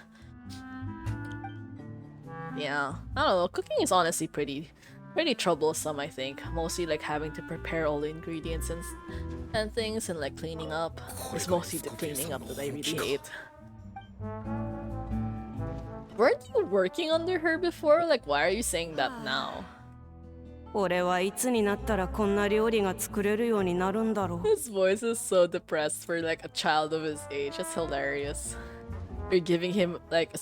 Yeah, I don't know. Cooking is honestly pretty troublesome, I think. Mostly like having to prepare all the ingredients and things and like cleaning up. It's mostly the cleaning up that I really hate. Weren't you working under her before? Like, why are you saying that now? 俺はいつになったらこんな料理が作れるようになるんだろう。 His voice is so depressed for like a child of his age. It's hilarious. You're giving him like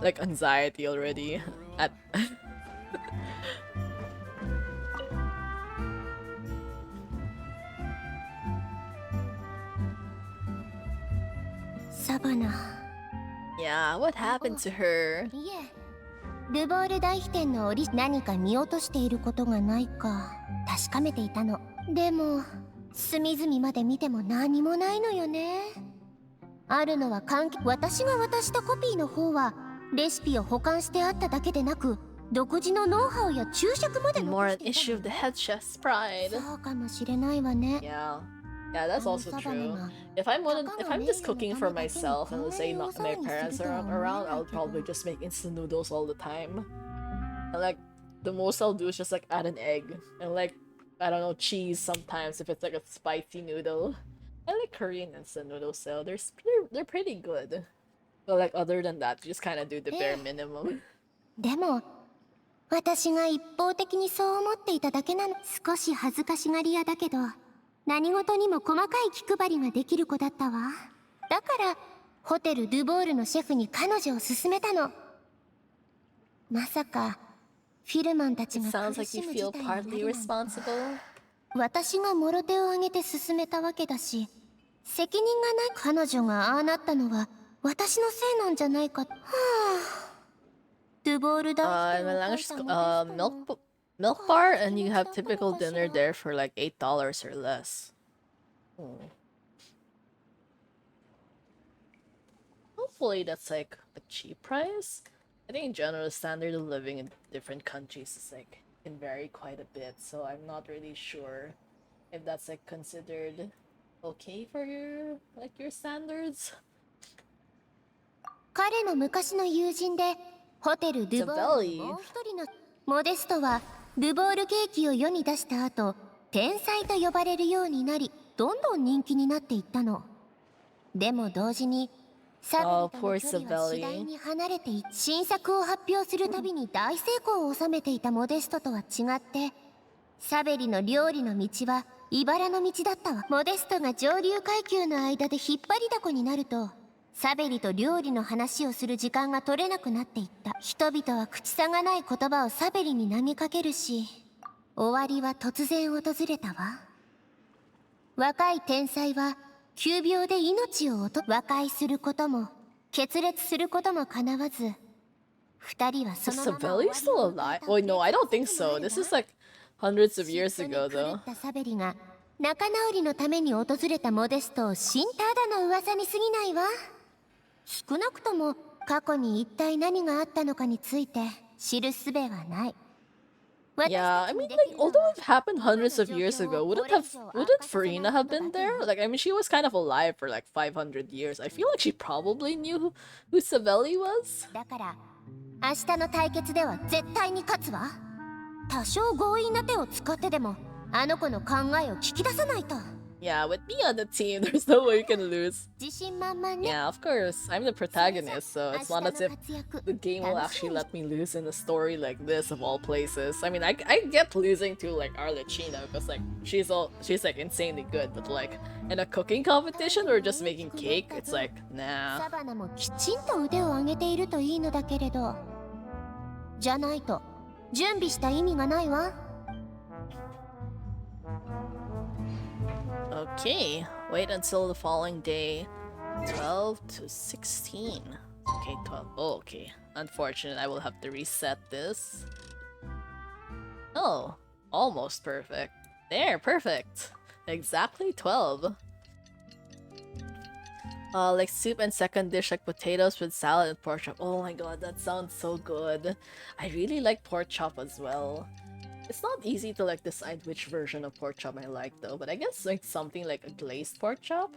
like anxiety already at サバナ。 Yeah, what happened to her? いえ、ルボール大飛天の何か見落としていることがないか確かめていたの。でも隅々まで見ても何もないのよね。あるのは私が渡したコピーの方はレシピを保管してあっただけでなく、独自のノウハウや注釈まで More 残 an していた issue of the head chef's pride. そうかもしれないわね。 Yeah. Yeah, that's also true. If I'm just cooking for myself and let's say not my parents are around, I'll probably just make instant noodles all the time. And like the most I'll do is just like add an egg and like I don't know, cheese sometimes if it's like a spicy noodle. I like Korean instant noodles, so they're pretty good. But like other than that, you just kind of do the bare minimum. でも私が一方的にそう思っていただけなの。少し恥ずかしがり屋だけど何事にも細かい気配りができる子だったわ。だからホテル・ドゥボールのシェフに彼女を勧めたの。まさかフィルマンたち It が sounds 苦 like し you む事 feel 態にな partly るなんて。 responsible. 私がもろ手を挙げて勧めたわけだし、責任がない。彼女がああなったのは私のせいなんじゃないか。はあ。ドゥボール大 In 飛 my 天 language, を返したのです。 milk bar, and you have typical dinner there for like $8 or less. Hopefully that's like a cheap price. I think in general the standard of living in different countries is like can vary quite a bit, so I'm not really sure if that's like considered okay for your standards. 彼の昔の友人でホテル・ドゥボールのもう一人のモデストはドゥボールケーキを世に出した後、天才と呼ばれるようになり、どんどん人気になっていったの。でも同時にサベリとの距離は次第に離れていき、新作を発表するたびに大成功を収めていたモデストとは違って、サベリの料理の道は茨の道だったわ。モデストが上流階級の間で引っ張りだこになると、サベリと料理の話をする時間が取れなくなっていった。人々は口さがない言葉をサベリに投げかけるし、終わりは突然訪れたわ。若い天才は急病で命を和解することも決裂することも叶わず、二人はそ Is のまま Savelli still alive? Wait, no, I don't think so. This is like hundreds of years ago, though. サベリが仲直りのために訪れたモデストを死んだだの噂に過ぎないわ。少なくとも過去に一体何があったのかについて知る術はない。 Yeah, I mean, like, although it happened hundreds of years ago, wouldn't Farina have been there? Like, I mean, she was kind of alive for like 500 years. I feel like she probably knew who Savelli was. だから明日の対決では絶対に勝つわ。多少強引な手を使ってでもあの子の考えを聞き出さないと。 Yeah, with me on the team, there's no way you can lose. 自信満々ね。 Yeah, of course. I'm the protagonist, so it's not as if the game will actually let me lose in a story like this of all places. I mean, I get losing to like Arlecchino because like she's like insanely good, but like in a cooking competition or just making cake, it's like nah. サバナもきちんと腕を上げているといいのだけれど、じゃないと準備した意味がないわ。 Okay, wait until the following day. 12 to 16. Okay, 12. Oh, okay. Unfortunate, I will have to reset this. Oh, almost perfect. There, perfect. Exactly 12. Like soup and second dish like potatoes with salad and pork chop. Oh my god, that sounds so good. I really like pork chop as well. It's not easy to like decide which version of pork chop I like though, but I guess like something like a glazed pork chop.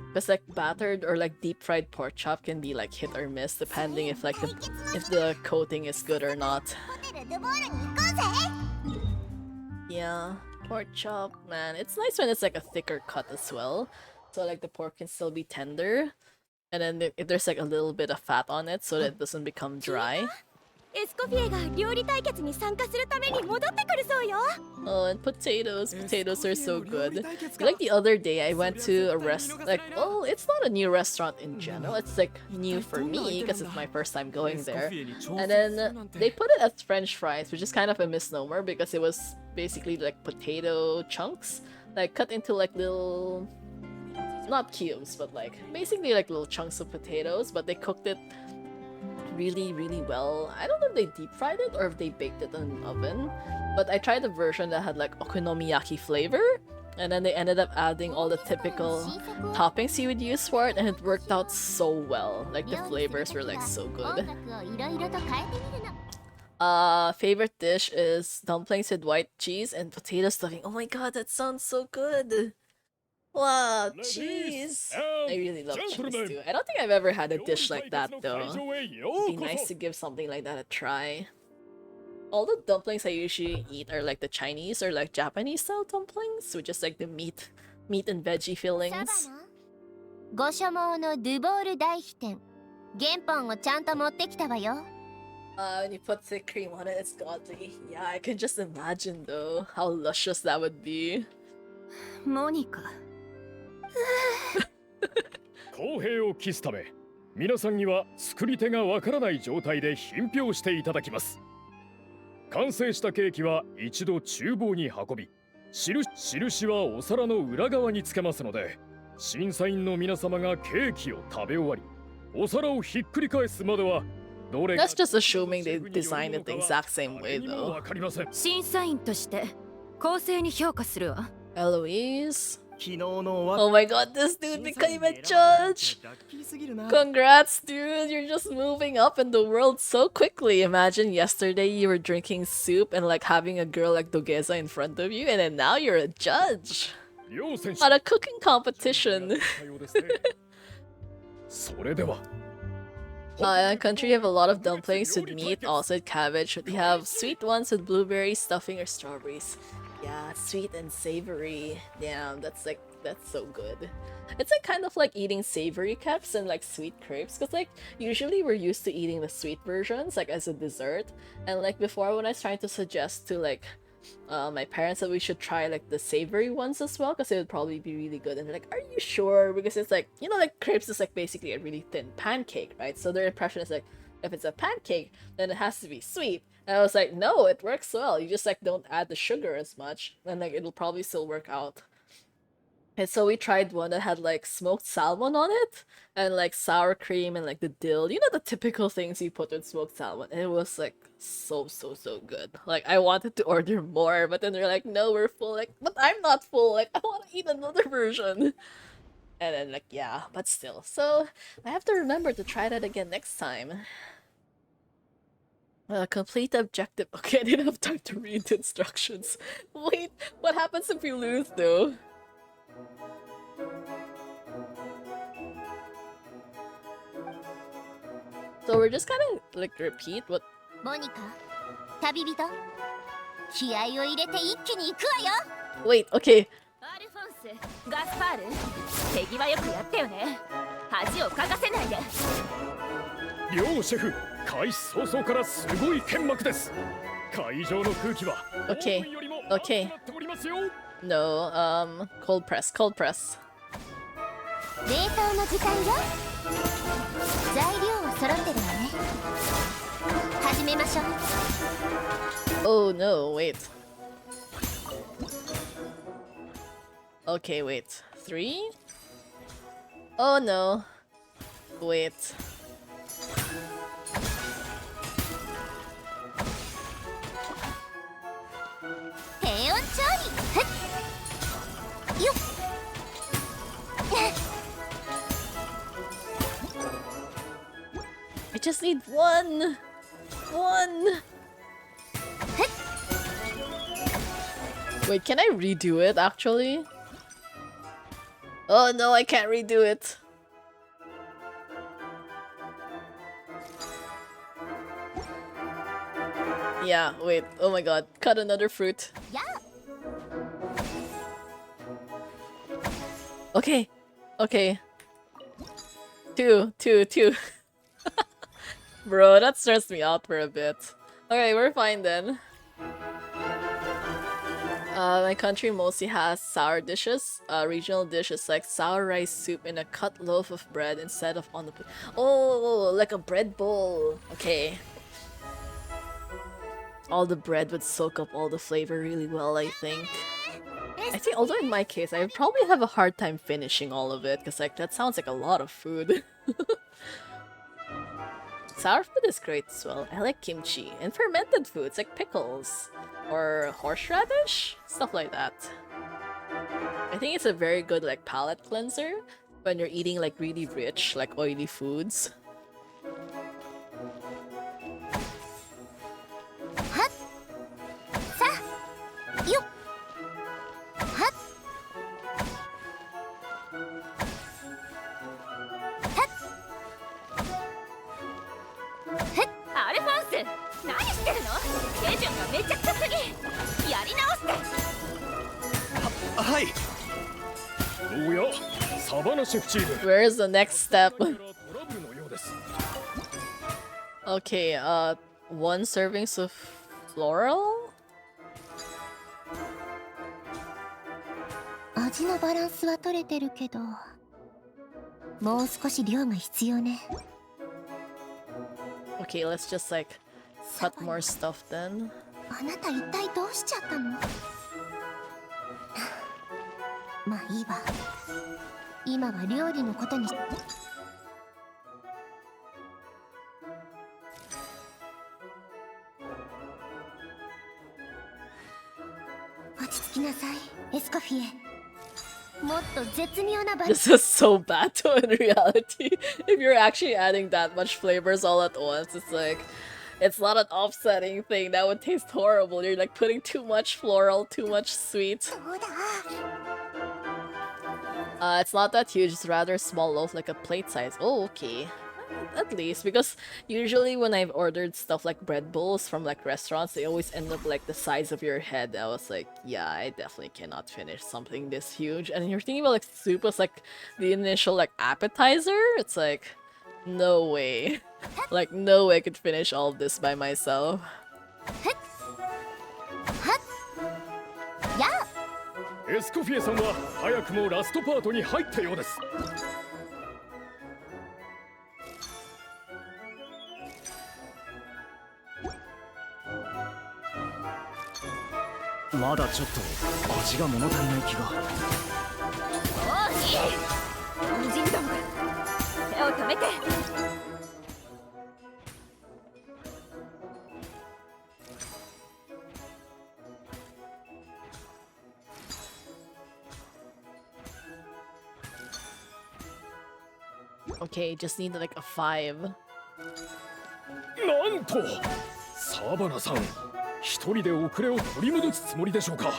Because like battered or like deep fried pork chop can be like hit or miss depending if like if the coating is good or not. Yeah, pork chop, man, it's nice when it's like a thicker cut as well. So like the pork can still be tender, and then if there's like a little bit of fat on it so that it doesn't become dry. エスコフィエが料理対決に参加するために戻ってくるそうよ。 Oh, and potatoes. Potatoes are so good. Like the other day, I went to a like, well, it's not a new restaurant in general. It's like new for me because it's my first time going there. And then they put it as French fries, which is kind of a misnomer because it was basically like potato chunks, like cut into like little, not cubes, but like basically like little chunks of potatoes. But they cooked it really well. I don't know if they deep fried it or if they baked it in an oven, but I tried the version that had like okonomiyaki flavor, and then they ended up adding all the typical toppings you would use for it, and it worked out so well. Like the flavors were like so good. Favorite dish is dumplings with white cheese and potato stuffing. Oh my god, that sounds so good. Wow, cheese! I really love cheese too. I don't think I've ever had a dish like that though. It'd be nice to give something like that a try. All the dumplings I usually eat are like the Chinese or like Japanese style dumplings, which is like the meat and veggie fillings. ご所望のドゥボール大飛天、原本をちゃんと持ってきたわよ。 When you put thick cream on it, it's godly. Yeah, I can just imagine though how luscious that would be. モニカ。公平を期すため、皆さんには作り手がわからない状態で品評していただきます。完成したケーキは一度厨房に運び、印はお皿の裏側につけますので、審査員の皆様がケーキを食べ終わり、お皿をひっくり返すまではどれが That's just assuming they designed it the exact same way though. 審査員として公正に評価するわ。Eloise? Oh my god, this dude became a judge! Congrats, dude! You're just moving up in the world so quickly. Imagine yesterday you were drinking soup and like having a girl like Dogeza in front of you, and then now you're a judge at a cooking competition. In our country, we have a lot of dumplings with meat, also with cabbage. They have sweet ones with blueberries, stuffing, or strawberries. Yeah, sweet and savory. Damn, that's so good. It's like kind of like eating savory crepes and like sweet crepes, because like usually we're used to eating the sweet versions like as a dessert, and like before when I was trying to suggest to like my parents that we should try like the savory ones as well because it would probably be really good, and they're like, are you sure? Because it's like, you know, like crepes is like basically a really thin pancake, right? So their impression is like, if it's a pancake then it has to be sweet, and I was like, no, it works well, you just like don't add the sugar as much and like it'll probably still work out. And so we tried one that had like smoked salmon on it and like sour cream and like the dill. You know, the typical things you put with smoked salmon. And it was like so good. Like I wanted to order more, but then they're like, no, we're full. Like, but I'm not full. Like, I want to eat another version. And then like, yeah, but still. So I have to remember to try that again next time. Complete objective. Okay, I didn't have time to read the instructions. Wait, what happens if we lose though? So we're just kind of like repeat what. モニカ、旅人、気合を入れて一気に行くわよ。 Wait, okay. アルフォンス、ガスパール、手際よくやってよね。恥をかかせないで。両シェフ、開始早々からすごい剣幕です。会場の空気は Okay, okay. No, cold press, cold press. 冷凍の時間よ。材料は揃ってるわね。始めましょう。Oh no, wait. Okay, wait. 3? Oh no. Wait. I just need one! One! Wait, can I redo it actually? Oh no, I can't redo it. Yeah, wait. Oh my god. Cut another fruit. Yeah. Okay. Okay. Two. Bro, that stressed me out for a bit. Okay, we're fine then. My country mostly has sour dishes. Regional dishes like sour rice soup in a cut loaf of bread instead of on the plate. Oh, like a bread bowl. Okay. All the bread would soak up all the flavor really well, I think. Although in my case, I would probably have a hard time finishing all of it, because like that sounds like a lot of food. Sour food is great as well. I like kimchi and fermented foods like pickles or horseradish, stuff like that. I think it's a very good like palate cleanser when you're eating like really rich, like oily foods. Where's the next step? Okay, one servings of floral? 味のバランスは取れてるけど、もう少し量が必要ね。Okay, let's just like cut more stuff then. あなた一体どうしちゃったの？まあいいわ。今は料理のことに。落ち着きなさい、エスコフィエ。もっと絶妙なバラン This is so bad though in reality. If you're actually adding that much flavors all at once, it's like it's not an offsetting thing. That would taste horrible. You're like putting too much floral, too much sweet. どうだ It's not that huge, it's rather small loaf, like a plate size. Oh, okay. At least, because usually when I've ordered stuff like bread bowls from like restaurants, they always end up like the size of your head. I was like, yeah, I definitely cannot finish something this huge. And you're thinking about like soup as like the initial like appetizer? It's like, no way. Like, no way I could finish all of this by myself. やエスコフィエさんは早くもラストパートに入ったようです。まだちょっと味が物足りない気が。おい、無人ども、手を止めて。Okay, just need like a 5. なんとサバナさん、一人で遅れを取り戻すつもりでしょうか。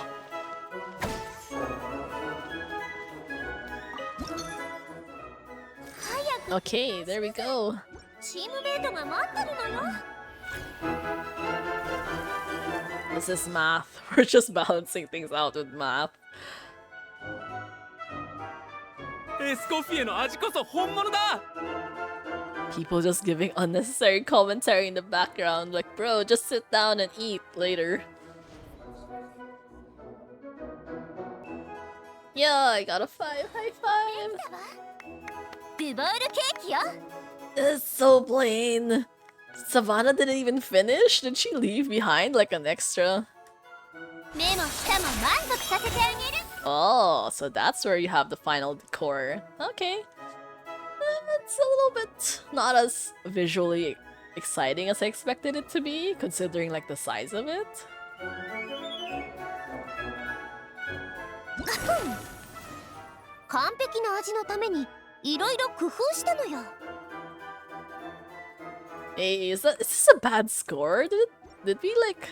Okay, there we go. チームメイトが待ってるのよ This is math. We're just balancing things out with math. エスコフィエの味こそ本物だ。 People just giving unnecessary commentary in the background, like, bro, just sit down and eat later. Yeah, I got a 5. High five. ルボールケーキよ It's so plain. Savannah didn't even finish? Did she leave behind like an extra? 目も舌も満足させてあげる Oh, so that's where you have the final decor. Okay. It's a little bit not as visually exciting as I expected it to be, considering like the size of it. 完璧な味のためにいろいろ工夫したのよ Hey, is this a bad score? Did we like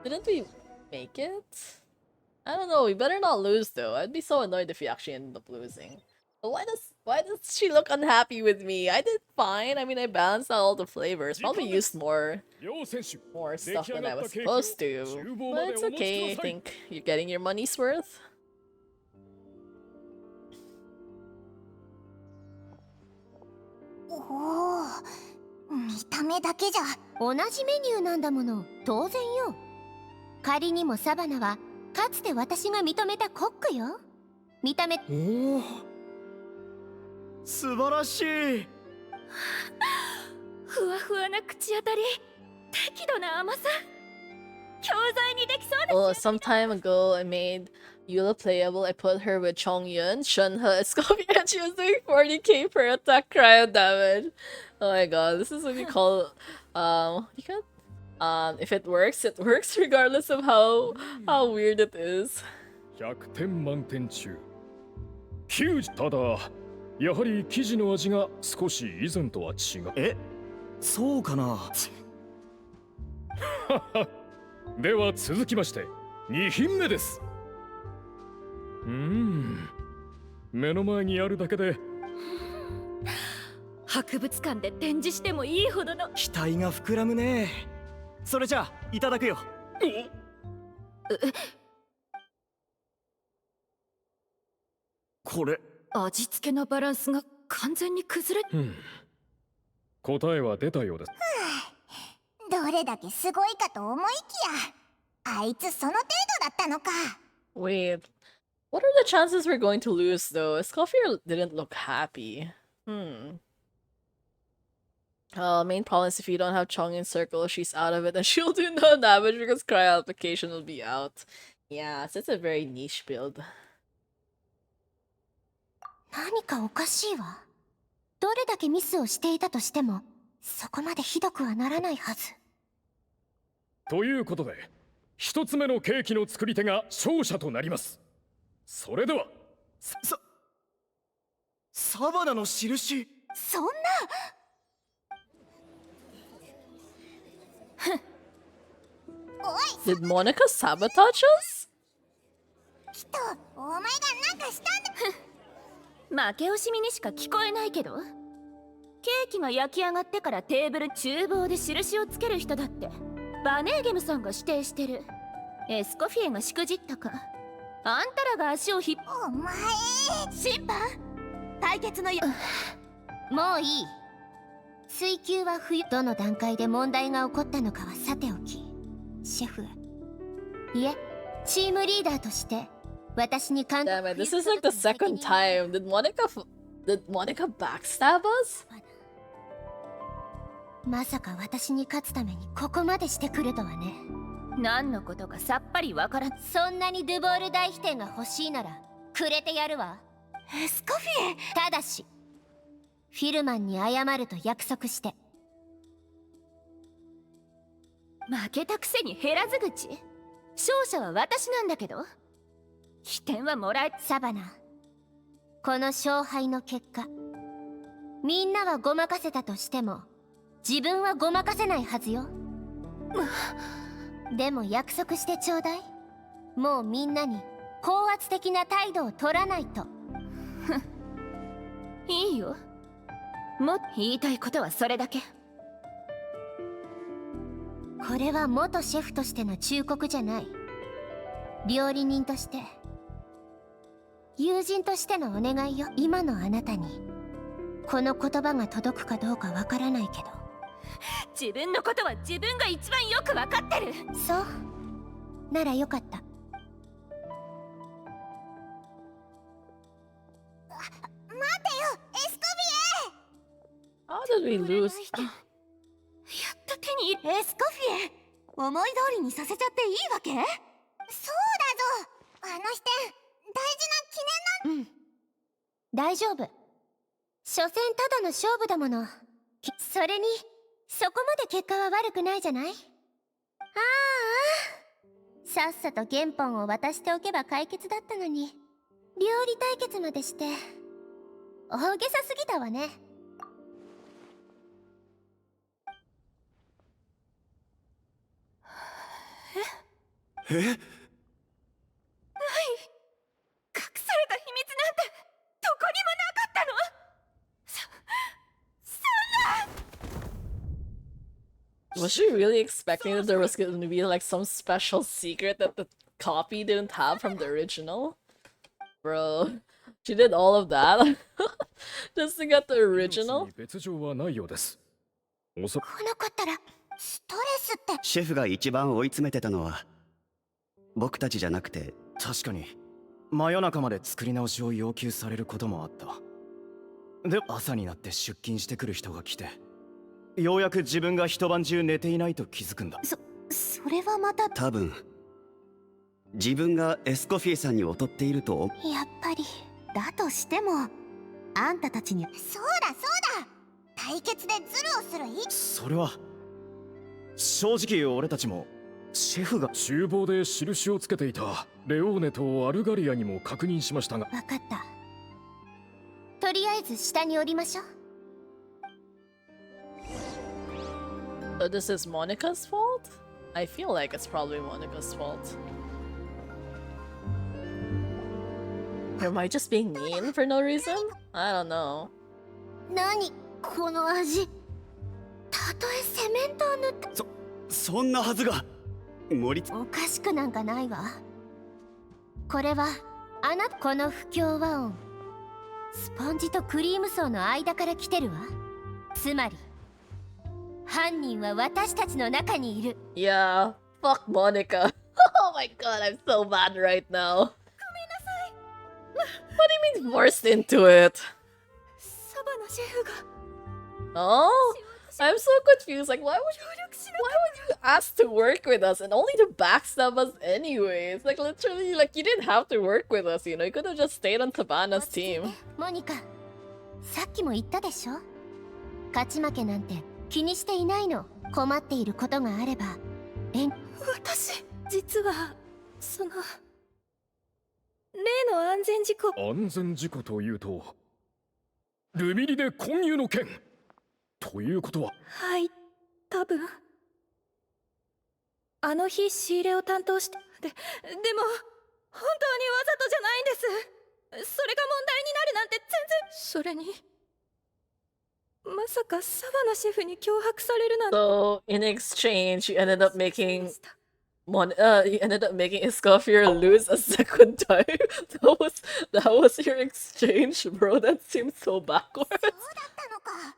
didn't we make it? I don't know, we better not lose though. I'd be so annoyed if we actually ended up losing. But why does she look unhappy with me? I did fine. I mean, I balanced out all the flavors. Probably used more stuff than I was supposed to. But it's okay. I think you're getting your money's worth. おお見た目だけじゃ同じメニューなんだもの当然よ仮にもサバナはかつて私が認めたコックよ見た目おお素晴らしいふわふわな口当たり適度な甘さ教材にできそうです Oh, some time ago I made Eula playable. I put her with Chongyun, Shunhe, Escoffier, and she was doing 40k per attack cryo damage. Oh my god, this is what we call you can if it works regardless of how weird it is. 100点満点中。90ただ、やはり生地の味が少し以前とは違う。え、そうかな。では続きまして2品目です。目の前にあるだけで博物館で展示してもいいほどの期待が膨らむね。それじゃあいただくよ。これ味付けのバランスが完全に崩れ、答えは出たようです。どれだけすごいかと思いきやあいつその程度だったのか Wait, what are the chances we're going to lose though? Escoffier didn't look happy. Main problem is if you don't have Chong in circle, she's out of it and she'll do no damage because cryo application will be out. Yeah, so it's a very niche build. 何かおかしいわどれだけミスをしていたとしてもそこまでひどくはならないはずということで一つ目のケーキの作り手が勝者となります。それではサバナの印。そんな。 Did Monica sabotage us? きっとお前がなんかしたんだ。負け惜しみにしか聞こえないけど、ケーキが焼き上がってからテーブル厨房で印をつける人だってバネーゲムさんが指定してる。エスコフィエがしくじったか、あんたらが足を引っ。お前審判対決のやもういい。追及は冬。どの段階で問題が起こったのかはさておき、シェフ、いえチームリーダーとして私に監督。 Damn it, this is like the second time. Did Monica backstab us? まさか私に勝つためにここまでしてくるとはね。何のことかさっぱりわからん。そんなにドゥボール大飛天が欲しいならくれてやるわ。エスコフィエ。ただしフィルマンに謝ると約束して。負けたくせに減らず口。勝者は私なんだけど飛天はもらえ。サバナ、この勝敗の結果、みんなはごまかせたとしても自分はごまかせないはずよ。でも約束してちょうだい。もうみんなに高圧的な態度を取らないと。いいよ、もっと言いたいことはそれだけ。これは元シェフとしての忠告じゃない。料理人として、友人としてのお願いよ。今のあなたにこの言葉が届くかどうかわからないけど、自分のことは自分が一番よくわかってる。そうならよかった。待てよ、エスコフ How did we lose? やっと手に入れ。エスコフィエ、思い通りにさせちゃっていいわけ？そうだぞ、あの視点大事な記念なん。大丈夫。所詮ただの勝負だもの。それにそこまで結果は悪くないじゃない。ああ、さっさと原本を渡しておけば解決だったのに、料理対決までして大げさすぎたわね。え？隠された秘密なんてどこにもなかったの。Was she really expecting that there was going to be like some special secret that the copy didn't have from the original? Bro, she did all of that just to get the original? 別状はないようです。来なかったらストレスって。シェフが一番追い詰めてたのは僕たちじゃなくて。確かに真夜中まで作り直しを要求されることもあった。で、朝になって出勤してくる人が来て、ようやく自分が一晩中寝ていないと気づくんだ。それはまた。多分自分がエスコフィエさんに劣っていると。やっぱりだとしてもあんたたちに。そうだそうだ、対決でズルをするそれは正直俺たちもシェフが。厨房で印をつけていたレオーネとアルガリアにも確認しましたが。分かった。とりあえず下に降りましょう。So this is Monica's fault? I feel like it's probably Monica's fault. Or am I just being mean for no reason? I don't know. 何この味。たとえセメントを塗って。そんなはずが。おかしくなんかないわ。これはこの不協和音、スポンジとクリーム層の間から来てるわ。つまり犯人は私たちの中にいる。Yeah, fuck Monica. Oh my god, I'm so mad right now. What do you mean forced into it? サバナシェフが。Oh? I'm so confused. Like, why would you ask to work with us and only to backstab us anyways? Like, literally, like, you didn't have to work with us, you know? You could have just stayed on Tabana's team. モニカ、さっきも言ったでしょ。勝ち負けなんて気にしていないの。困っていることがあれば。私、実は、例の安全事故。安全事故というと、ルミリで混入の件ということは。はい、多分。あの日仕入れを担当して、でも本当にわざとじゃないんです。それが問題になるなんて全然。それにまさかサバナシェフに脅迫されるなんて。 So in exchange, you ended up making you ended up making Escoffier lose a second time. that was your exchange, bro. That seems so backwards. そうだったのか。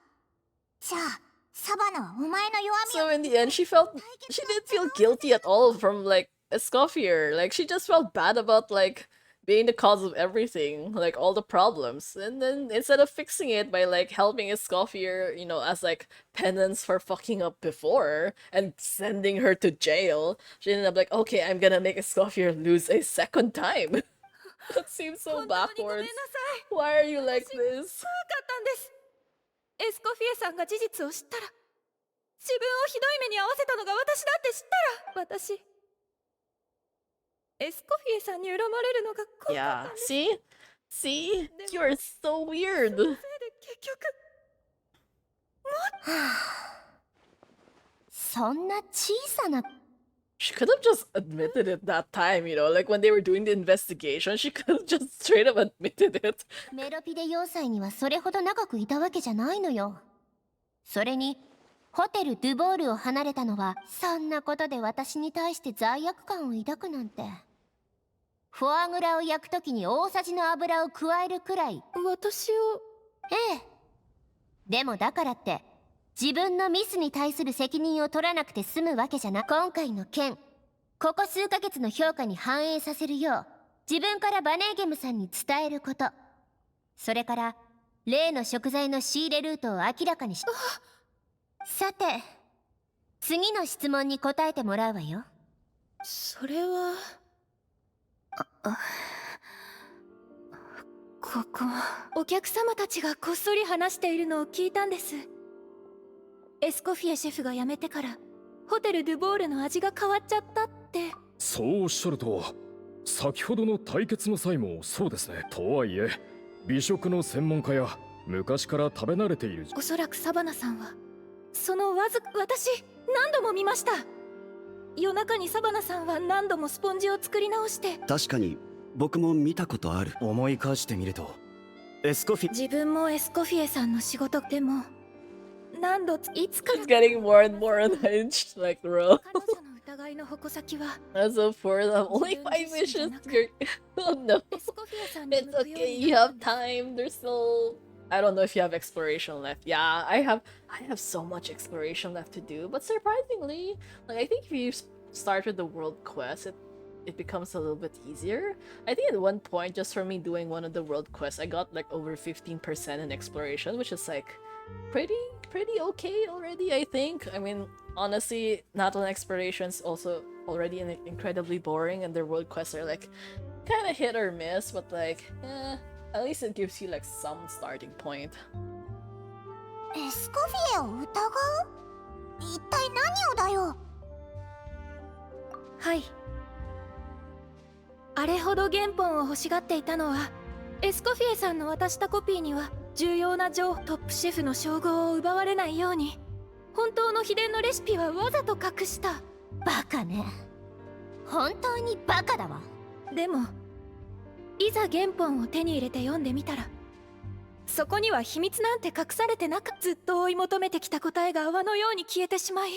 じゃあサバナはお前の弱み So を in the end, she didn't feel guilty at all from like Escoffier. Like she just felt bad about like being the cause of everything, like all the problems. And then instead of fixing it by like helping Escoffier, you know, as like penance for fucking up before and sending her to jail, she ended up like, okay, I'm gonna make Escoffier lose a second time. That seems so 本当にごめんなさ backwards. い。 Why are you like this? 怖かったんです。エスコフィエさんが事実を知ったら、自分をひどい目に遭わせたのが私だって知ったら、私エスコフィエさんに恨まれるのが怖かったん Yeah, です。 see? You're so weird. そのせいで結局。そんな小さな She could have just admitted it that time, you know, like when they were doing the investigation, she could have just straight up admitted it. メロピデ要塞にはそれほど長くいたわけじゃないのよ。それにホテル・ドゥボールを離れたのはそんなことで私に対して罪悪感を抱くなんて。フォアグラを焼くときに大さじの油を加えるくらい。私を。ええ。でもだからって自分のミスに対する責任を取らなくて済むわけじゃな。今回の件、ここ数ヶ月の評価に反映させるよう自分からバネーゲムさんに伝えること、それから例の食材の仕入れルートを明らかにし。さて次の質問に答えてもらうわよ。それはここ、お客様たちがこっそり話しているのを聞いたんです。エスコフィエシェフが辞めてからホテル・ドゥボールの味が変わっちゃったって。そうおっしゃると、先ほどの対決の際もそうですね。とはいえ、美食の専門家や昔から食べ慣れている。おそらくサバナさんはその私何度も見ました。夜中にサバナさんは何度もスポンジを作り直して。確かに僕も見たことある。思い返してみるとエスコフィ。自分もエスコフィエさんの仕事でも何度いつから。 It's getting more and more unhinged, like, bro. 彼女の疑いの矛先は As of for them, only 5 missions. Oh no. エスコフィエさんに It's okay, you have time. There's still. I don't know if you have exploration left. Yeah, I have so much exploration left to do. But surprisingly, like I think if you start with the world quest, it becomes a little bit easier. I think at one point, just for me doing one of the world quests, I got like over 15% in exploration, which is like pretty okay already, I think. I mean, honestly, Natlan exploration's also already incredibly boring, and their world quests are like kind of hit or miss, but like, at least it gives you like some starting point. エスコフィエを疑う？一体何をだよ。はい。あれほど原本を欲しがっていたのは、エスコフィエさんの渡したコピーには重要なトップシェフの称号を奪われないように、本当の秘伝のレシピはわざと隠した。バカね。本当にバカだわ。でもいざ原本を手に入れて読んでみたら、そこには秘密なんて隠されてなく、ずっと追い求めてきた答えが泡のように消えてしまい、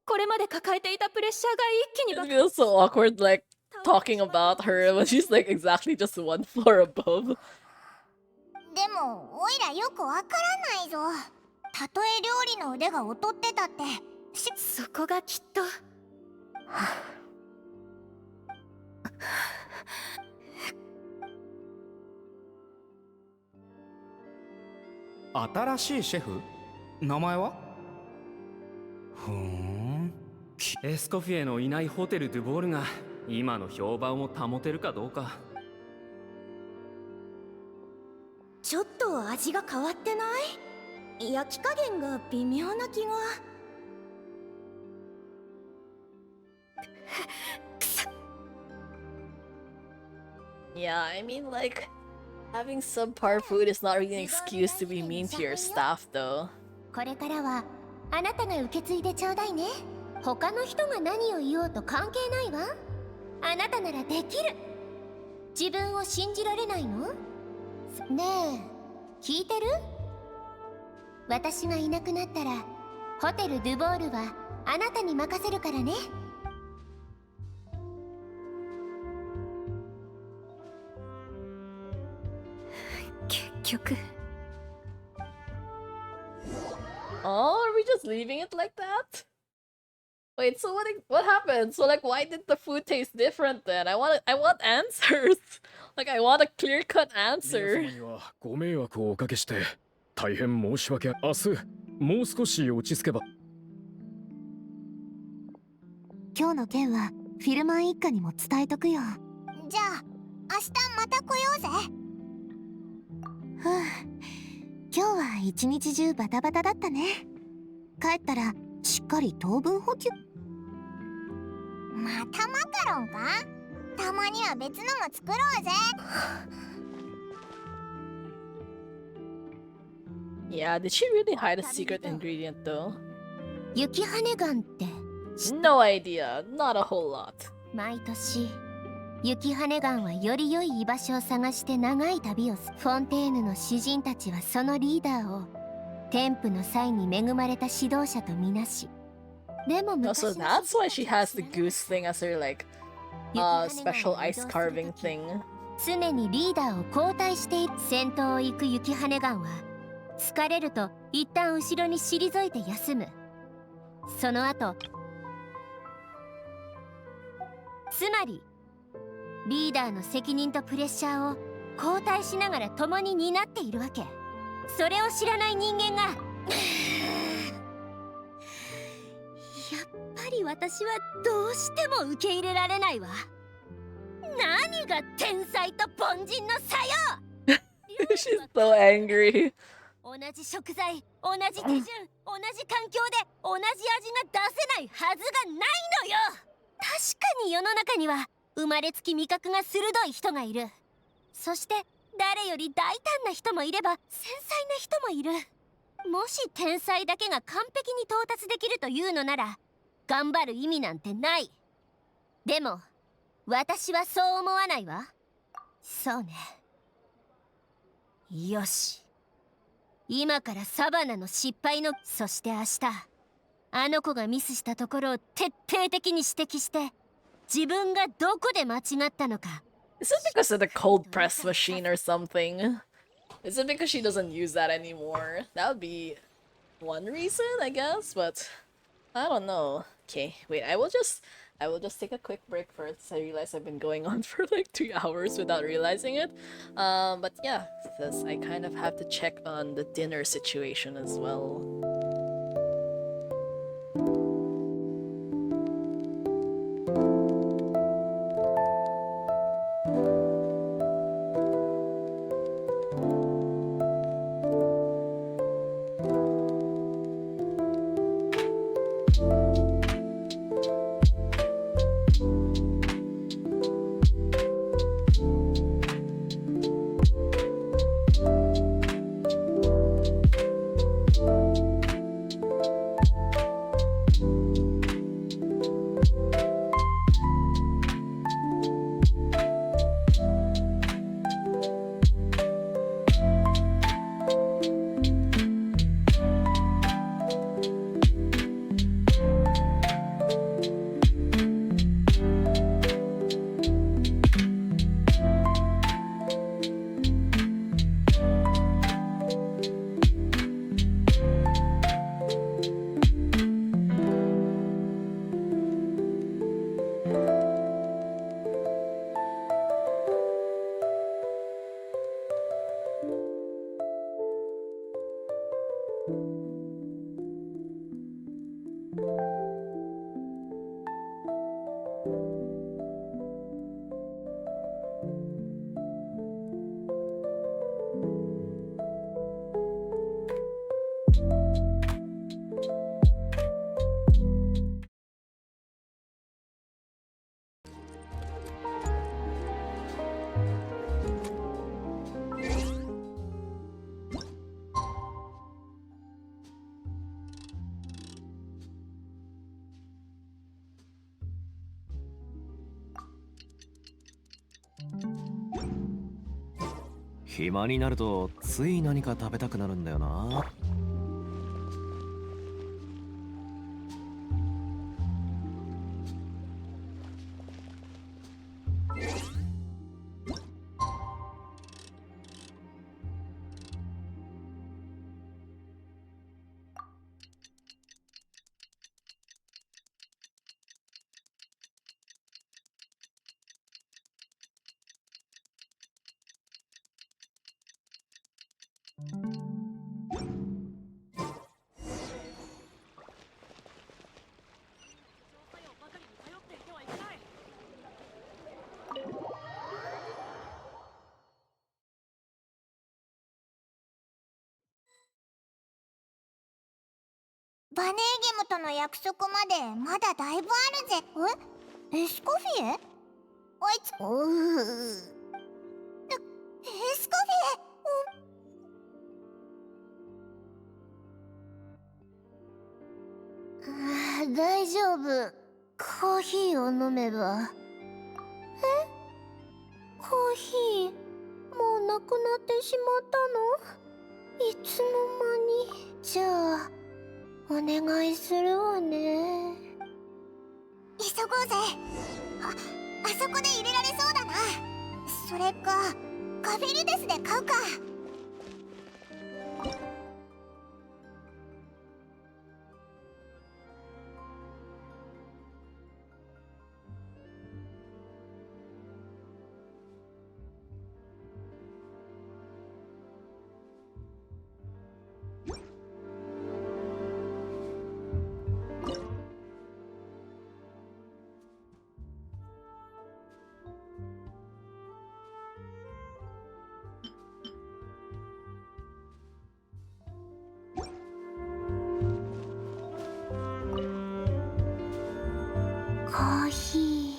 これまで抱えていたプレッシャーが一気に It feels so awkward, like talking about her when she's like exactly just one floor above. でもおいらよくわからないぞ。たとえ料理の腕が劣ってたってそこがきっと。新しいシェフ？名前は？ふーん。エスコフィエのいないホテル・ドゥボールが今の評判を保てるかどうか。ちょっと味が変わってない？焼き加減が微妙な気が。Yeah, I mean, like, having subpar food is not really an excuse to be mean to your staff, though. これからはあなたが受け継いでちょうだいね。他の人が何を言おうと関係ないわ。あなたならできる。自分を信じられないの？ねえ、聞いてる？私がいなくなったらホテル・ドゥボールはあなたに任せるからね。結局。Oh, are we just leaving it like that? Wait, so what happened? So like, why did the food taste different then? I want answers. Like, I want a clear-cut 皆 answer. 様にはご迷惑をおかけして大変申し訳。明日もう少し落ち着けば。今日の件はフィルマン一家にも伝えとくよ。じゃあ明日また来ようぜ。ふう、今日は一日中バタバタだったね。帰ったらしっかり糖分補給。またマカロンか？たまには別のも作ろうぜ。Yeah, did she really hide a secret ingredient though? 雪羽ガンって No idea. Not a whole lot. 毎年雪羽ガンはより良い居場所を探して長い旅をする。フォンテーヌの詩人たちはそのリーダーを添付の際に恵まれた指導者とみなし、でも Also, that's why she has the goose thing as her like special ice carving thing. 常にリーダーを交代している。先頭を行く雪羽ガンは疲れると一旦後ろに退いて休む。その後、つまりリーダーの責任とプレッシャーを交代しながら共に担っているわけ。それを知らない人間がやっぱり私はどうしても受け入れられないわ。何が天才と凡人の差よ。 She's so angry. 同じ食材、同じ手順、同じ環境で同じ味が出せないはずがないのよ。確かに世の中には生まれつき味覚が鋭い人がいる。そして誰より大胆な人もいれば繊細な人もいる。もし天才だけが完璧に到達できるというのなら頑張る意味なんてない。でも私はそう思わないわ。そうね。よし、今からサバナの失敗の、そして明日あの子がミスしたところを徹底的に指摘して自分がどこで間違ったのか。 Is it because of the cold press machine or something? Is it because she doesn't use that anymore? That would be one reason, I guess, but I don't know. Okay, wait, I will just take a quick break first. I realize I've been going on for like 3 hours without realizing it. But yeah, because I kind of have to check on the dinner situation as well. 暇になるとつい何か食べたくなるんだよな。バネーゲムとの約束までまだだいぶあるぜ。エスコフィエ？あいつエスコフィエ、大丈夫。コーヒーを飲めば。コーヒーもうなくなってしまったの？いつの間に。じゃあお願いするわね。急ごうぜ。あそこで入れられそうだな。それかカフェリデスで買うか。コーヒー。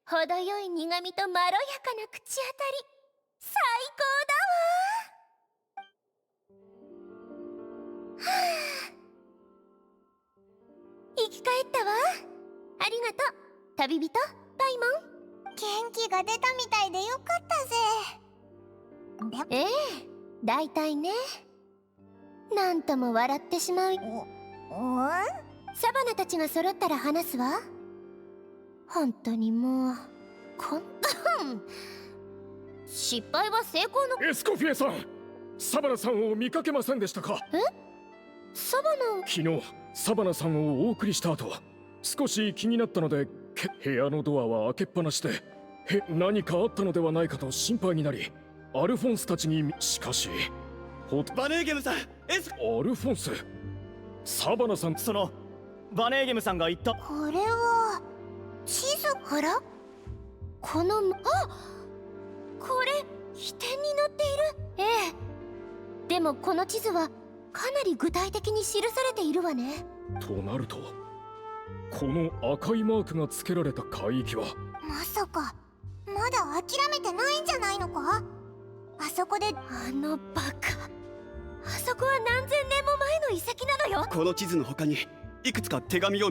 程よい苦味とまろやかな口当たり、最高だわ。はあ、生き返ったわ。ありがとう旅人パイモン。元気が出たみたいでよかったぜ。ええ、だいたいね。なんとも笑ってしまう。サバナたちが揃ったら話すわ。本当にもう失敗は成功の。エスコフィエさん、サバナさんを見かけませんでしたか？サバナを。昨日サバナさんをお送りした後、少し気になったので部屋のドアは開けっぱなしで、何かあったのではないかと心配になり、アルフォンスたちに。しかしバネーゲムさん、アルフォンス、サバナさん。そのバネーゲムさんが言った。これは地図。あら、これ飛天に載っている。ええ、でもこの地図はかなり具体的に記されているわね。となると、この赤いマークがつけられた海域は。まさかまだ諦めてないんじゃないのか？あそこで。あのバカ、あそこは何千年も前の遺跡なのよ。この地図の他にいくつか手紙を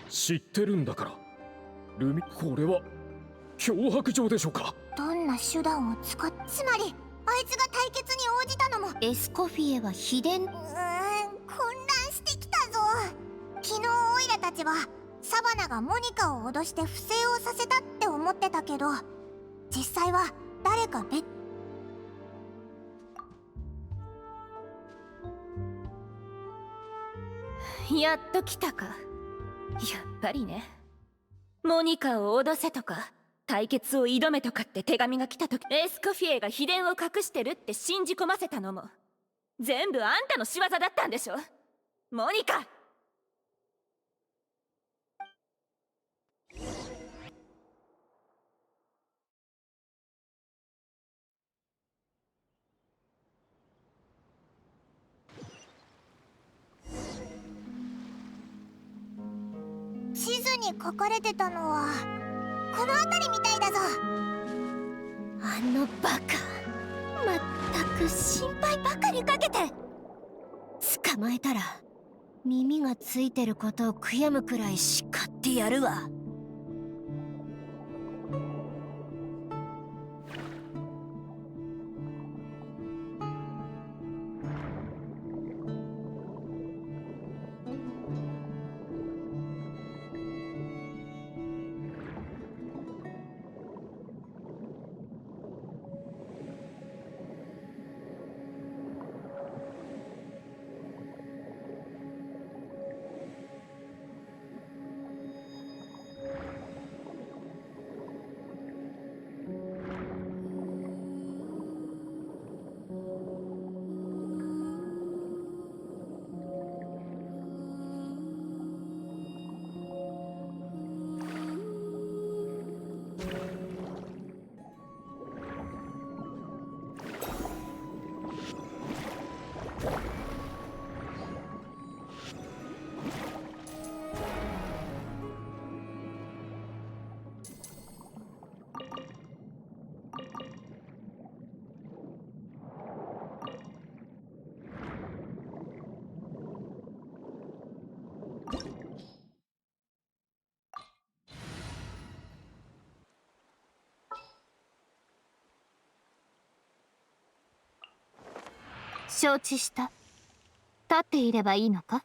知ってるんだから。ルミ、これは脅迫状でしょうか。どんな手段を使っ、つまりあいつが対決に応じたのも。エスコフィエは秘伝。混乱してきたぞ。昨日オイラたちはサバナがモニカを脅して不正をさせたって思ってたけど、実際は誰か別。やっと来たか。やっぱりね。モニカを脅せとか対決を挑めとかって手紙が来た時、エスコフィエが秘伝を隠してるって信じ込ませたのも全部あんたの仕業だったんでしょ、モニカ。地図に書かれてたのはこの辺りみたいだぞ。あのバカ、まったく心配ばかりかけて。捕まえたら耳がついてることを悔やむくらい叱ってやるわ。承知した。立っていればいいのか？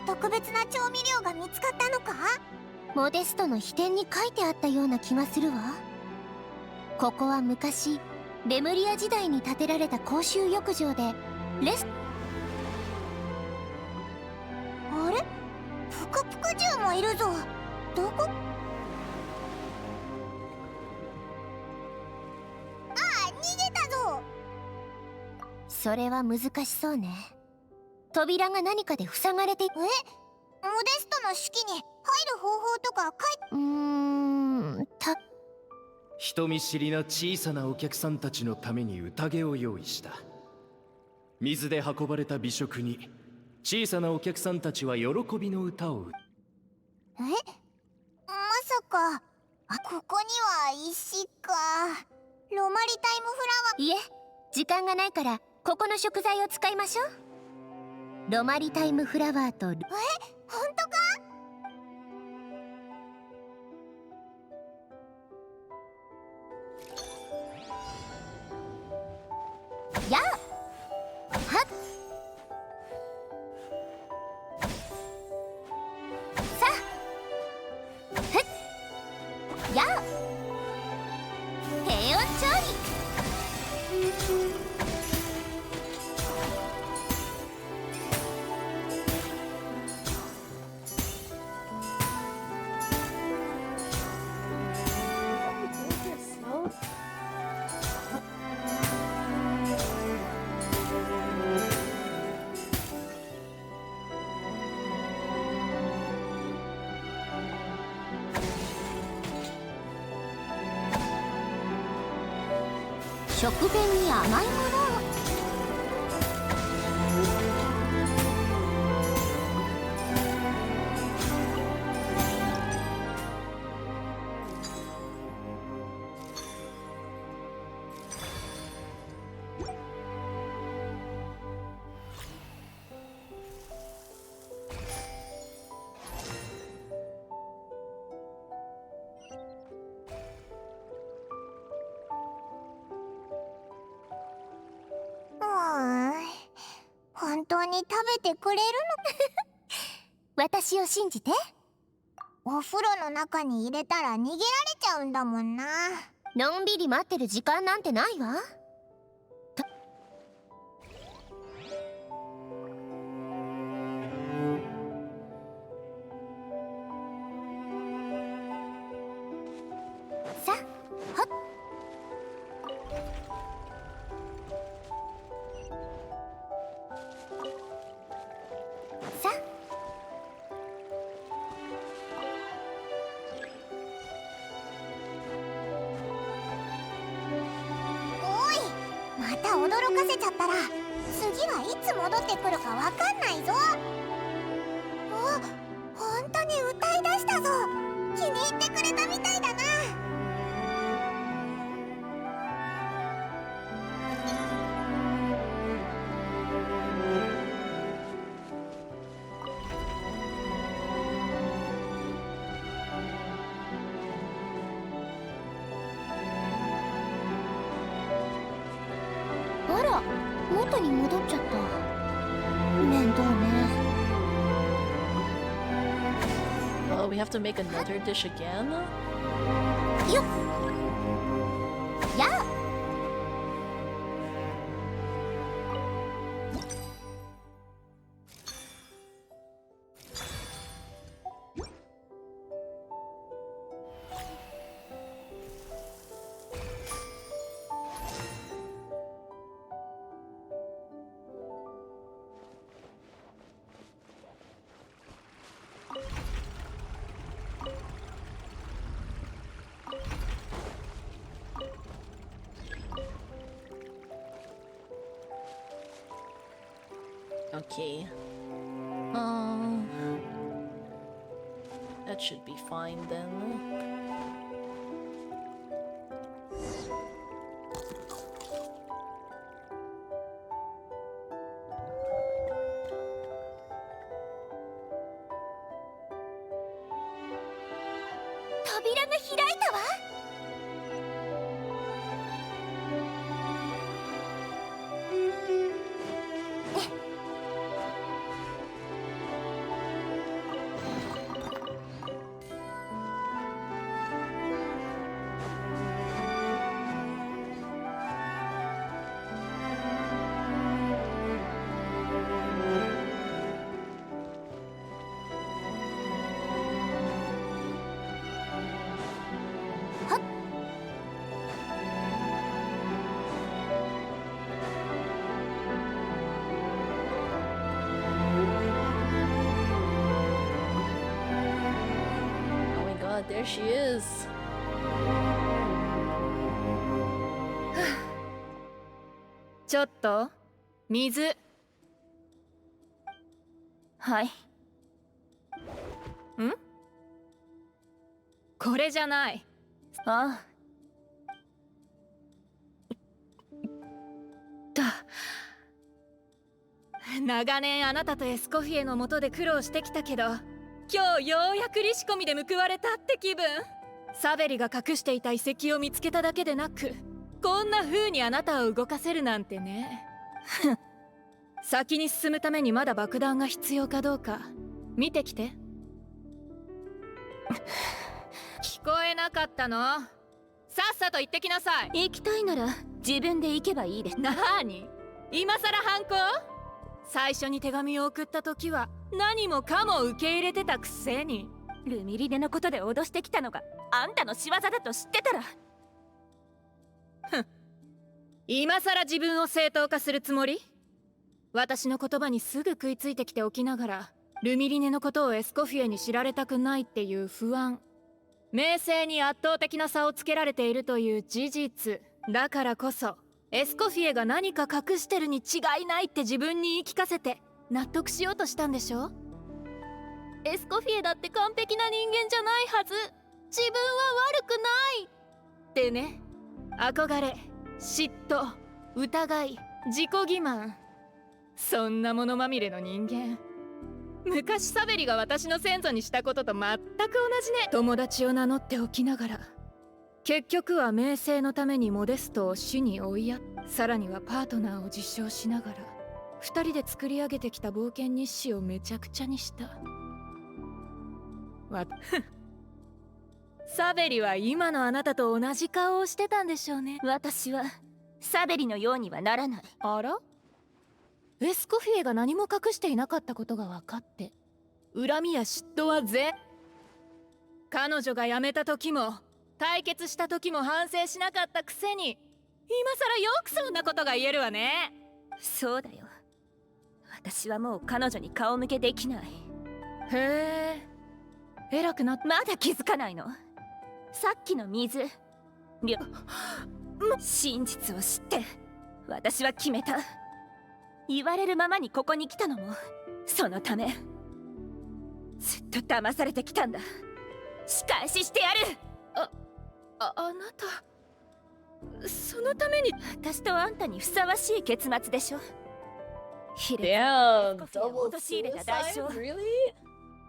特別な調味料が見つかったのか？モデストの秘典に書いてあったような気がするわ。ここは昔レムリア時代に建てられた公衆浴場であれ？ぷくぷく獣もいるぞ。どこ？ああ、逃げたぞ。それは難しそうね。扉が何かで塞がれて。モデストの式に入る方法とか人見知りな小さなお客さんたちのために宴を用意した。水で運ばれた美食に小さなお客さんたちは喜びの歌を。まさかここには石か。ロマリタイムフラワー。いえ、時間がないからここの食材を使いましょう。ロマリタイムフラワーと本当か？やっはっ食前に甘いものを。本当に食べてくれるの私を信じて。お風呂の中に入れたら逃げられちゃうんだもんな。のんびり待ってる時間なんてないわ。さはっ。さおい、また驚かせちゃったら次はいつ戻ってくるかわかんないぞ。お、本当に歌い出したぞ。気に入ってくれたみたいだな。あら、元に戻っちゃった。面倒ね。Oh, we have to make another dish again? よっやあ。Okay. That should be fine then.扉が開いたわ。Oh my god, there she is. ちょっと水。はい。ん？これじゃない。ああ。長年あなたとエスコフィエの下で苦労してきたけど、今日ようやく利子込みで報われたって気分。サベリが隠していた遺跡を見つけただけでなく、こんな風にあなたを動かせるなんてね。先に進むためにまだ爆弾が必要かどうか見てきて。聞こえなかったの？さっさと行ってきなさい。行きたいなら自分で行けばいいです。なーに？今さら反抗？最初に手紙を送った時は何もかも受け入れてたくせに。ルミリネのことで脅してきたのがあんたの仕業だと知ってたら。ふん。今さら自分を正当化するつもり？私の言葉にすぐ食いついてきておきながら、ルミリネのことをエスコフィエに知られたくないっていう不安、名声に圧倒的な差をつけられているという事実だからこそエスコフィエが何か隠してるに違いないって自分に言い聞かせて納得しようとしたんでしょ。エスコフィエだって完璧な人間じゃないはず。自分は悪くないってね。憧れ、嫉妬、疑い、自己欺瞞、そんなものまみれの人間。昔サベリが私の先祖にしたことと全く同じね。友達を名乗っておきながら結局は名声のためにモデストを死に追いやっ、さらにはパートナーを自称しながら二人で作り上げてきた冒険日誌をめちゃくちゃにした。サベリは今のあなたと同じ顔をしてたんでしょうね。私はサベリのようにはならない。あら、エスコフィエが何も隠していなかったことが分かって恨みや嫉妬は彼女が辞めた時も対決した時も反省しなかったくせに、今さらよくそんなことが言えるわね。そうだよ、私はもう彼女に顔向けできない。へえ、偉くなっまだ気づかないの。さっきの水真実を知って私は決めた。言われるままにここに来たのもそのため。ずっと騙されてきたんだ。仕返ししてやる。あなた、そのために私とあんたにふさわしい結末でしょ。Damn, double suicide? Really?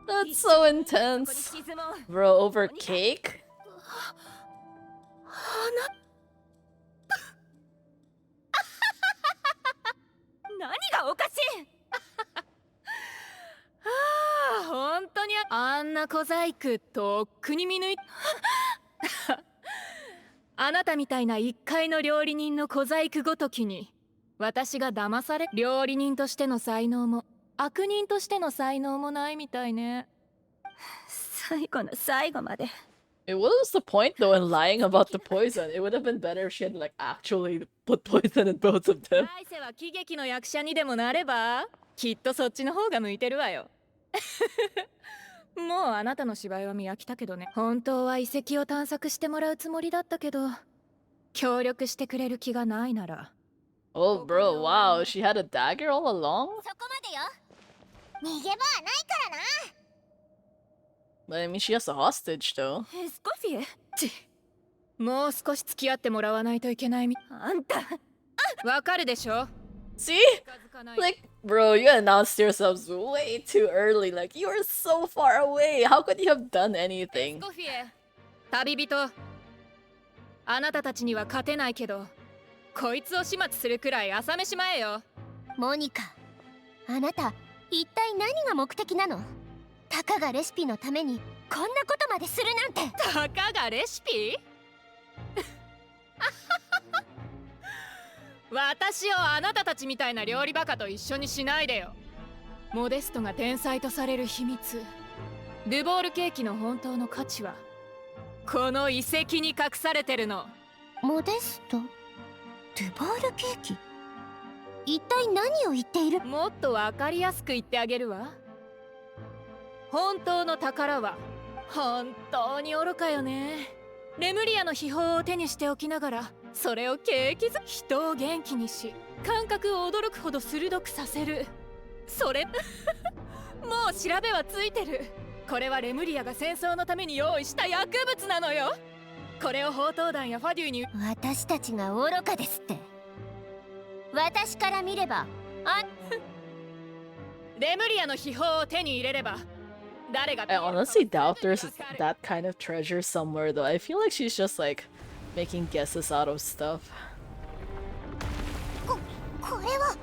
That's so intense. Bro, over cake? 何がおかしいああ、本当にあんな小細工とっくに見抜いあなたみたいな一介の料理人の小細工ごときに私が騙され、料理人としての才能も悪人としての才能もないみたいね。最後の最後まで。What was the point though in lying about the poison? It would have been better if she had like actually put poison in both of them. 来世は喜劇の役者にでもなればきっとそっちの方が向いてるわよ。もうあなたの芝居は見飽きたけどね。本当は遺跡を探索してもらうつもりだったけど、協力してくれる気がないなら。Oh bro, wow, she had a dagger all along? そこまでよ。逃げ場はないからな。But I mean, she has a hostage though. エスコフィエもう少し付き合ってもらわないといけないみ。あんたわかるでしょ。 See? Like, bro, you announced yourselves way too early. Like, you were so far away. How could you have done anything? エスコフィエ、旅人、あなたたちには勝てないけど、こいつを始末するくらい朝飯前よ。モニカ、あなた一体何が目的なの？たかがレシピのためにこんなことまでするなんて。たかがレシピ私をあなたたちみたいな料理バカと一緒にしないでよ。モデストが天才とされる秘密、ルボールケーキの本当の価値はこの遺跡に隠されてるの。モデスト、ルボールケーキ、一体何を言っている？もっとわかりやすく言ってあげるわ。本当の宝は本当に愚かよね。レムリアの秘宝を手にしておきながら、それを景気づ人を元気にし、感覚を驚くほど鋭くさせる。それもう調べはついてる。これはレムリアが戦争のために用意した薬物なのよ。これを宝刀団やファデューに。私たちが愚かですって。私から見ればレムリアの秘宝を手に入れれば I honestly doubt there's that kind of treasure somewhere though. I feel like she's just like making guesses out of stuff. これは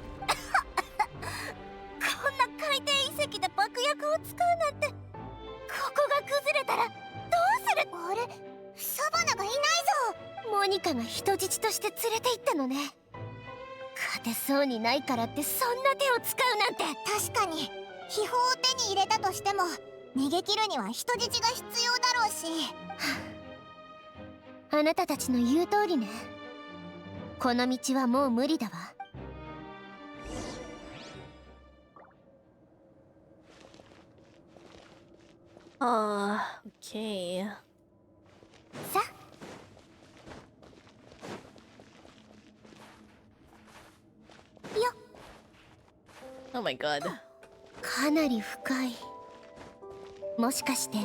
こんな海底遺跡で爆薬を使うなんて。ここが崩れたらどうする？あれ、サバナがいないぞ。モニカが人質として連れて行ったのね。勝てそうにないからってそんな手を使うなんて。確かに秘宝を手に入れたとしても逃げ切るには人質が必要だろうし。あなたたちの言う通りね。この道はもう無理だわ。Okay. さ Oh my god. かなり深い。もしかして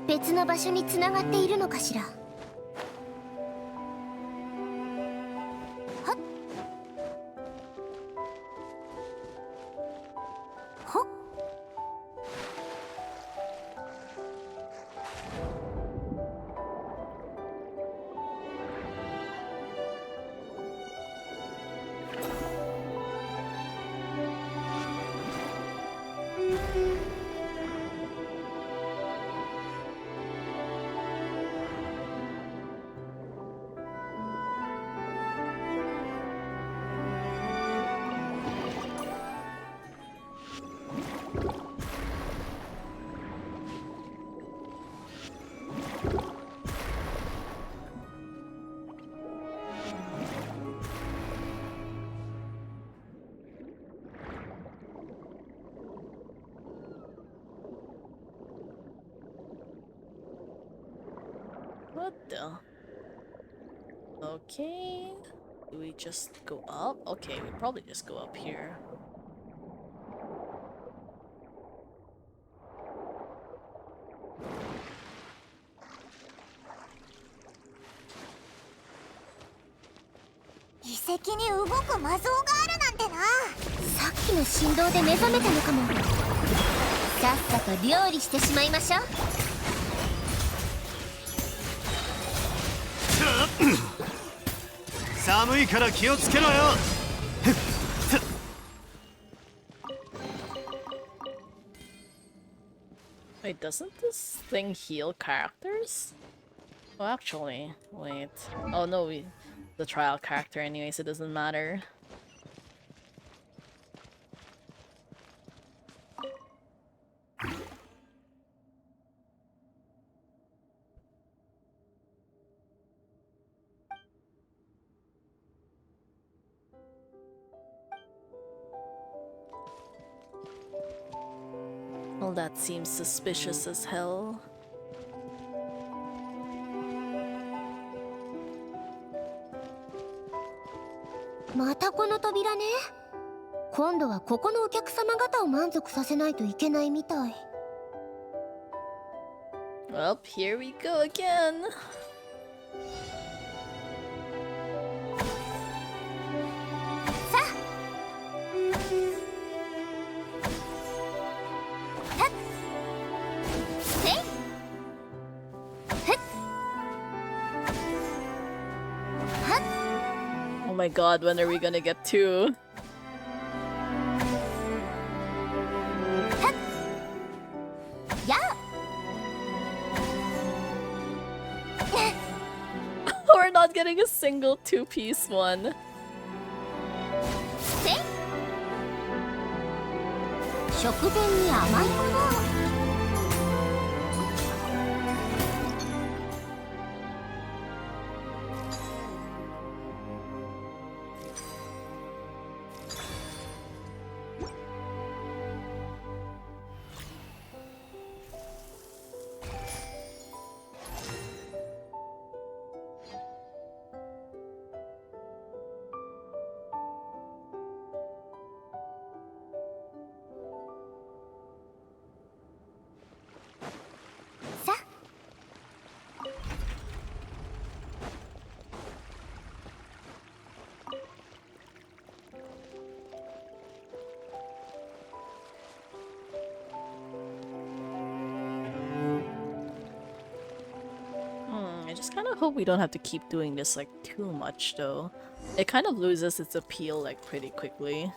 別の場所につながっているのかしら。はっほっ。What the? Okay. Do we just go up? Okay, we probably just go up here.遺跡に動く魔像があるなんてな。さっきの振動で目覚めたのかも。さっさと料理してしまいましょう。寒いから気をつけろよ。Wait, doesn't this thing heal characters? Oh, actually, wait. Oh no, the trial character anyways, it doesn't matter. Well, that seems suspicious as hell. またこの扉ね。今度はここのお客様方を満足させないといけないみたい。Well, here we go again. Oh my god, when are we gonna get to? We're not getting a single two-piece one. 食前に甘いものを。I just kind of hope we don't have to keep doing this like too much though. It kind of loses its appeal like pretty quickly.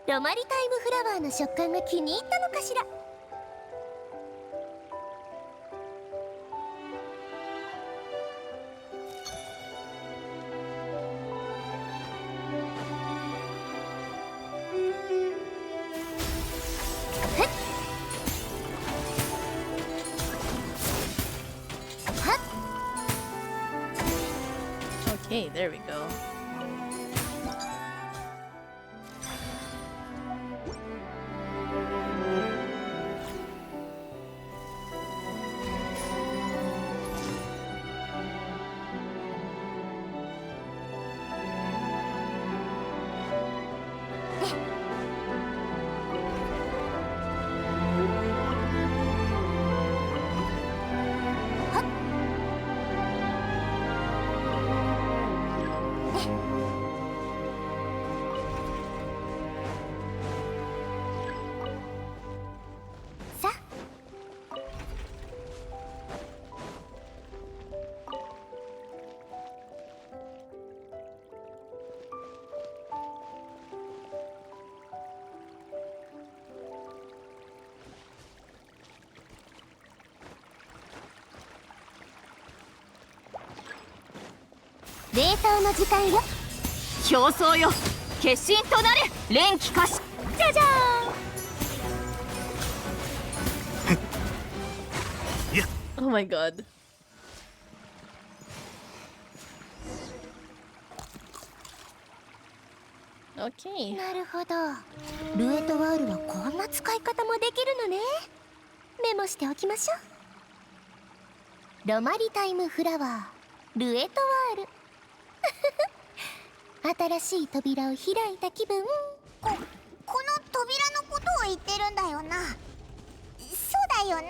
ロマリタイムフラワーの食感が気に入ったのかしら。Okay, there we go. 冷凍の時間よ。表層よ、決心となれ。連気可視。じゃじゃOh my god. Okay. なるほど。ルエトワールはこんな使い方もできるのね。メモしておきましょう。ロマリタイムフラワールエトワール。新しい扉を開いた気分。この扉のことを言ってるんだよな。そうだよな。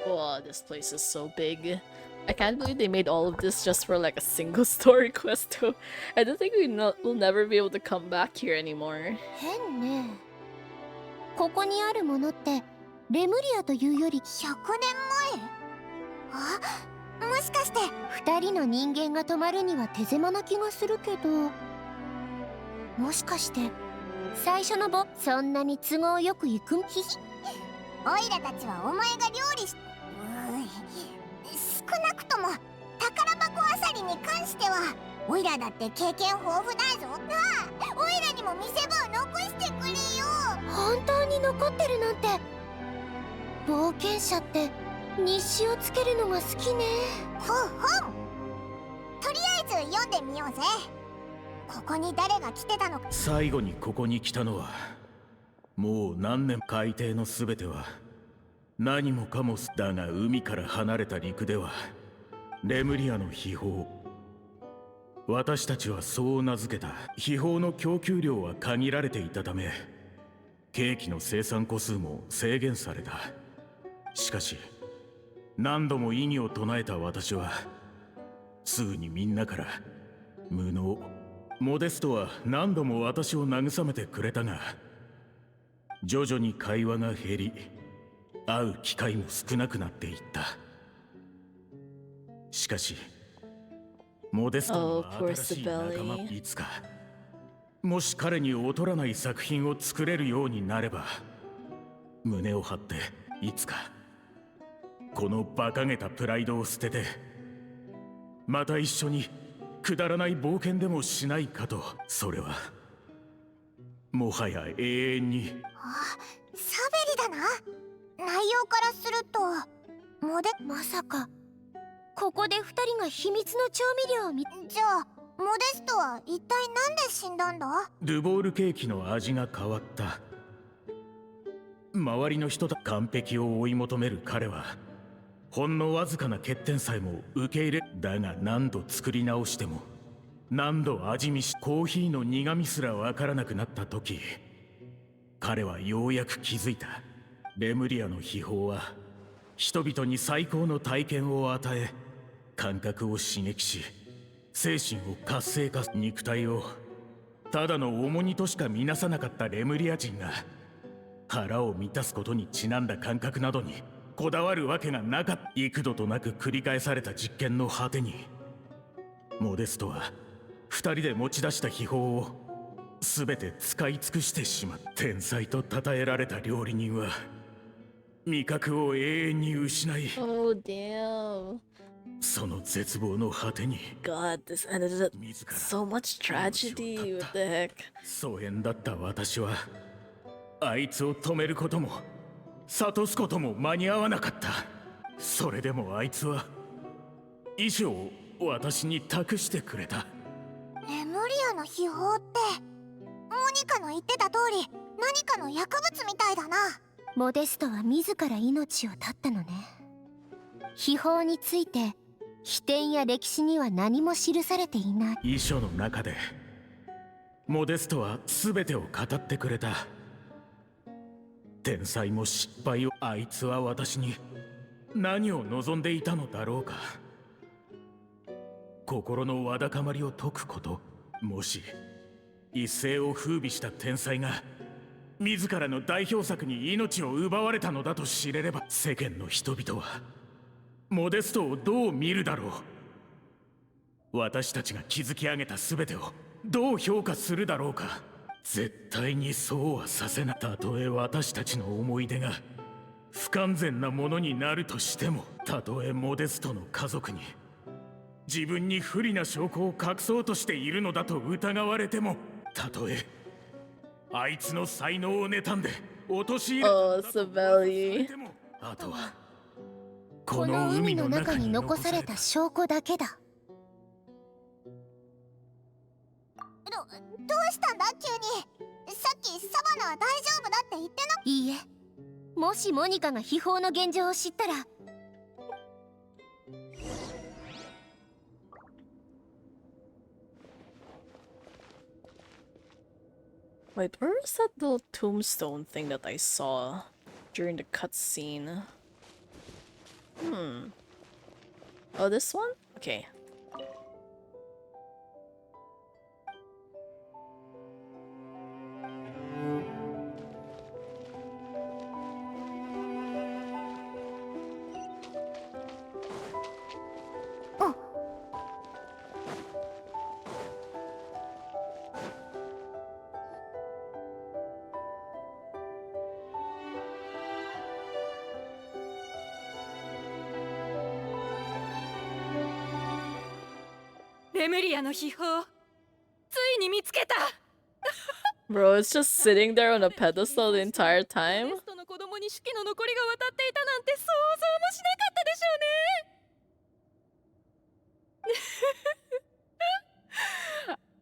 Wow, this place is so big. I can't believe they made all of this just for like a single story quest though. I don't think we'll never be able to come back here anymore. 変ね。ここにあるものってレムリアというより100年前。あ、もしかして2人の人間が止まるには手狭な気がするけど、もしかして最初のそんなに都合よくいくん？オイラたちはお前が料理し、少なくとも宝箱あさりに関してはオイラだって経験豊富だぞ。オイラにも見せ場を残してくれよ。本当に残ってるなんて。冒険者って日誌をつけるのが好きね。ほんとりあえず読んでみようぜ。ここに誰が来てたのか。最後にここに来たのはもう何年。海底のすべては何もかもだが、海から離れた陸ではレムリアの秘宝、私たちはそう名付けた秘宝の供給量は限られていたため、ケーキの生産個数も制限された。しかし何度も異議を唱えた私はすぐにみんなから無能。モデストは何度も私を慰めてくれたが、徐々に会話が減り、会う機会も少なくなっていった。しかしモデストの新しい仲間、いつかもし彼に劣らない作品を作れるようになれば、胸を張っていつかこの馬鹿げたプライドを捨てて、また一緒にくだらない冒険でもしないかと。それはもはや永遠に。サベリだな。内容からするとまさかここで2人が秘密の調味料をじゃあモデストは一体なんで死んだんだ？ドゥボールケーキの味が変わった。周りの人と完璧を追い求める彼はほんのわずかな欠点さえも受け入れ。だが何度作り直しても、何度味見し、コーヒーの苦味すらわからなくなった時、彼はようやく気づいた。レムリアの秘宝は人々に最高の体験を与え、感覚を刺激し、精神を活性化。肉体をただの重荷としか見なさなかったレムリア人が、腹を満たすことにちなんだ感覚などにこだわるわけがなかった。幾度となく繰り返された実験の果てに、モデストは2人で持ち出した秘宝を全て使い尽くしてしまった。天才と称えられた料理人は味覚を永遠に失い、 Oh damn. その絶望の果てに God, this ended up so much tragedy. What the heck? 疎遠だった私はあいつを止めることも諭すことも間に合わなかった。それでもあいつは遺書を私に託してくれた。レムリアの秘宝ってモニカの言ってた通り何かの薬物みたいだな。モデストは自ら命を絶ったのね。秘宝について秘典や歴史には何も記されていない。遺書の中でモデストは全てを語ってくれた。天才も失敗を。あいつは私に何を望んでいたのだろうか。心のわだかまりを解くこと。もし一世を風靡した天才が自らの代表作に命を奪われたのだと知れれば、世間の人々はモデストをどう見るだろう。私たちが築き上げた全てをどう評価するだろうか。絶対にそうはさせない。たとえ私たちの思い出が不完全なものになるとしても、たとえモデストの家族に自分に不利な証拠を隠そうとしているのだと疑われても、たとえあいつの才能を妬んで陥れたのだと噂されても、あとはこの海の中に残された証拠だけだ。どうしたんだ急に。さっきサバナは大丈夫だって言ってな。いいえ、もしモニカが秘宝の現状を知ったら。Wait, where is that little tombstone thing that I saw during the cutscene? Oh, this one? Okay. Oh. レムリアの秘宝、ついに見つけた。 Bro, it's just sitting there on a pedestal the entire time. モデストの子供に手記の残りが渡っていたなんて想像もしなかったでしょうね。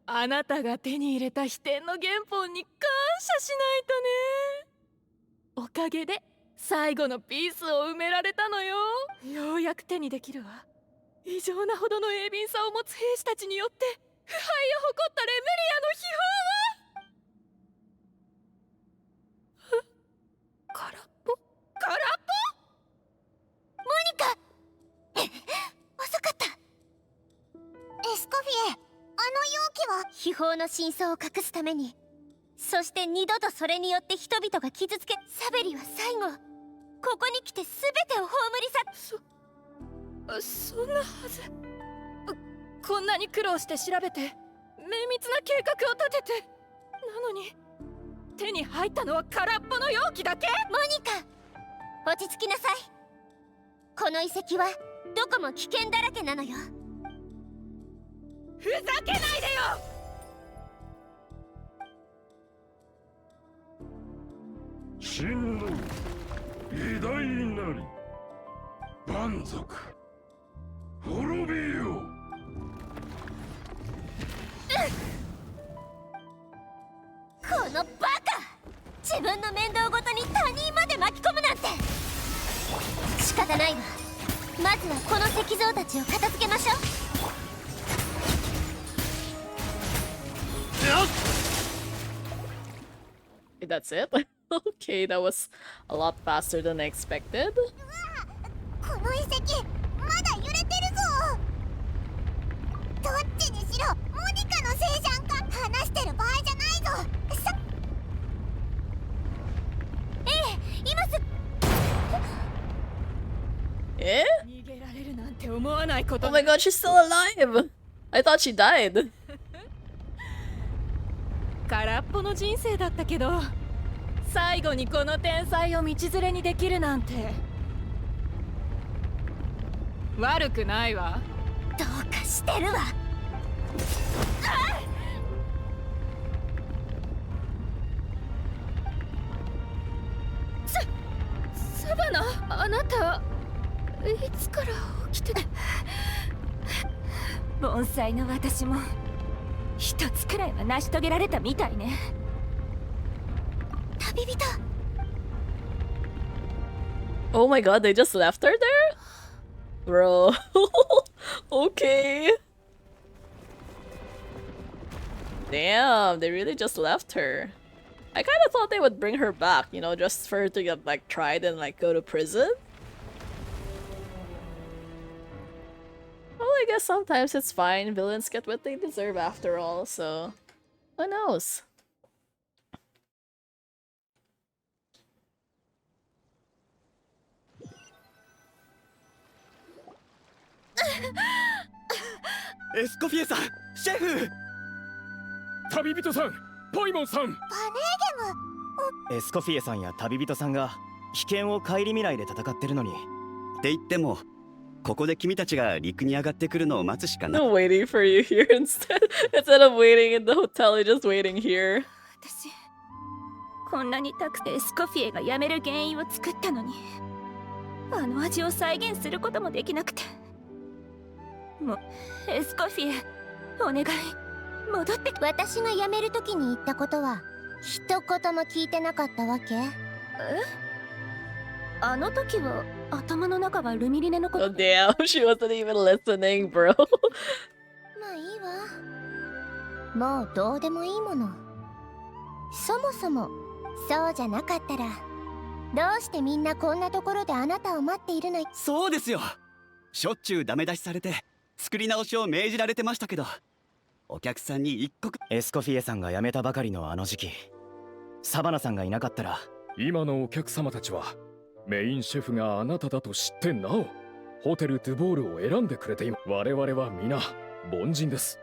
あなたが手に入れた秘典の原本に感謝しないとね。おかげで最後のピースを埋められたのよ。ようやく手にできるわ。異常なほどの鋭敏さを持つ兵士たちによって腐敗を誇ったレムリアの秘宝は空っぽ。空っぽ。モニカ遅かった。エスコフィエ、あの容器は秘宝の真相を隠すために、そして二度とそれによって人々が傷つけ、サベリは最後ここに来て全てを葬り去っ。そんなはず。こんなに苦労して調べて綿密な計画を立てて、なのに手に入ったのは空っぽの容器だけ。モニカ、落ち着きなさい。この遺跡はどこも危険だらけなのよ。ふざけないでよ。真の偉大なり蛮族滅びよ。このバカ、自分の面倒ごとに他人まで巻き込むなんて。仕方ないわ。まずはこの石像たちを片付けましょう。That's it? Okay, that was a lot faster than I expected. この遺跡まだ揺れてるぞ。どっちにしろモニカのせいじゃんか。話してる場合じゃないぞ。今す。Eh? 逃げられるなんて思わないこと。 Oh my god, she's still alive! I thought she died. 空っぽの人生だったけど、最後にこの天才を道連れにできるなんて悪くないわ。どうかしてるわ。サバナ、あなたいつから起きて。盆栽の私も一つくらいは成し遂げられたみたいね。旅人。 Oh my god, they just left her there? Bro. Okay. Damn, they really just left her. I kind of thought they would bring her back, you know, just for her to get like tried and like go to prison. Well, I guess sometimes it's fine. Villains get what they deserve after all, so who knows? エスコフィエさん、シェフ。旅人さん、パイモンさん。パネーゲム。エスコフィエさんや旅人さんが危険を顧みないで戦ってるのに。って言っても、ここで君たちが陸に上がってくるのを待つしかない。I'm waiting for you here instead of waiting in the hotel, you're just waiting here. 私こんなにたくさんエスコフィエが辞める原因を作ったのに、あの味を再現することもできなくて。もうエスコフィエ、お願い戻って。私が辞める時に言ったことは一言も聞いてなかったわけ？あの時は頭の中はルミリネのこと。 Oh damn, she wasn't even listening, bro. まあいいわ。もうどうでもいいもの。そもそもそうじゃなかったらどうしてみんなこんなところであなたを待っているの？そうですよ。しょっちゅうダメ出しされて作り直しを命じられてましたけど、お客さんに一刻。エスコフィエさんが辞めたばかりのあの時期、サバナさんがいなかったら。今のお客様たちはメインシェフがあなただと知ってなおホテルドゥボールを選んでくれています。我々は皆凡人です。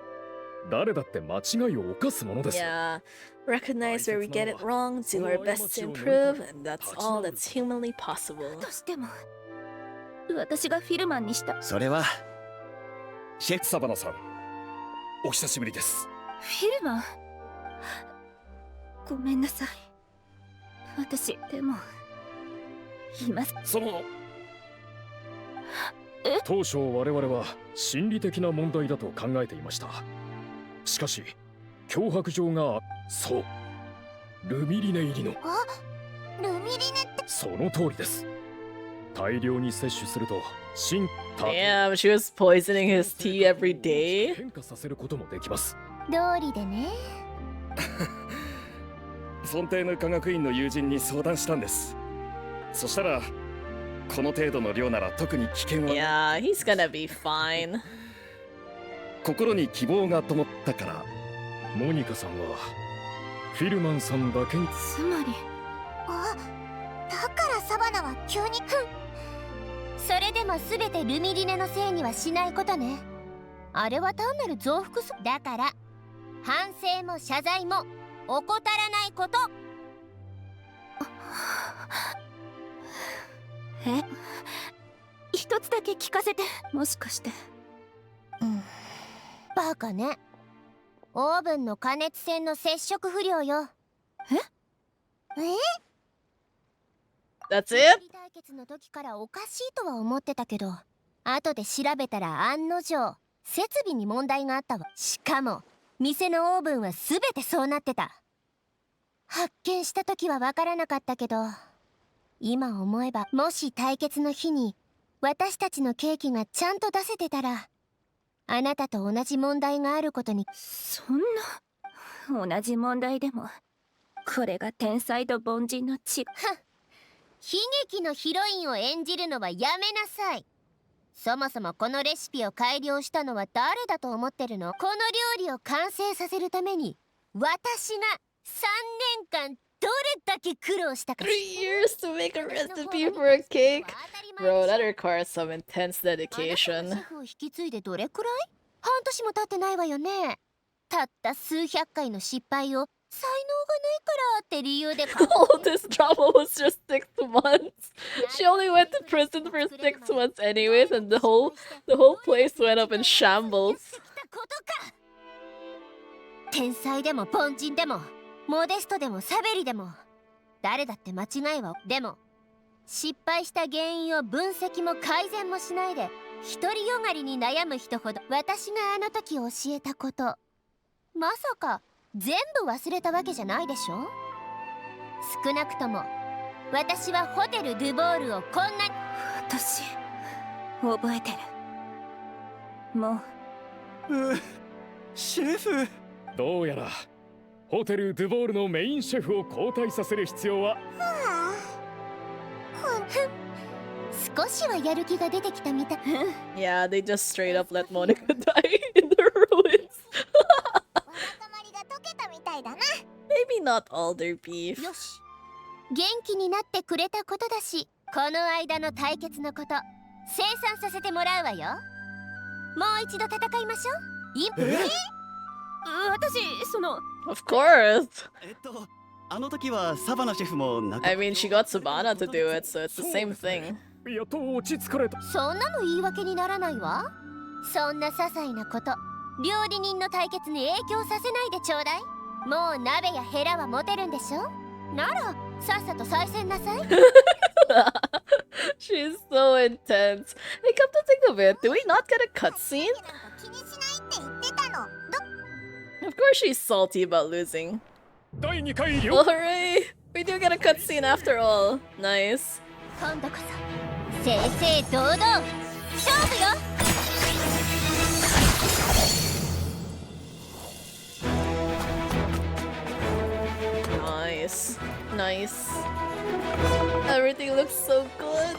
誰だって間違いを犯すものです。 Yeah, recognize where we get it wrong, do our best to improve, and that's all that's humanly possible. としても私がフィルマンにした。それはシェフ。サバナさん、お久しぶりです。フィルマン、ごめんなさい。私でも今その当初我々は心理的な問題だと考えていました。しかし脅迫状が、そうルミリネ入りの。あ、ルミリネって。その通りです。大量に摂取するとDamn, she was poisoning his tea every day. 変化させることもできます。道理でね。フォンテーヌ科学院の友人に相談したんです。そしたらこの程度の量なら特に危険は。 Yeah, he's gonna be fine. 心に希望が灯ったから。モニカさんはフィルマンさんだけに。つまりあ、だからサバナは急に。それでも全てルミリネのせいにはしないことね。あれは単なる増幅だから、反省も謝罪も怠らないこと。一つだけ聞かせて。もしかして。バカね。オーブンの加熱線の接触不良よ。That's it? 対決の時からおかしいとは思ってたけど、後で調べたら案の定設備に問題があったわ。しかも店のオーブンは全てそうなってた。発見した時は分からなかったけど、今思えばもし対決の日に私たちのケーキがちゃんと出せてたら、あなたと同じ問題があることに。そんな同じ問題でも、これが天才と凡人の違い。悲劇のヒロインを演じるのはやめなさい。そもそもこのレシピを改良したのは誰だと思ってるの？この料理を完成させるために私が3年間どれだけ苦労したか。 3 years to make a recipe for a cake? Bro, that requires some intense dedication. シェフを引き継いでどれくらい？半年も経ってないわよね。たった数百回の失敗を才能がないからって理由で。 All this drama was just 6 months. She only went to prison for 6 months anyways, and the whole place went up in shambles. 天才でも凡人でもモデストでもサベリでも誰だって間違いは。でも失敗した原因を分析も改善もしないで独りよがりに悩む人ほど。私があの時教えたこと、まさか全部忘れたわけじゃないでしょ。少なくとも私はホテルドゥボールをこんなに。私覚えてる。もうシェフ。どうやらホテルドゥボールのメインシェフを交代させる必要は。少しはやる気が出てきたみたい。Yeah, they just straight up let Monica die in the ruins. Maybe not all their beef. よし、元気になってくれたことだし、この間の対決のこと清算させてもらうわよ。もう一度戦いましょう。インプル。私その Of course. あの時はサバナシェフも仲 I mean, she got Sabana to do it, so it's the same thing. やっと落ち着かれた。そんなの言い訳にならないわ。そんな些細なこと料理人の対決に影響させないでちょうだい。もう鍋やヘラは持てるんでしょ。ならさっさと再戦なさい。She's so intense. Hey, come to think of it, do we not get a cutscene? Of course she's salty about losing. 第2回両 Oh, hooray! We do get a cutscene after all. Nice. 今度こそ正々堂々勝負よ。Nice. Nice. Everything looks so good.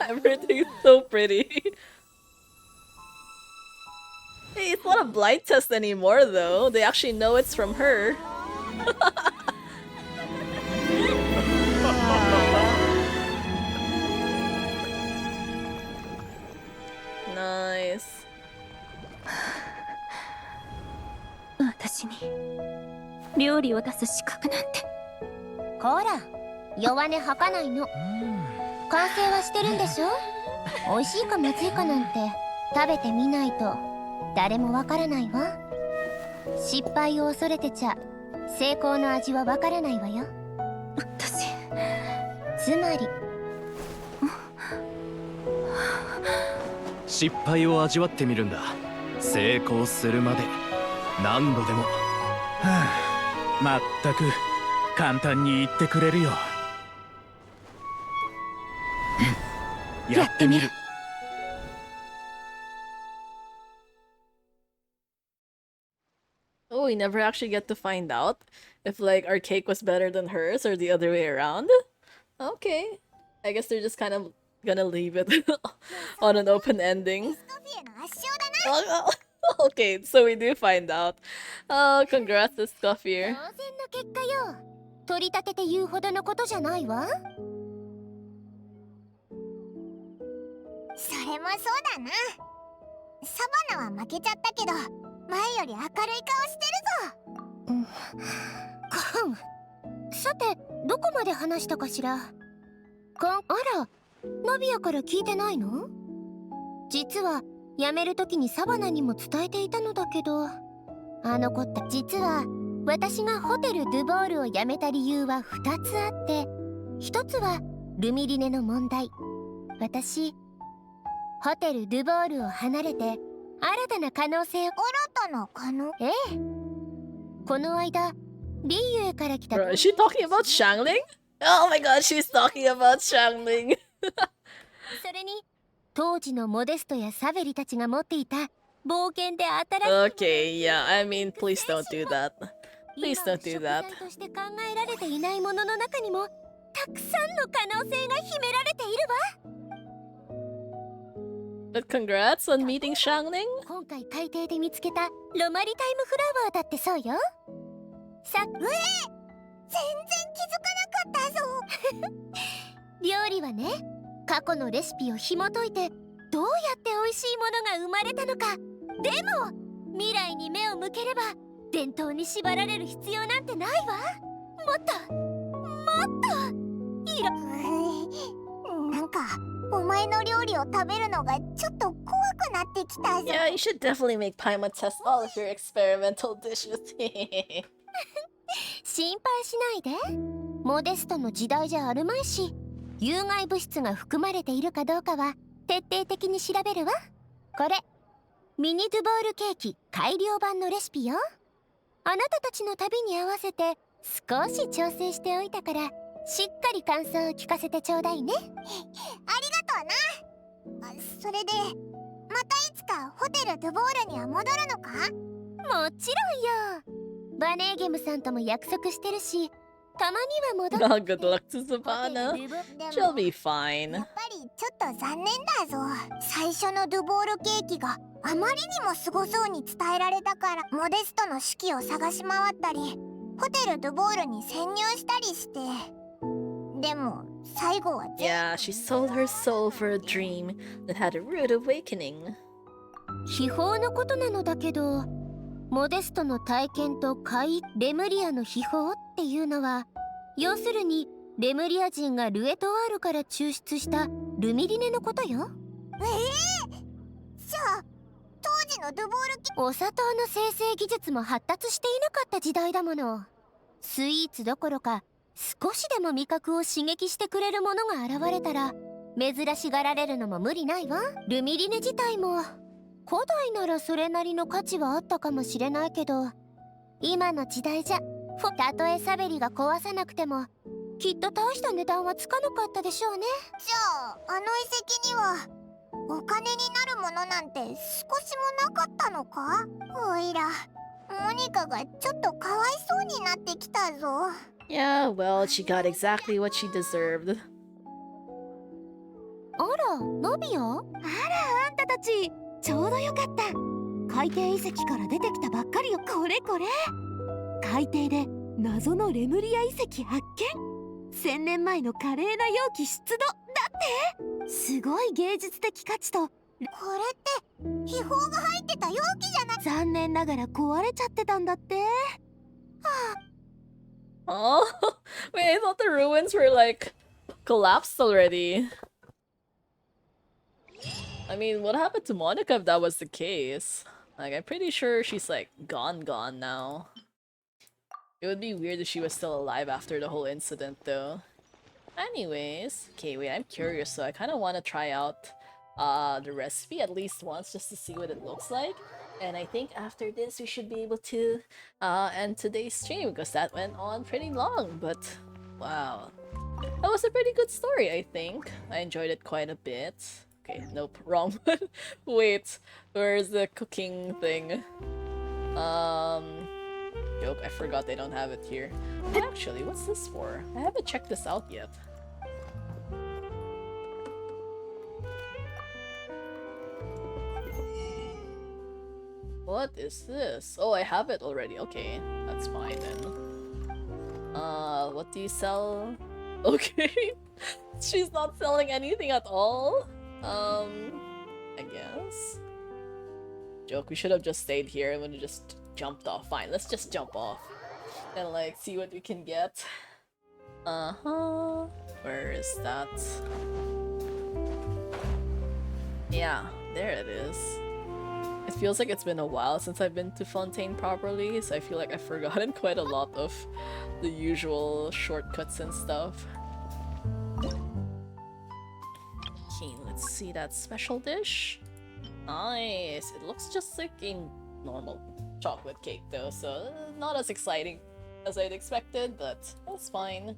Everything's so pretty. Hey, it's not a blind test anymore though. They actually know it's from her. Nice. 私に料理を出す資格なんて。こら、弱音吐かないの。完成はしてるんでしょ。美味しいかまずいかなんて食べてみないと誰もわからないわ。失敗を恐れてちゃ成功の味はわからないわよ。私つまり失敗を味わってみるんだ。成功するまで何度でも。はあ、まったく簡単に言ってくれるよ。やってみる。Oh, we never actually get to find out if like our cake was better than hers or the other way around. Okay. I guess they're just kind of gonna leave it on an open ending. Okay, so we do find out. Oh, congrats, Escoffier. 当然の結果よ。取り立てて言うほどのことじゃないわ。それもそうだな。サバナは負けちゃったけど前より明るい顔してるぞ。さてどこまで話したかしら。あら、ナビアから聞いてないの？実は辞める時にサバナにも伝えていたのだけど、あの子って実は私がホテル・ドゥボールを辞めた理由は2つあって、1つはルミリネの問題。私ホテル・ドゥボールを離れて新たな可能性を。新たな可能？ええ。この間リーユへから来た。Bro, is she talking about Shangling? Oh my god, she's talking about Shangling. それに当時のモデストやサベリたちが持っていた冒険で新しい。 Okay, yeah, I mean, please don't do that. Please don't do that. として考えられていないものの中にもたくさんの可能性が秘められているわ。 But congrats on meeting Shangling. 今回海底で見つけたロマリタイムフラワーだってそうよ。全然気づかなかったぞ。料理はね、過去のレシピを紐解いてどうやって美味しいものが生まれたのか。でも未来に目を向ければ伝統に縛られる必要なんてないわ。もっとなんかお前の料理を食べるのがちょっと怖くなってきたぞ。 Yeah, you should definitely make Paima test all of your experimental dishes. 心配しないで。モデストの時代じゃあるまいし、有害物質が含まれているかどうかは徹底的に調べるわ。これミニドゥボールケーキ改良版のレシピよ。あなたたちの旅に合わせて少し調整しておいたから、しっかり感想を聞かせてちょうだいね。ありがとうな。それでまたいつかホテル・ドゥボールには戻るのか？もちろんよ。バネーゲムさんとも約束してるし、たまには戻 Oh, good luck to Savannah. She'll be fine. やっぱりちょっと残念だぞ。最初のドゥボールケーキがあまりにもすごそうに伝えられたから、モデストの手記を探し回ったり、ホテルドゥボールに潜入したりして。でも最後は Yeah, she sold her soul for a dream that had a rude awakening. 秘宝のことなのだけど、モデストの体験とレムリアの秘宝っていうのは、要するにレムリア人がルエトワールから抽出したルミリネのことよ。じゃあ当時のドゥボールケお砂糖の生成技術も発達していなかった時代だもの。スイーツどころか少しでも味覚を刺激してくれるものが現れたら珍しがられるのも無理ないわ。ルミリネ自体も古代ならそれなりの価値はあったかもしれないけど、今の時代じゃたとえサベリが壊さなくてもきっと大した値段はつかなかったでしょうね。じゃああの遺跡にはお金になるものなんて少しもなかったのか？おいらモニカがちょっとかわいそうになってきたぞ。Yeah, well, she got exactly what she deserved. あら、ナビア？あら、あんたたちちょうどよかった。海底遺跡から出てきたばっかりよ。これこれ。海底で謎のレムリア遺跡発見。1000年前の華麗な容器出土だって。すごい芸術的価値と。これって秘宝が入ってた容器じゃない？残念ながら壊れちゃってたんだって。はあ。Oh, wait, I thought the ruins were like collapsed already. I mean, what happened to Monica if that was the case? Like, I'm pretty sure she's like gone now. It would be weird if she was still alive after the whole incident though. Anyways, okay, wait, I'm curious, so I kind of want to try out the recipe at least once just to see what it looks like. And I think after this we should be able to end today's stream because that went on pretty long, but wow. That was a pretty good story, I think. I enjoyed it quite a bit. Okay, nope, wrong one. Wait, where's the cooking thing? Joke, I forgot they don't have it here. Actually, what's this for? I haven't checked this out yet. What is this? Oh, I have it already. Okay, that's fine then. What do you sell? Okay, she's not selling anything at all. I guess. Joke, we should have just stayed here and we just jumped off. Fine, let's just jump off and like see what we can get. Where is that? Yeah, there it is. It feels like it's been a while since I've been to Fontaine properly, so I feel like I've forgotten quite a lot of the usual shortcuts and stuff. Okay, let's see that special dish. Nice! It looks just like a normal chocolate cake though, so not as exciting as I'd expected, but that's fine.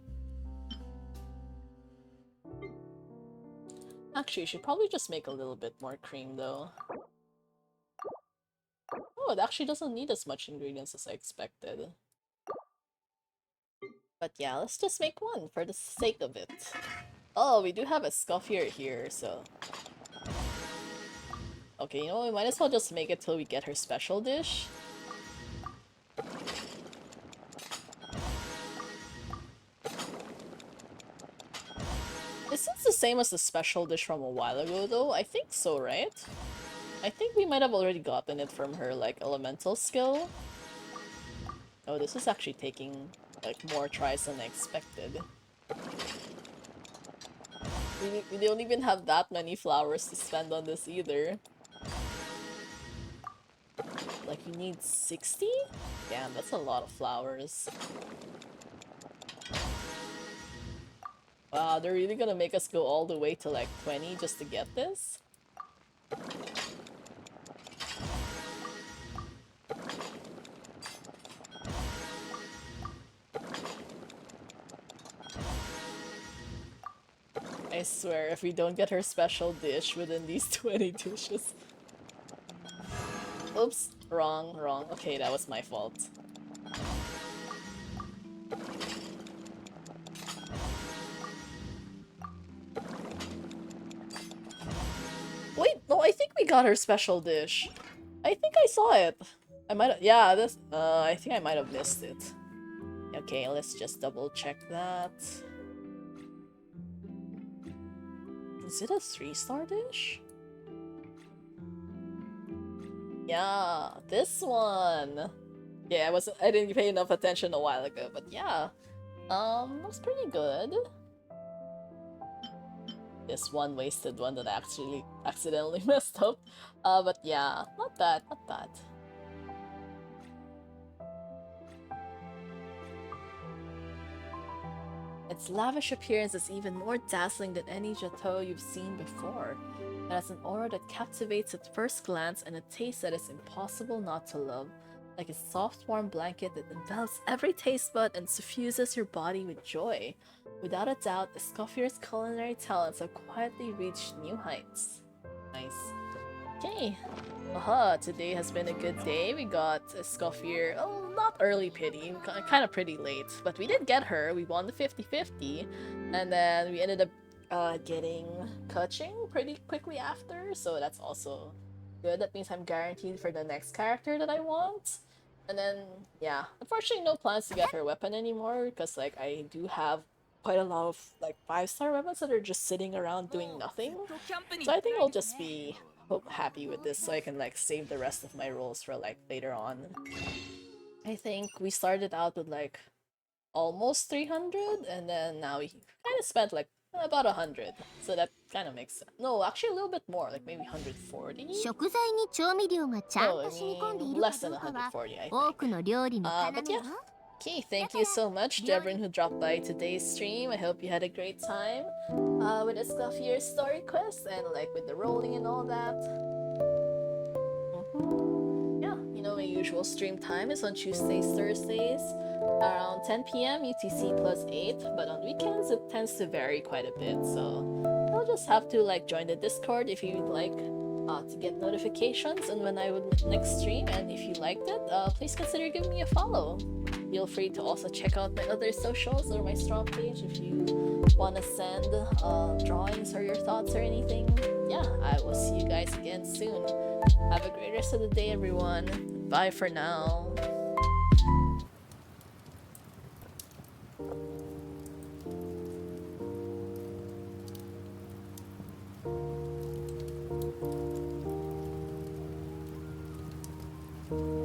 Actually, I should probably just make a little bit more cream though. Oh, it actually doesn't need as much ingredients as I expected. But yeah, let's just make one for the sake of it. Oh, we do have a Escoffier here, so... Okay, you know, we might as well just make it till we get her special dish. Is this the same as the special dish from a while ago though? I think so, right? I think we might have already gotten it from her, like, elemental skill. Oh, this is actually taking, like, more tries than I expected. We don't even have that many flowers to spend on this either. Like, you need 60? Damn, that's a lot of flowers. Wow, they're really gonna make us go all the way to, like, 20 just to get this? I swear, if we don't get her special dish within these 20 dishes... Oops, wrong. Okay, that was my fault. got her special dish. I think I saw it. I might have, yeah, this, I think I might have missed it. Okay, let's just double check that. Is it a 3-star dish? Yeah, this one. Yeah, I didn't pay enough attention a while ago, but yeah. Looks pretty good. This one wasted one that I actually accidentally messed up. But yeah, not bad, not bad. Its lavish appearance is even more dazzling than any chateau you've seen before. It has an aura that captivates at first glance and a taste that is impossible not to love. Like a soft warm blanket that envelops every taste bud and suffuses your body with joy. Without a doubt, Escoffier's culinary talents have quietly reached new heights. Nice. Okay. Aha, today has been a good day. We got Escoffier, oh, not early pity, kind of pretty late, but we did get her. We won the 50-50, and then we ended up getting Kuching pretty quickly after, so that's also good. That means I'm guaranteed for the next character that I want. And then, yeah, unfortunately no plans to get her weapon anymore, because like I do have quite a lot of like 5-star weapons that are just sitting around doing nothing. So I think I'll just be happy with this so I can like save the rest of my rolls for like later on. I think we started out with like almost 300 and then now we kind of spent like about 100. So that kind of makes sense. No, actually a little bit more, like maybe 140. No, I mean less than 140, I think. But yeah. Okay, thank you so much to everyone who dropped by today's stream. I hope you had a great time with Escoffier's story quest and like with the rolling and all that. Yeah, you know my usual stream time is on Tuesdays, Thursdays, around 10 p.m. UTC plus 8, but on weekends it tends to vary quite a bit, so you'll just have to like join the Discord if you'd like to get notifications and when I would next stream, and if you liked it, please consider giving me a follow. Feel free to also check out my other socials or my Strong page if you want to send drawings or your thoughts or anything. Yeah, I will see you guys again soon. Have a great rest of the day, everyone. Bye for now. you